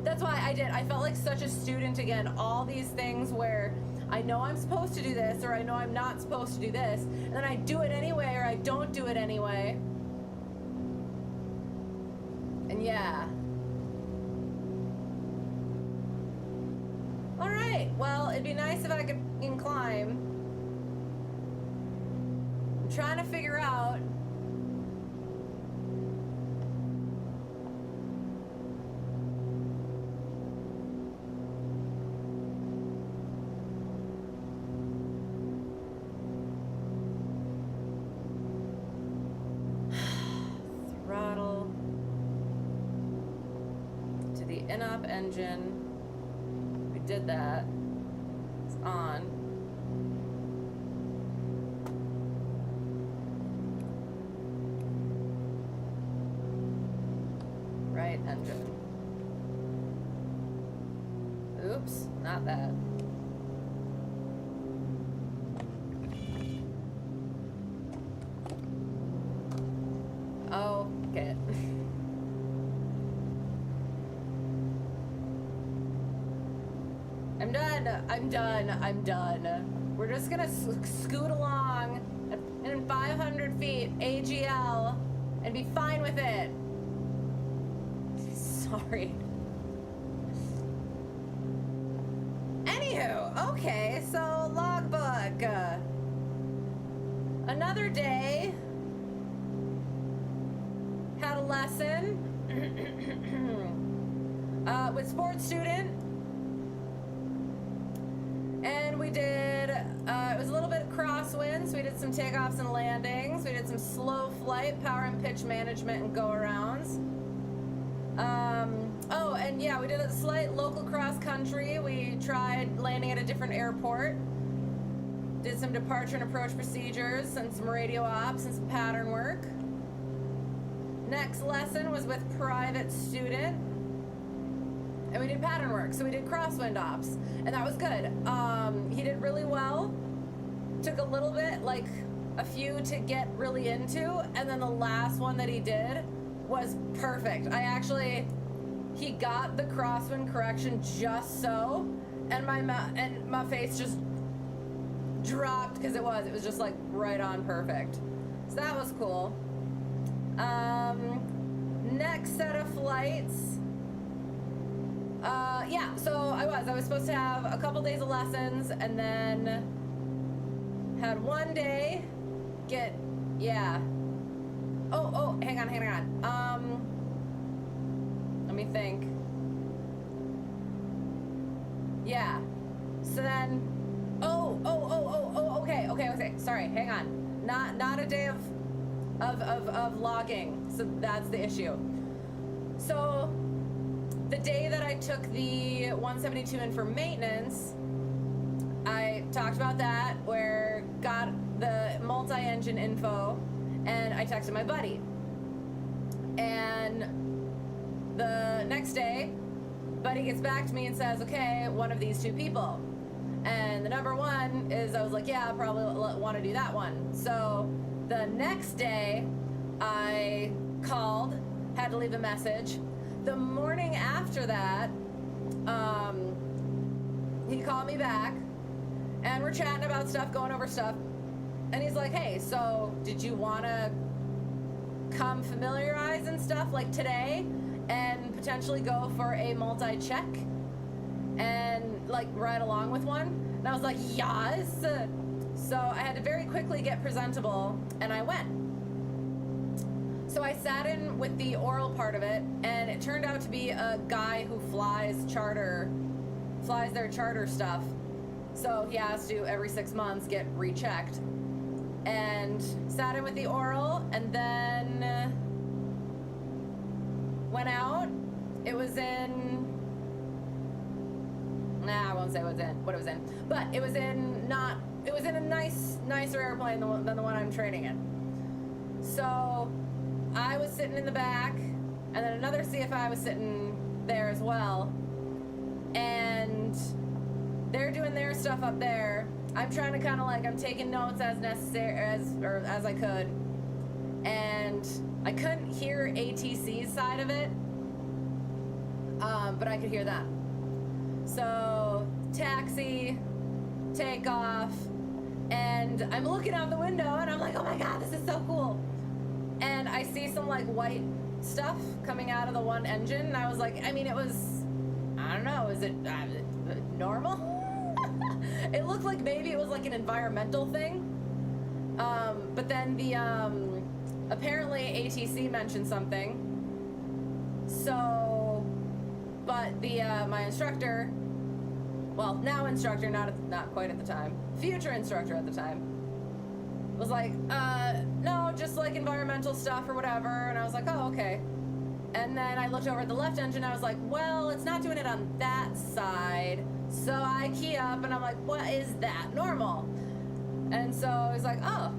that's why I did. I felt like such a student again. All these things where I know I'm supposed to do this, or I know I'm not supposed to do this, and then I do it anyway, or I don't do it anyway. And yeah. All right, well, it'd be nice if I could climb. I'm trying to figure out throttle to the in-up engine. We did that. It's on. Right engine. Oops, not that. Oh, okay. I'm done. We're just gonna scoot along in 500 feet AGL and be fine with it. Sorry. Anywho, okay, so logbook. Another day. Had a lesson with sports student. And we did, it was a little bit crosswinds. We did some takeoffs and landings. We did some slow flight, power and pitch management, and go-arounds. Oh, and yeah, we did a slight local cross country. We tried landing at a different airport. Did some departure and approach procedures, and some radio ops, and some pattern work. Next lesson was with private student. And we did pattern work, so we did crosswind ops, and that was good. He did really well. Took a little bit, like a few to get really into, and then the last one that he did was perfect. He got the crosswind correction just so, and my face just dropped because it was just like right on perfect. So that was cool. Next set of flights. Yeah, so I was supposed to have a couple days of lessons, and then had one day oh, hang on. Let me think. Yeah. So then, okay. Sorry, hang on. Not a day of logging. So that's the issue. So the day that I took the 172 in for maintenance, I talked about that, where got the multi-engine info, and I texted my buddy. And the next day, buddy gets back to me and says, okay, one of these two people. And the number one is, I was like, yeah, I probably want to do that one. So the next day, I called, had to leave a message. The morning after that, he called me back, and we're chatting about stuff, going over stuff. And he's like, hey, so did you want to come familiarize and stuff like today and potentially go for a multi-check and like ride along with one? And I was like, yes. So I had to very quickly get presentable, and I went. So I sat in with the oral part of it, and it turned out to be a guy who flies their charter stuff. So he has to, every 6 months, get rechecked. And sat in with the oral, and then went out. It was in, I won't say what it was in, but it was in a nicer airplane than the one I'm training in. So I was sitting in the back, and then another CFI was sitting there as well, and they're doing their stuff up there. I'm trying to kind of like, I'm taking notes as necessary, as I could, and I couldn't hear ATC's side of it, but I could hear that. So taxi, takeoff, and I'm looking out the window, and I'm like, oh my god, this is so cool. And I see some like white stuff coming out of the one engine, and I was like, I mean, it was, I don't know, is it normal? It looked like maybe it was like an environmental thing. But then the, apparently ATC mentioned something. So, but the, my instructor, well, now instructor, not quite at the time, future instructor at the time, was like, no, just like environmental stuff or whatever. And I was like, oh, okay. And then I looked over at the left engine, I was like, well, it's not doing it on that side. So I key up, and I'm like, what is that? Normal. And so he's like, oh,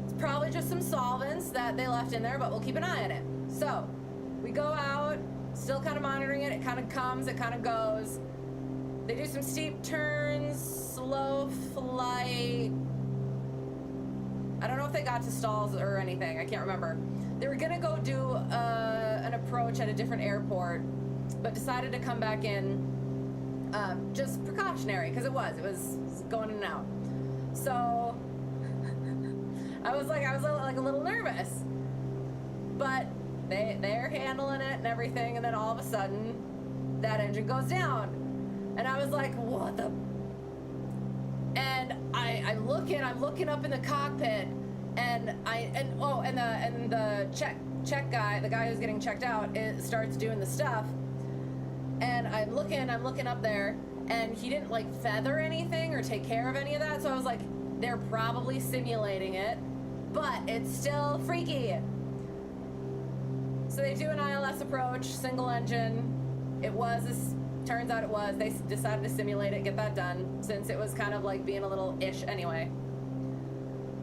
it's probably just some solvents that they left in there, but we'll keep an eye on it. So we go out, still kind of monitoring it. It kind of comes, it kind of goes. They do some steep turns, slow flight. I don't know if they got to stalls or anything. I can't remember. They were gonna go do an approach at a different airport, but decided to come back in, just precautionary, because it was going in and out. So I was like a little nervous, but they're handling it and everything, and then all of a sudden that engine goes down, and I was like, what the? And I'm looking up in the cockpit, and the check guy, the guy who's getting checked out, starts doing the stuff, and I'm looking up there, and he didn't like feather anything or take care of any of that, so I was like, they're probably simulating it, but it's still freaky. So they do an ILS approach, single engine. Turns out it was. They decided to simulate it, get that done, since it was kind of like being a little ish anyway.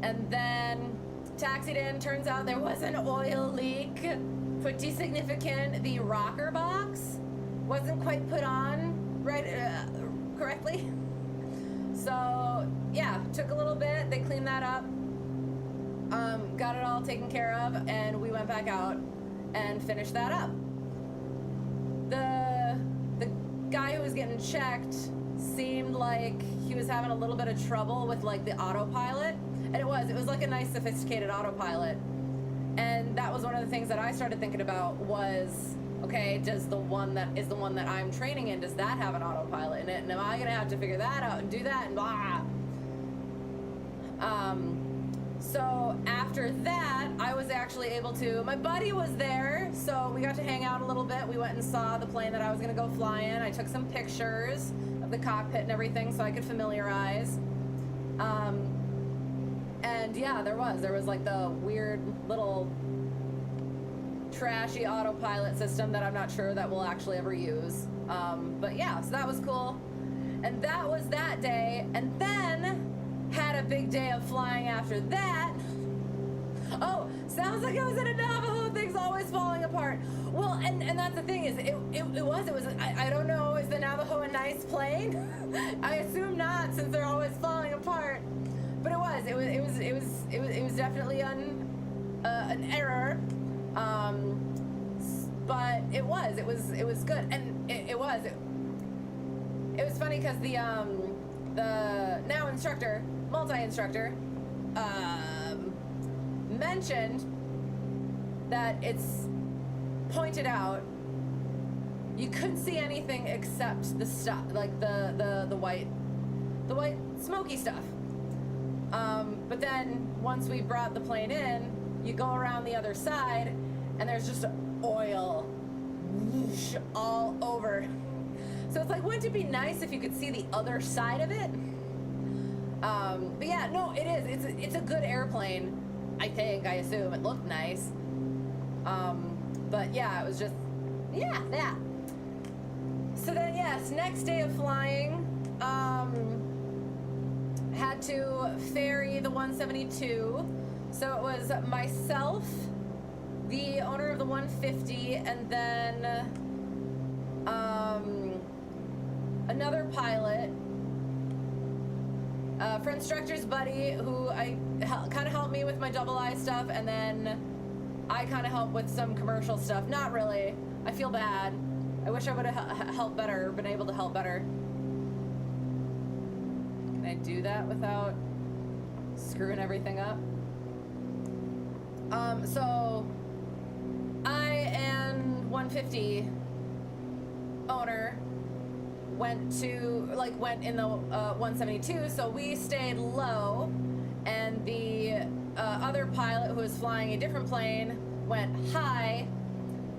And then taxied in. Turns out there was an oil leak, pretty significant. The rocker box wasn't quite put on correctly. So yeah, took a little bit. They cleaned that up, got it all taken care of, and we went back out and finished that up. The guy who was getting checked seemed like he was having a little bit of trouble with like the autopilot, and it was like a nice sophisticated autopilot, and that was one of the things that I started thinking about was, okay, does the one that I'm training in, does that have an autopilot in it, and am I gonna have to figure that out and do that and blah. So after that, I was actually able to, my buddy was there, so we got to hang out a little bit. We went and saw the plane that I was gonna go fly in. I took some pictures of the cockpit and everything so I could familiarize. And yeah, there was like the weird little trashy autopilot system that I'm not sure that we'll actually ever use. But yeah, so that was cool. And that was that day. And then had a big day of flying after that. Oh, sounds like I was at a Navajo Everything's always falling apart. Well, and that's the thing is, it was, I don't know, is the Navajo a nice plane? I assume not, since they're always falling apart. But it was definitely an error. But it was good, and it was funny because the now instructor, multi-instructor, mentioned that it's pointed out you couldn't see anything except the stuff, like the white smoky stuff. But then once we brought the plane in, you go around the other side and there's just oil whoosh, all over. So it's like, wouldn't it be nice if you could see the other side of it? But yeah, no, it is. It's a good airplane, I think. I assume it looked nice. But yeah, it was just, yeah, that. So then, yes, next day of flying, had to ferry the 172. So it was myself, the owner of the 150, and then another pilot, for instructor's buddy, who kind of helped me with my double I stuff, and then I kind of helped with some commercial stuff. Not really. I feel bad. I wish I would have helped better, been able to help better. Can I do that without screwing everything up? So I and 150 owner went in the 172, so we stayed low, and the other pilot, who was flying a different plane, went high,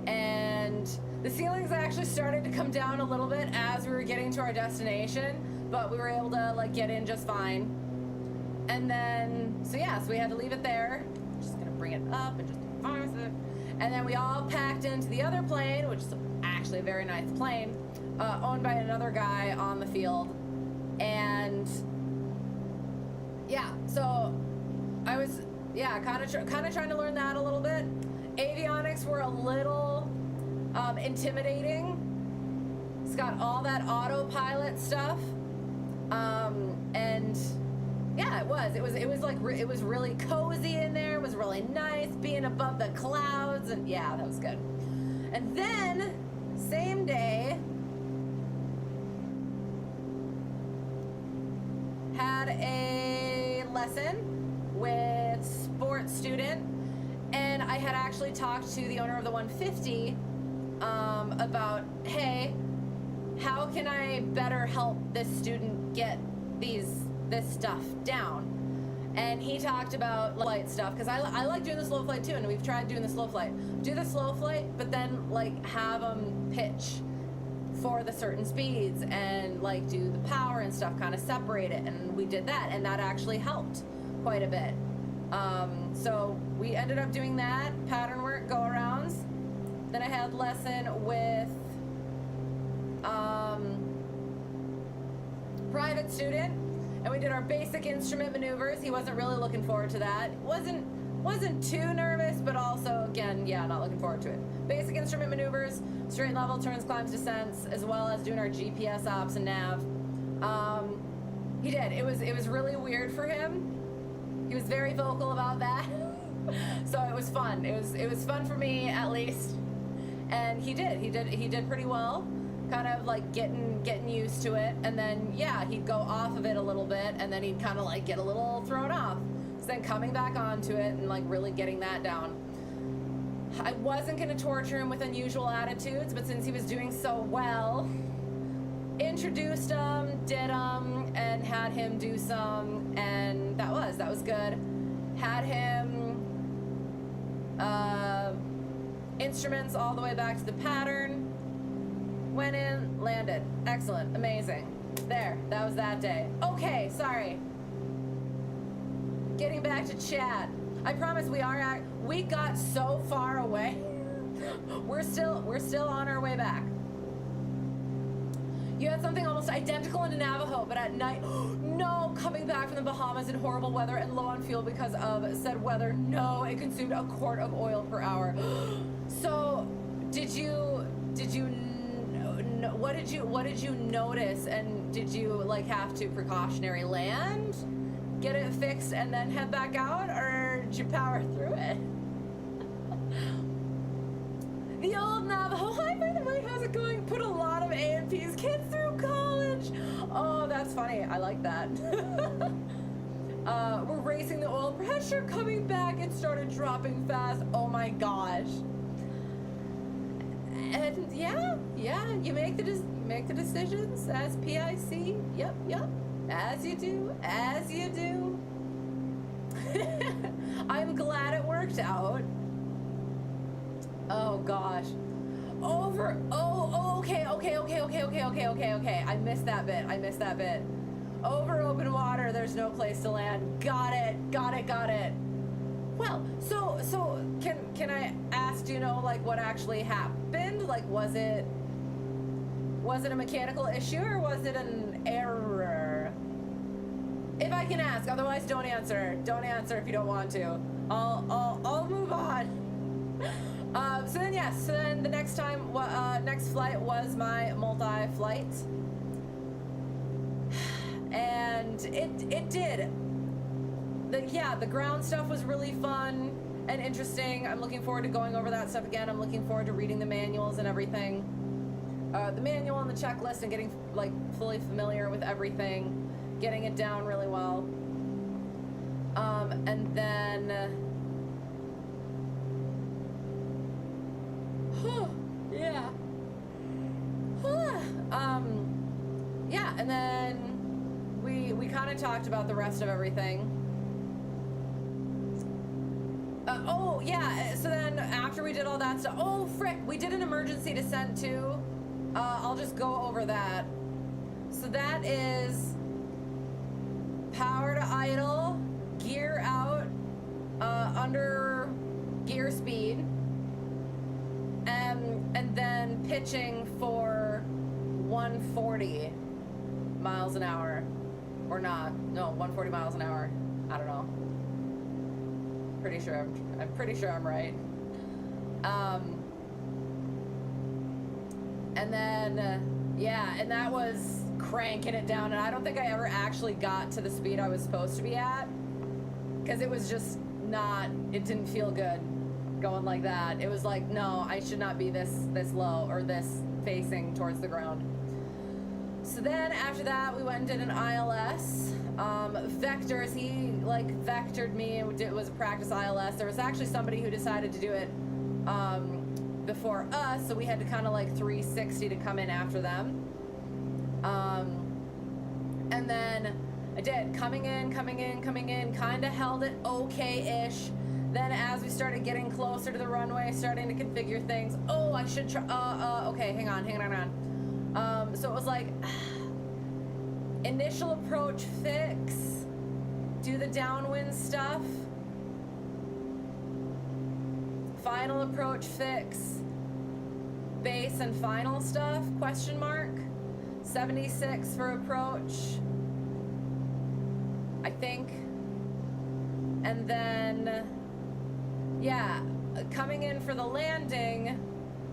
and the ceilings actually started to come down a little bit as we were getting to our destination, but we were able to get in just fine. And then, so we had to leave it there. Just gonna bring it up and just farm it. And then we all packed into the other plane, which is actually a very nice plane, owned by another guy on the field. And yeah, so I was kind of trying to learn that a little bit. Avionics were a little intimidating. It's got all that autopilot stuff, and yeah, it was really cozy in there. It was really nice being above the clouds, and yeah, that was good. And then same day, had a lesson with sports student, and I had actually talked to the owner of the 150 about, hey, how can I better help this student get this stuff down? And he talked about flight stuff, because I like doing the slow flight too, and we've tried doing the slow flight. Do the slow flight, but then have them pitch for the certain speeds, and do the power and stuff, kind of separate it, and we did that, and that actually helped quite a bit. So we ended up doing that, pattern work, go-arounds. Then I had lesson with private student, and we did our basic instrument maneuvers. He wasn't really looking forward to that. Wasn't too nervous, but also, again, yeah, not looking forward to it. Basic instrument maneuvers, straight level, turns, climbs, descents, as well as doing our GPS ops and nav. He did. It was really weird for him. He was very vocal about that. So it was fun. It was fun for me, at least. And he did pretty well. Kind of getting used to it, and then he'd go off of it a little bit, and then he'd kind of get a little thrown off. So then coming back onto it and really getting that down. I wasn't going to torture him with unusual attitudes, but since he was doing so well, introduced him, did him, and had him do some, and that was good. Had him instruments all the way back to the pattern. Went in, landed. Excellent, amazing. There, that was that day. Okay, sorry. Getting back to chat. I promise we got so far away. We're still on our way back. You had something almost identical in Navajo, but at night, no, coming back from the Bahamas in horrible weather and low on fuel because of said weather. No, it consumed a quart of oil per hour. So, what did you notice, and did you like have to precautionary land, get it fixed, and then head back out, or did you power through it? The old Navajo. Hi, by the way, how's it going? Put a lot of A&P's kids through college. Oh, that's funny. I like that. We're racing the oil pressure coming back. It started dropping fast. Oh my gosh. And yeah, you make the decisions as PIC. Yep. As you do. I'm glad it worked out. Oh gosh. Okay. I missed that bit. Over open water, there's no place to land. Got it. Well, so can I ask, do you know like what actually happened? Like was it a mechanical issue or was it an error? If I can ask, otherwise don't answer. Don't answer if you don't want to. I'll move on. So then the next flight was my multi-flight, and it did. The ground stuff was really fun and interesting. I'm looking forward to going over that stuff again. I'm looking forward to reading the manuals and everything, the manual and the checklist, and getting like fully familiar with everything, getting it down really well. And then. And then we kind of talked about the rest of everything. So then after we did all that stuff, we did an emergency descent too. I'll just go over that. So that is power to idle, gear out, under gear speed, and then pitching for 140 miles an hour, or not? No, 140 miles an hour. I don't know. I'm pretty sure I'm right. And then and that was cranking it down, and I don't think I ever actually got to the speed I was supposed to be at, because it was just not. It didn't feel good going like that. It was like, no, I should not be this low or this facing towards the ground. So then after that, we went and did an ILS. Vectors, he like vectored me. It was a practice ILS. There was actually somebody who decided to do it before us, so we had to kind of like 360 to come in after them. And then I did coming in, kind of held it okay-ish. Then as we started getting closer to the runway, starting to configure things, I should try, okay, hang on. So it was like, initial approach fix, do the downwind stuff, final approach fix, base and final stuff, question mark, 76 for approach, I think, and then, coming in for the landing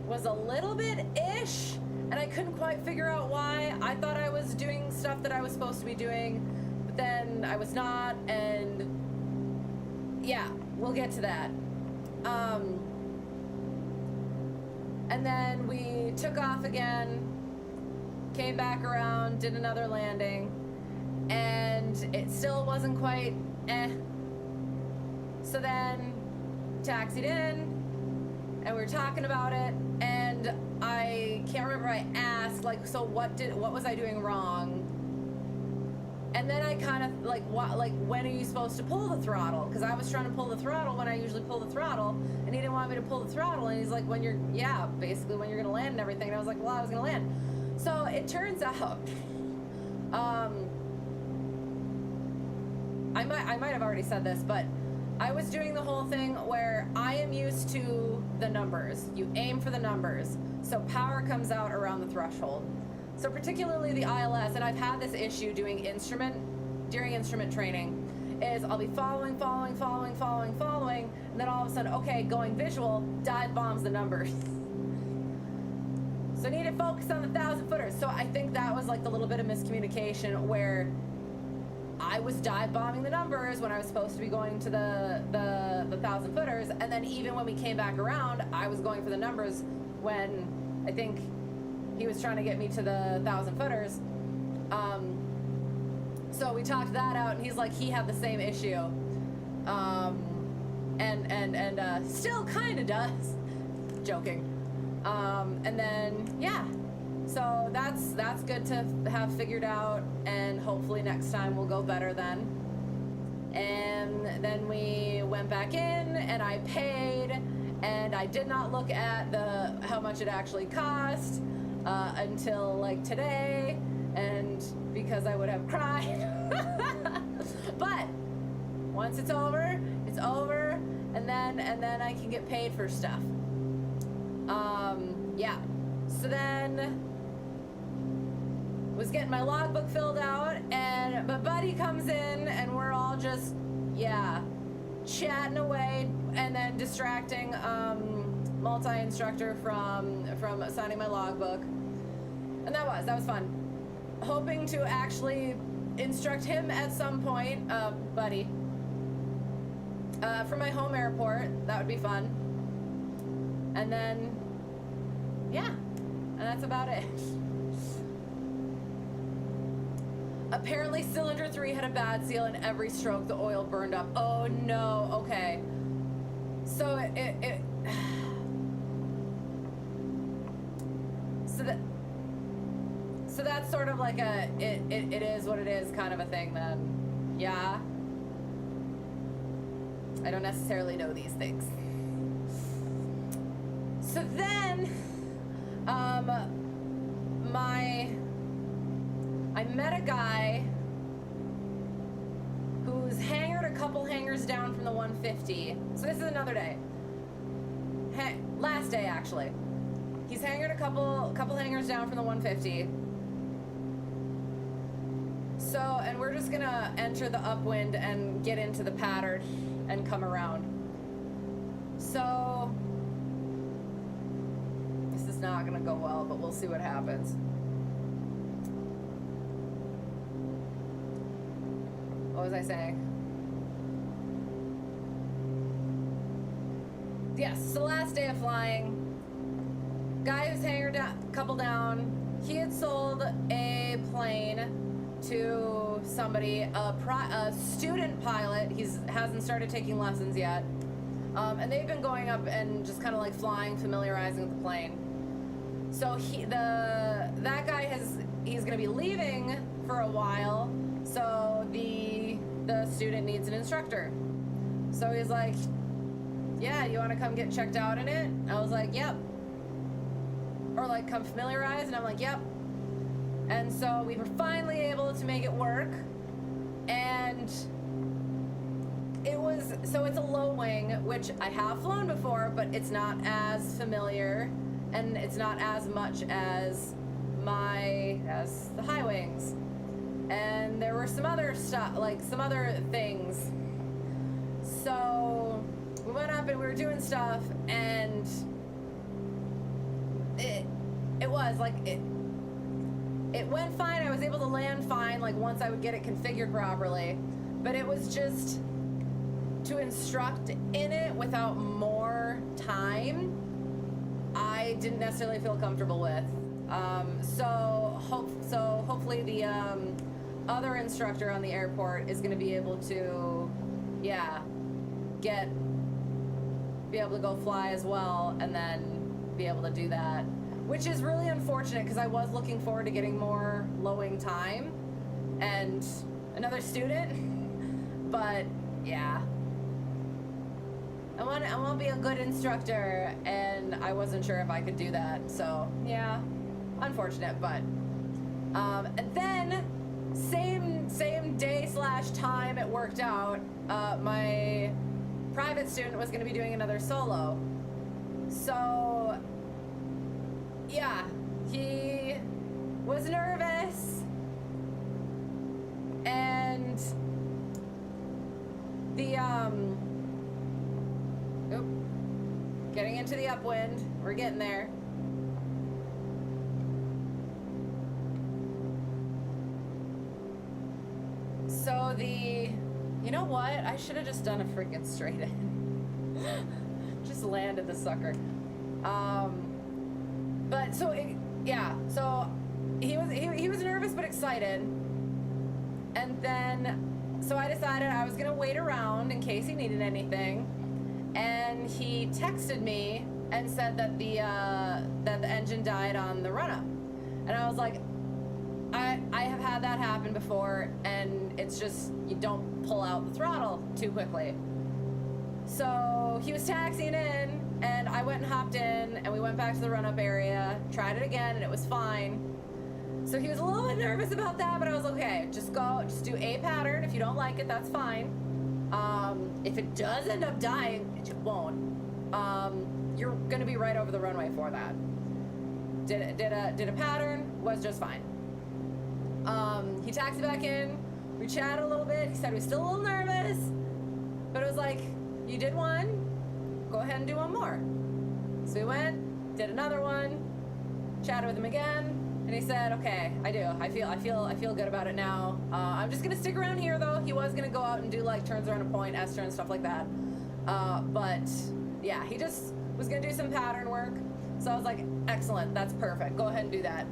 was a little bit-ish, and I couldn't quite figure out why. I thought I was doing stuff that I was supposed to be doing, but then I was not, and we'll get to that. And then we took off again, came back around, did another landing, and it still wasn't quite So then taxied in, and we were talking about it, and I can't remember, I asked, like, so what was I doing wrong? And then I kind of, when are you supposed to pull the throttle? Because I was trying to pull the throttle when I usually pull the throttle, and he didn't want me to pull the throttle, and he's like, basically when you're going to land and everything. And I was like, well, I was going to land. So it turns out, I might have already said this, but I was doing the whole thing where I am used to the numbers. You aim for the numbers. So power comes out around the threshold. So particularly the ILS, and I've had this issue during instrument training, is I'll be following, and then all of a sudden, okay, going visual, dive bombs the numbers. So I need to focus on the 1,000-footers. So I think that was like the little bit of miscommunication where I was dive bombing the numbers when I was supposed to be going to the 1,000-footers, and then even when we came back around, I was going for the numbers when I think he was trying to get me to the 1,000-footers. So we talked that out, and he's like, he had the same issue, and still kind of does. Joking. And then yeah, so that's good to have figured out, and hopefully next time will go better then. And then we went back in, and I paid, and I did not look at how much it actually cost until like today, and because I would have cried. But once it's over, and then I can get paid for stuff. Yeah. So then was getting my logbook filled out, and my buddy comes in, and we're all just chatting away, and then distracting multi-instructor from signing my logbook, and that was fun. Hoping to actually instruct him at some point, buddy, from my home airport. That would be fun. And then yeah, and that's about it. Apparently cylinder 3 had a bad seal, and every stroke the oil burned up. Oh no, okay. So it so that's sort of like a it is what it is kind of a thing then. Yeah. I don't necessarily know these things. So then I met a guy who's hangared a couple hangars down from the 150. So this is another day. Last day actually. He's hangared a couple hangars down from the 150. So, and we're just gonna enter the upwind and get into the pattern and come around. So this is not gonna go well, but we'll see what happens. What was I saying? Yes, so last day of flying. Guy who's hangar couple down, he had sold a plane to somebody, a student pilot. He hasn't started taking lessons yet. And they've been going up and just kind of like flying, familiarizing with the plane. So that guy he's gonna be leaving for a while, so the student needs an instructor. So he's like, yeah, you wanna come get checked out in it? I was like, yep. Or like come familiarize, and I'm like, yep. And so we were finally able to make it work, and so it's a low wing, which I have flown before, but it's not as familiar, and it's not as much as the high wings. And there were some other stuff, like some other things. So we went up and we were doing stuff, and it went fine. I was able to land fine, like once I would get it configured properly, but it was just to instruct in it without more time, I didn't necessarily feel comfortable with. So hopefully the other instructor on the airport is going to be able to, be able to go fly as well, and then be able to do that, which is really unfortunate because I was looking forward to getting more low-wing time and another student. But yeah, I want to be a good instructor, and I wasn't sure if I could do that. So yeah, unfortunate. But and then same day / time it worked out. My private student was going to be doing another solo. So yeah, he was nervous, and the getting into the upwind. We're getting there. So you know what? I should have just done a freaking straight in. Just landed the sucker. But so so he was nervous but excited. And then so I decided I was gonna wait around in case he needed anything. And he texted me and said that the engine died on the run up. And I was like, I have had that happen before, and it's just, you don't pull out the throttle too quickly. So he was taxiing in, and I went and hopped in, and we went back to the run-up area, tried it again, and it was fine. So he was a little bit nervous about that, but I was okay, just do a pattern. If you don't like it, that's fine. If it does end up dying, which it won't, you're gonna be right over the runway for that. Did a pattern, was just fine. He taxied back in, we chatted a little bit, he said he was still a little nervous, but it was like, you did one, go ahead and do one more. So we went, did another one, chatted with him again, and he said, okay, I feel good about it now. I'm just gonna stick around here though. He was gonna go out and do like turns around a point, S-turns, stuff like that. But yeah, he just was gonna do some pattern work. So I was like, excellent, that's perfect, go ahead and do that.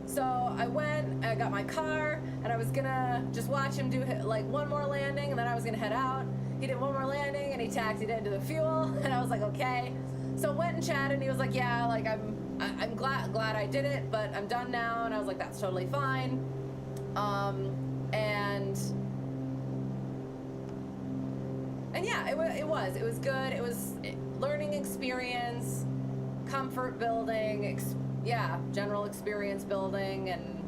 So I went, I got my car, and I was gonna just watch him do like one more landing, and then I was gonna head out. He did one more landing, and he taxied into the fuel, and I was like, okay. So went and chatted, and he was like, yeah, like I'm glad I did it, but I'm done now. And I was like, that's totally fine. And yeah, it was good. It was learning experience, comfort building, general experience building, and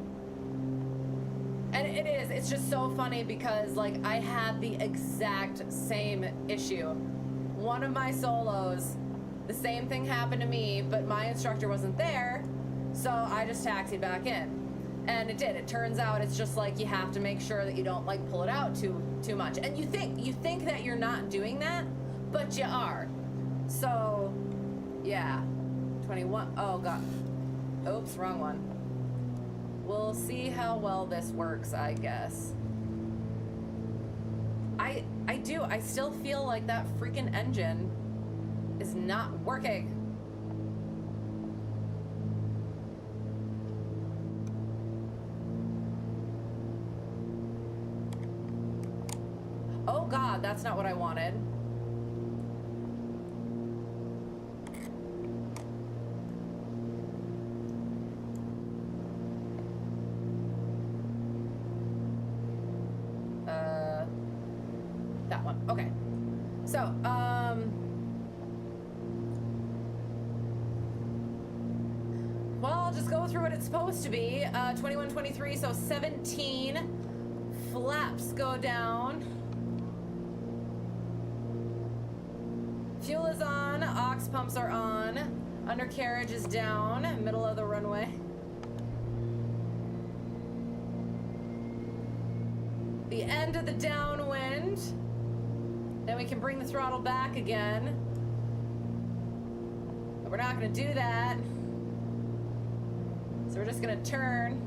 it's just so funny because like I had the exact same issue. One of my solos, the same thing happened to me, but my instructor wasn't there, so I just taxied back in. And it did. It turns out it's just like you have to make sure that you don't like pull it out too much. And you think that you're not doing that, but you are. So yeah. 21. Oh god. Oops, wrong one. We'll see how well this works, I guess. I still feel like that freaking engine is not working. Oh god, that's not what I wanted. That one. Okay. So, well, I'll just go through what it's supposed to be. 21, 23, so 17 flaps go down. Fuel is on, aux pumps are on, undercarriage is down, middle of the runway. The end of the downwind. Then we can bring the throttle back again. But we're not gonna do that. So we're just gonna turn.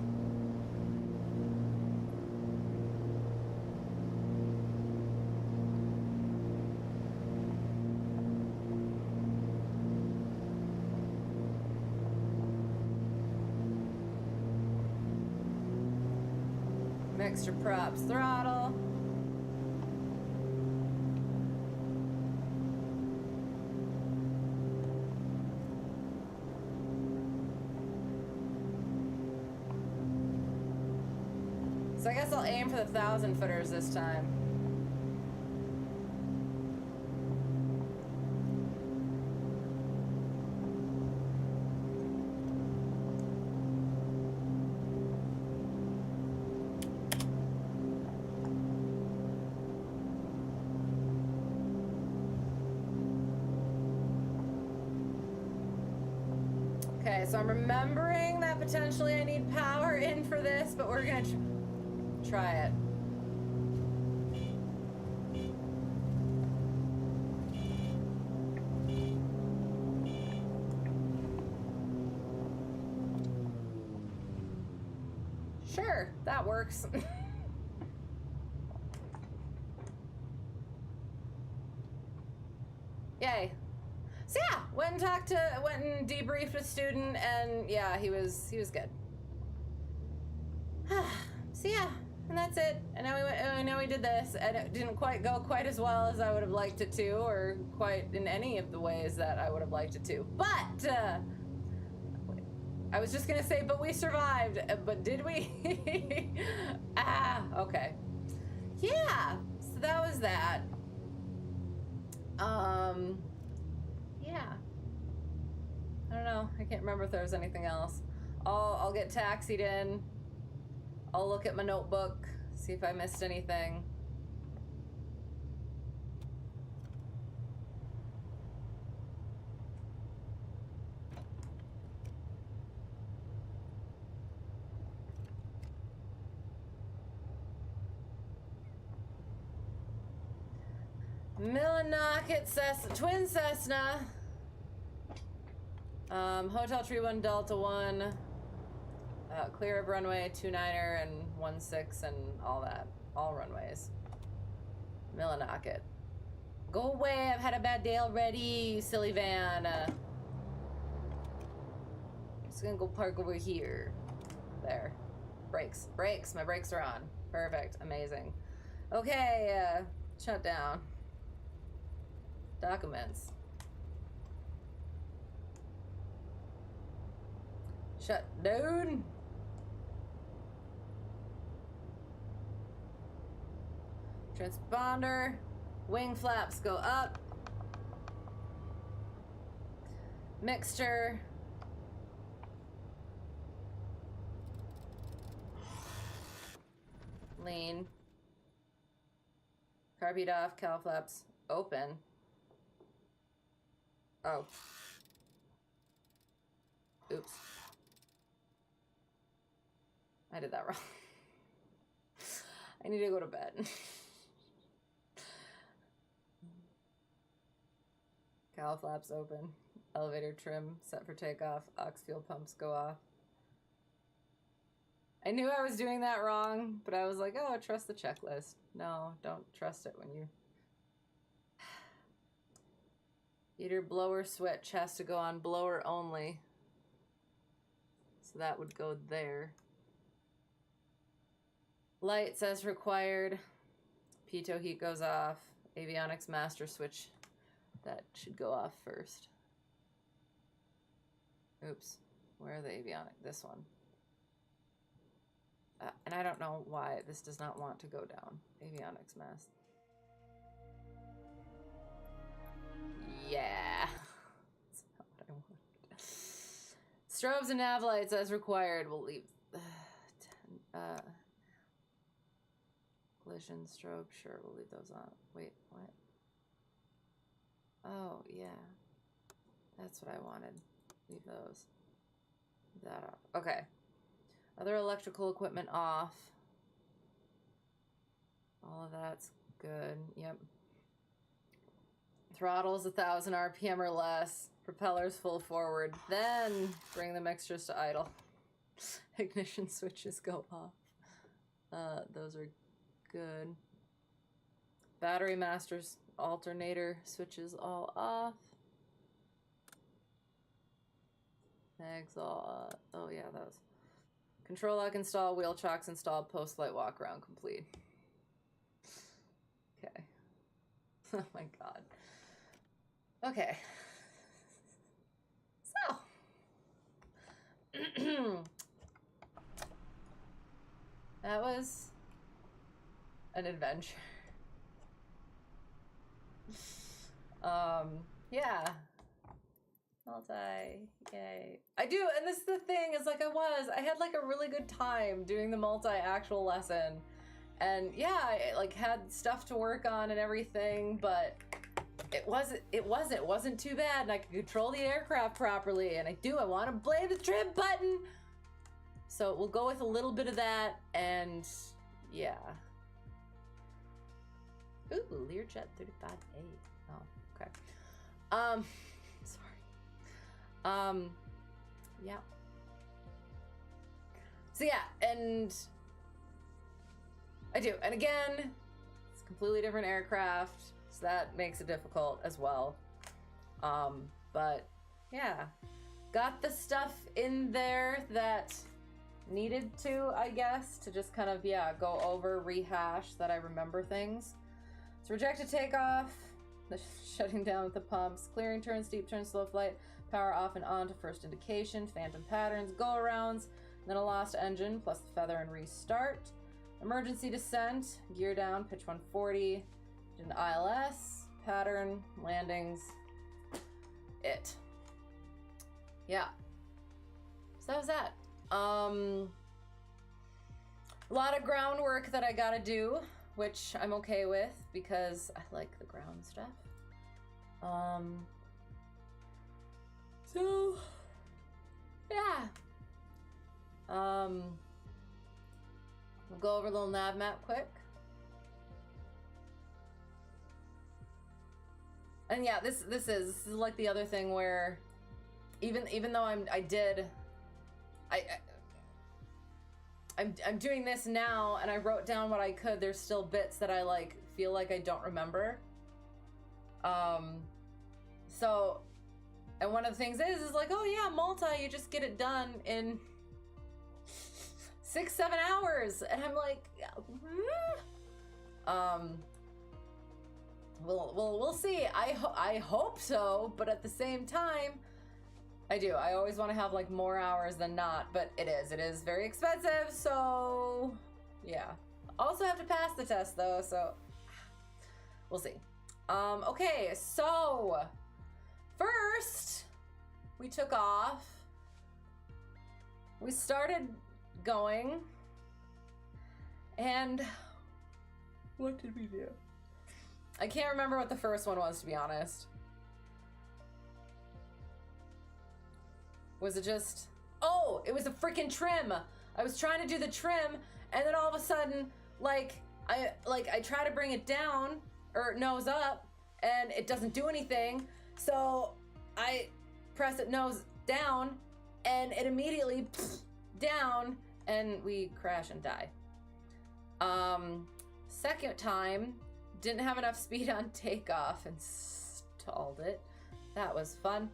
Extra props throttle. So I guess I'll aim for the 1,000 footers this time. Okay, so I'm remembering that potentially I need power in for this, but we're gonna try it. Sure, that works. Yay. So yeah, went and debriefed with student, and yeah, he was good. So yeah, and that's it. And now we did this, and it didn't quite go quite as well as I would have liked it to, or quite in any of the ways that I would have liked it to. But I was just gonna say, but we survived. But did we? Okay. Yeah. So that was that. Yeah. I don't know. I can't remember if there was anything else. I'll get taxied in. I'll look at my notebook, see if I missed anything. Millinocket Twin Cessna. Hotel Tree 1 Delta 1. Clear of runway 29er and 16 and all that. All runways. Millinocket. Go away, I've had a bad day already, you silly van. Just gonna go park over here. There. Brakes. Brakes. My brakes are on. Perfect. Amazing. Okay, shut down. Documents. Shut down. Transponder. Wing flaps go up. Mixture. Lean. Carb off. Cowl flaps open. Oh. Oops. I did that wrong. I need to go to bed. Cowl flaps open. Elevator trim set for takeoff. Aux fuel pumps go off. I knew I was doing that wrong, but I was like, oh, trust the checklist. No, don't trust it when you... Heater blower switch has to go on blower only. So that would go there. Lights as required. Pitot heat goes off. Avionics master switch. That should go off first. Oops. Where are the avionics? This one. And I don't know why this does not want to go down. Avionics mask. Yeah. That's not what I want. Strobes and nav lights as required. We'll leave. Collision strobe. Sure, we'll leave those on. Wait, what? Oh, yeah. That's what I wanted. Leave those. Leave that off. Okay. Other electrical equipment off. All of that's good. Yep. Throttles 1,000 RPM or less. Propellers full forward. Then bring the mixtures to idle. Ignition switches go off. Those are good. Battery masters, alternator switches all off. Mags all oh yeah, those. Control lock install, wheel chocks installed, post light walk around complete. Okay. Oh my god. Okay. So. That was an adventure. Yeah. Multi, yay. I do, and this is the thing, is like I had like a really good time doing the multi-actual lesson. And yeah, I like had stuff to work on and everything, but it wasn't too bad, and I could control the aircraft properly, and I want to play the trim button. So we'll go with a little bit of that, and yeah. Ooh, Learjet 35A. Oh, okay. Sorry. Yeah. So yeah, and I do. And again, it's a completely different aircraft, so that makes it difficult as well. But yeah, got the stuff in there that needed to, I guess, to just kind of, yeah, go over, rehash that I remember things. So rejected takeoff, the shutting down with the pumps, clearing turns, steep turns, slow flight, power off and on to first indication, phantom patterns, go-arounds, then a lost engine, plus the feather and restart. Emergency descent, gear down, pitch 140, did an ILS, pattern, landings, it. Yeah. So that was that. A lot of groundwork that I gotta do, which I'm okay with because I like the ground stuff. So yeah. We'll go over a little nav map quick. And yeah, this is like the other thing where even though I'm doing this now and I wrote down what I could, there's still bits that I like feel like I don't remember. So, and one of the things is like, oh yeah, multi, you just get it done in 6-7 hours, and I'm like, we'll see. I hope so, but at the same time, I always want to have like more hours than not, but it is very expensive, so yeah. Also have to pass the test though, so we'll see. Okay, so first we took off. We started going, and what did we do? I can't remember what the first one was, to be honest. Was it just... Oh, it was a freaking trim. I was trying to do the trim, and then all of a sudden, I try to bring it down, or nose up, and it doesn't do anything. So I press it nose down, and it immediately down, and we crash and die. Second time, didn't have enough speed on takeoff and stalled it. That was fun.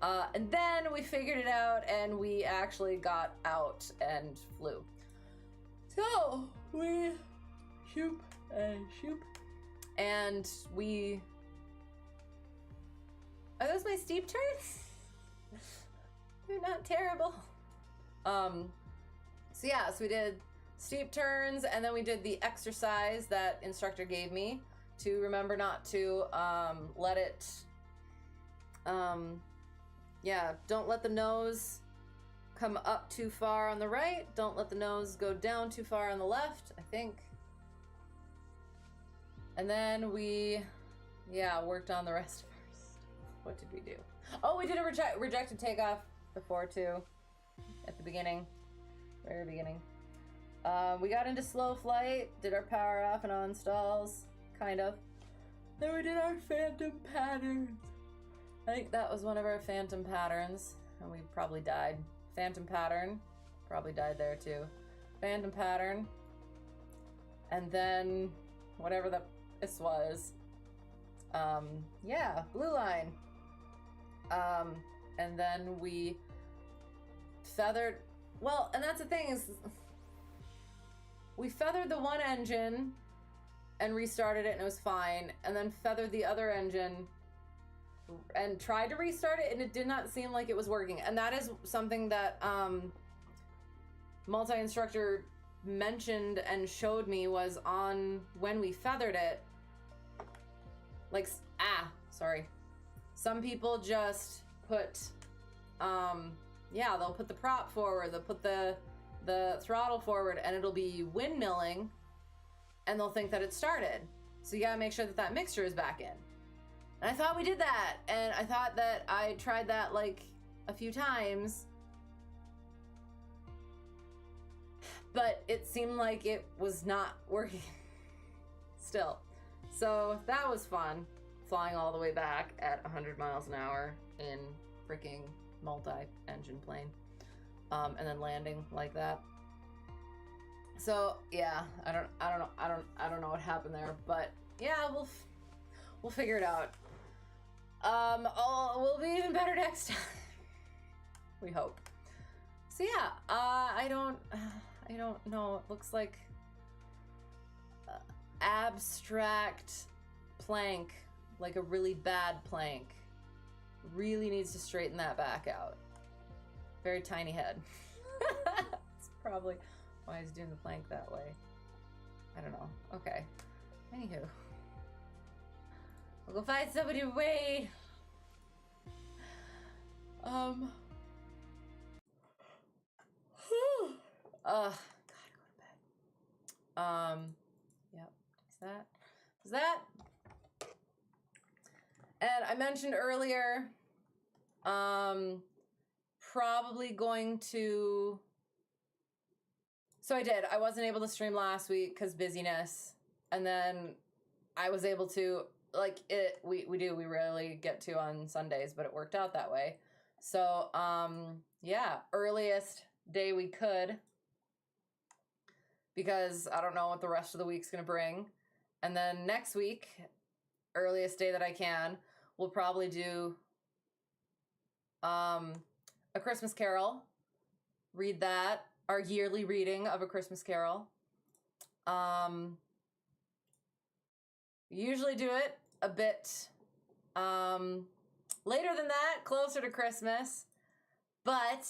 And then we figured it out, and we actually got out and flew. So we shoop and shoop, and we... Are those my steep turns? They're not terrible. So yeah, so we did steep turns, and then we did the exercise that instructor gave me to remember not to let it... Yeah, don't let the nose come up too far on the right. Don't let the nose go down too far on the left, I think. And then we, yeah, worked on the rest first. What did we do? Oh, we did a rejected takeoff before too, at the beginning, very beginning. We got into slow flight, did our power off and on stalls, kind of. Then we did our phantom patterns. I think that was one of our phantom patterns, and we probably died. Phantom pattern, probably died there too. Phantom pattern, and then whatever this was. Yeah, blue line. And then we feathered. Well, and that's the thing is, we feathered the one engine and restarted it, and it was fine. And then feathered the other engine and tried to restart it, and it did not seem like it was working. And that is something that multi-instructor mentioned and showed me was on when we feathered it. Like, sorry. Some people just put, yeah, they'll put the prop forward, they'll put the throttle forward, and it'll be windmilling, and they'll think that it started. So you gotta make sure that that mixture is back in. And I thought we did that, and I thought that I tried that like a few times, but it seemed like it was not working still. So that was fun, flying all the way back at 100 miles an hour in freaking multi-engine plane, and then landing like that. So yeah, I don't know what happened there, but yeah, we'll figure it out. We'll be even better next time. We hope. So yeah, I don't know. It looks like abstract plank, like a really bad plank. Really needs to straighten that back out. Very tiny head. It's probably why he's doing the plank that way. I don't know. Okay. Anywho. We'll go find somebody to wait. God, gotta go to bed. Yep, is that? And I mentioned earlier, probably going to, so I wasn't able to stream last week because busyness, and then I was able to, like, we rarely get to on Sundays, but it worked out that way. So, yeah, earliest day we could, because I don't know what the rest of the week's gonna bring. And then next week, earliest day that I can, we'll probably do A Christmas Carol. Read that, our yearly reading of A Christmas Carol. Usually do it a bit later than that, closer to Christmas. But,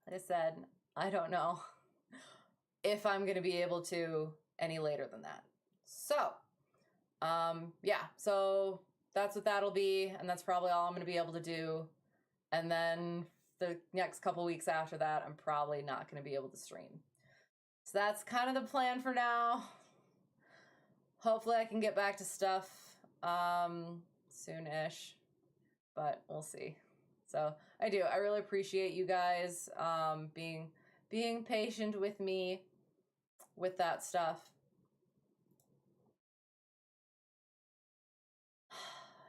like I said, I don't know if I'm going to be able to any later than that. So, yeah, so that's what that'll be, and that's probably all I'm going to be able to do. And then the next couple weeks after that, I'm probably not going to be able to stream. So that's kind of the plan for now. Hopefully I can get back to stuff soon-ish, but we'll see. So I really appreciate you guys being patient with me with that stuff.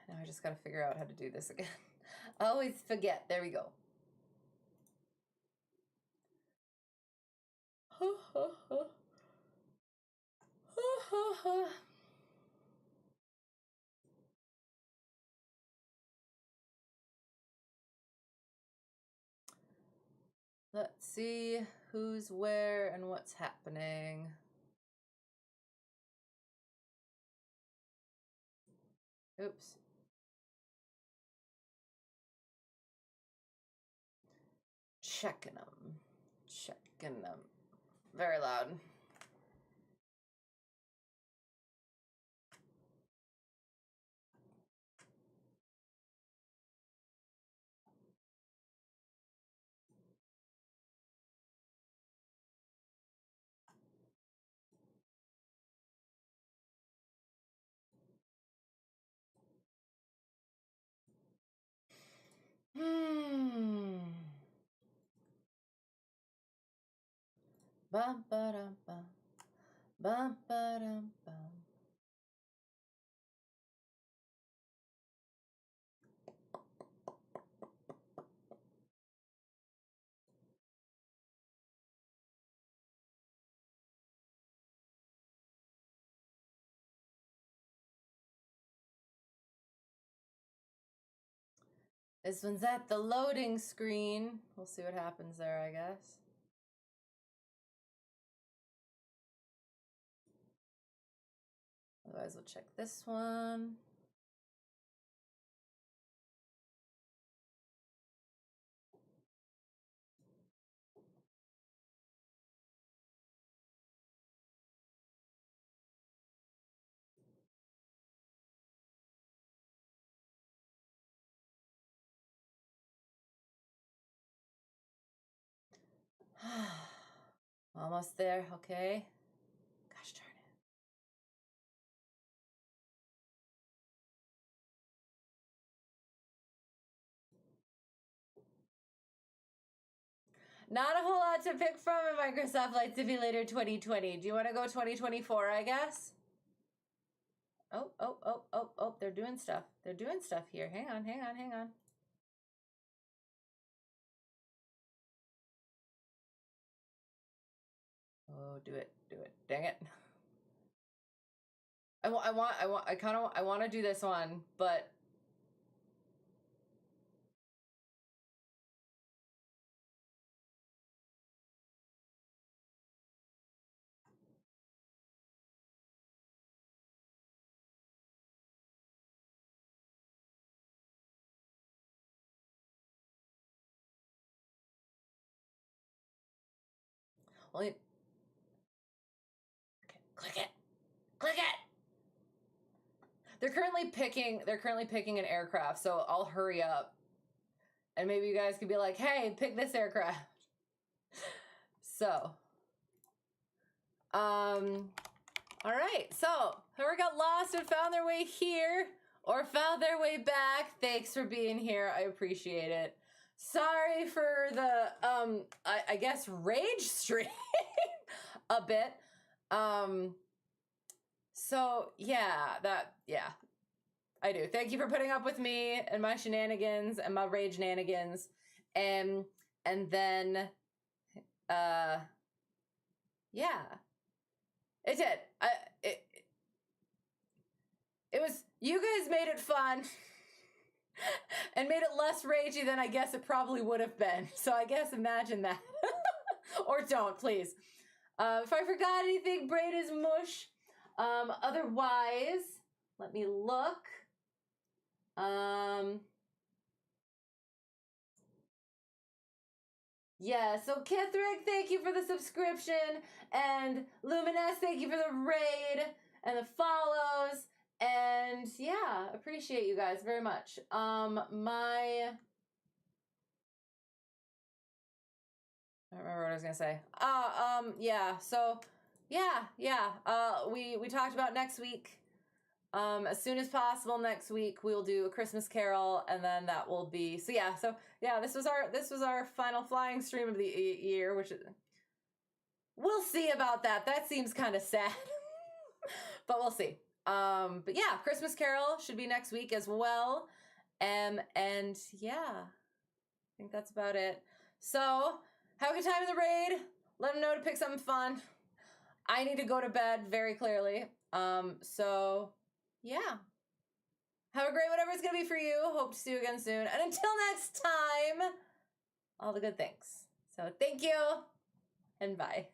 Now I just gotta figure out how to do this again. I always forget. There we go. Let's see who's where and what's happening. Oops. Checking them. Very loud. Bum ba dum bum. Bum ba dum bum. This one's at the loading screen. We'll see what happens there, I guess. Otherwise, we'll check this one. Almost there, okay. Gosh darn it. Not a whole lot to pick from in Microsoft Flight Simulator 2020. Do you want to go 2024, I guess? Oh, they're doing stuff. They're doing stuff here. Hang on. Oh, do it. Dang it. I want to do this one, but only okay, click it. They're currently picking an aircraft, so I'll hurry up. And maybe you guys could be like, "Hey, pick this aircraft." So, all right. So, whoever got lost and found their way here or found their way back, thanks for being here. I appreciate it. Sorry for the I guess rage stream a bit. So yeah, I do. Thank you for putting up with me and my shenanigans and my rage nanigans. And then yeah. It did. It was, you guys made it fun and made it less ragey than I guess it probably would have been. So I guess imagine that. Or don't, please. If I forgot anything, brain is mush. Otherwise, let me look. Yeah, so Kithrick, thank you for the subscription, and Luminous, thank you for the raid and the follows, and yeah, appreciate you guys very much. I don't remember what I was gonna say. Yeah, so we talked about next week. As soon as possible next week we'll do A Christmas Carol, and then that will be this was our final flying stream of the year, which is, we'll see about that. That seems kind of sad. But we'll see. But yeah, Christmas Carol should be next week as well. And yeah, I think that's about it. So have a good time in the raid. Let them know to pick something fun. I need to go to bed very clearly. So yeah. Have a great whatever it's going to be for you. Hope to see you again soon. And until next time, all the good things. So thank you and bye.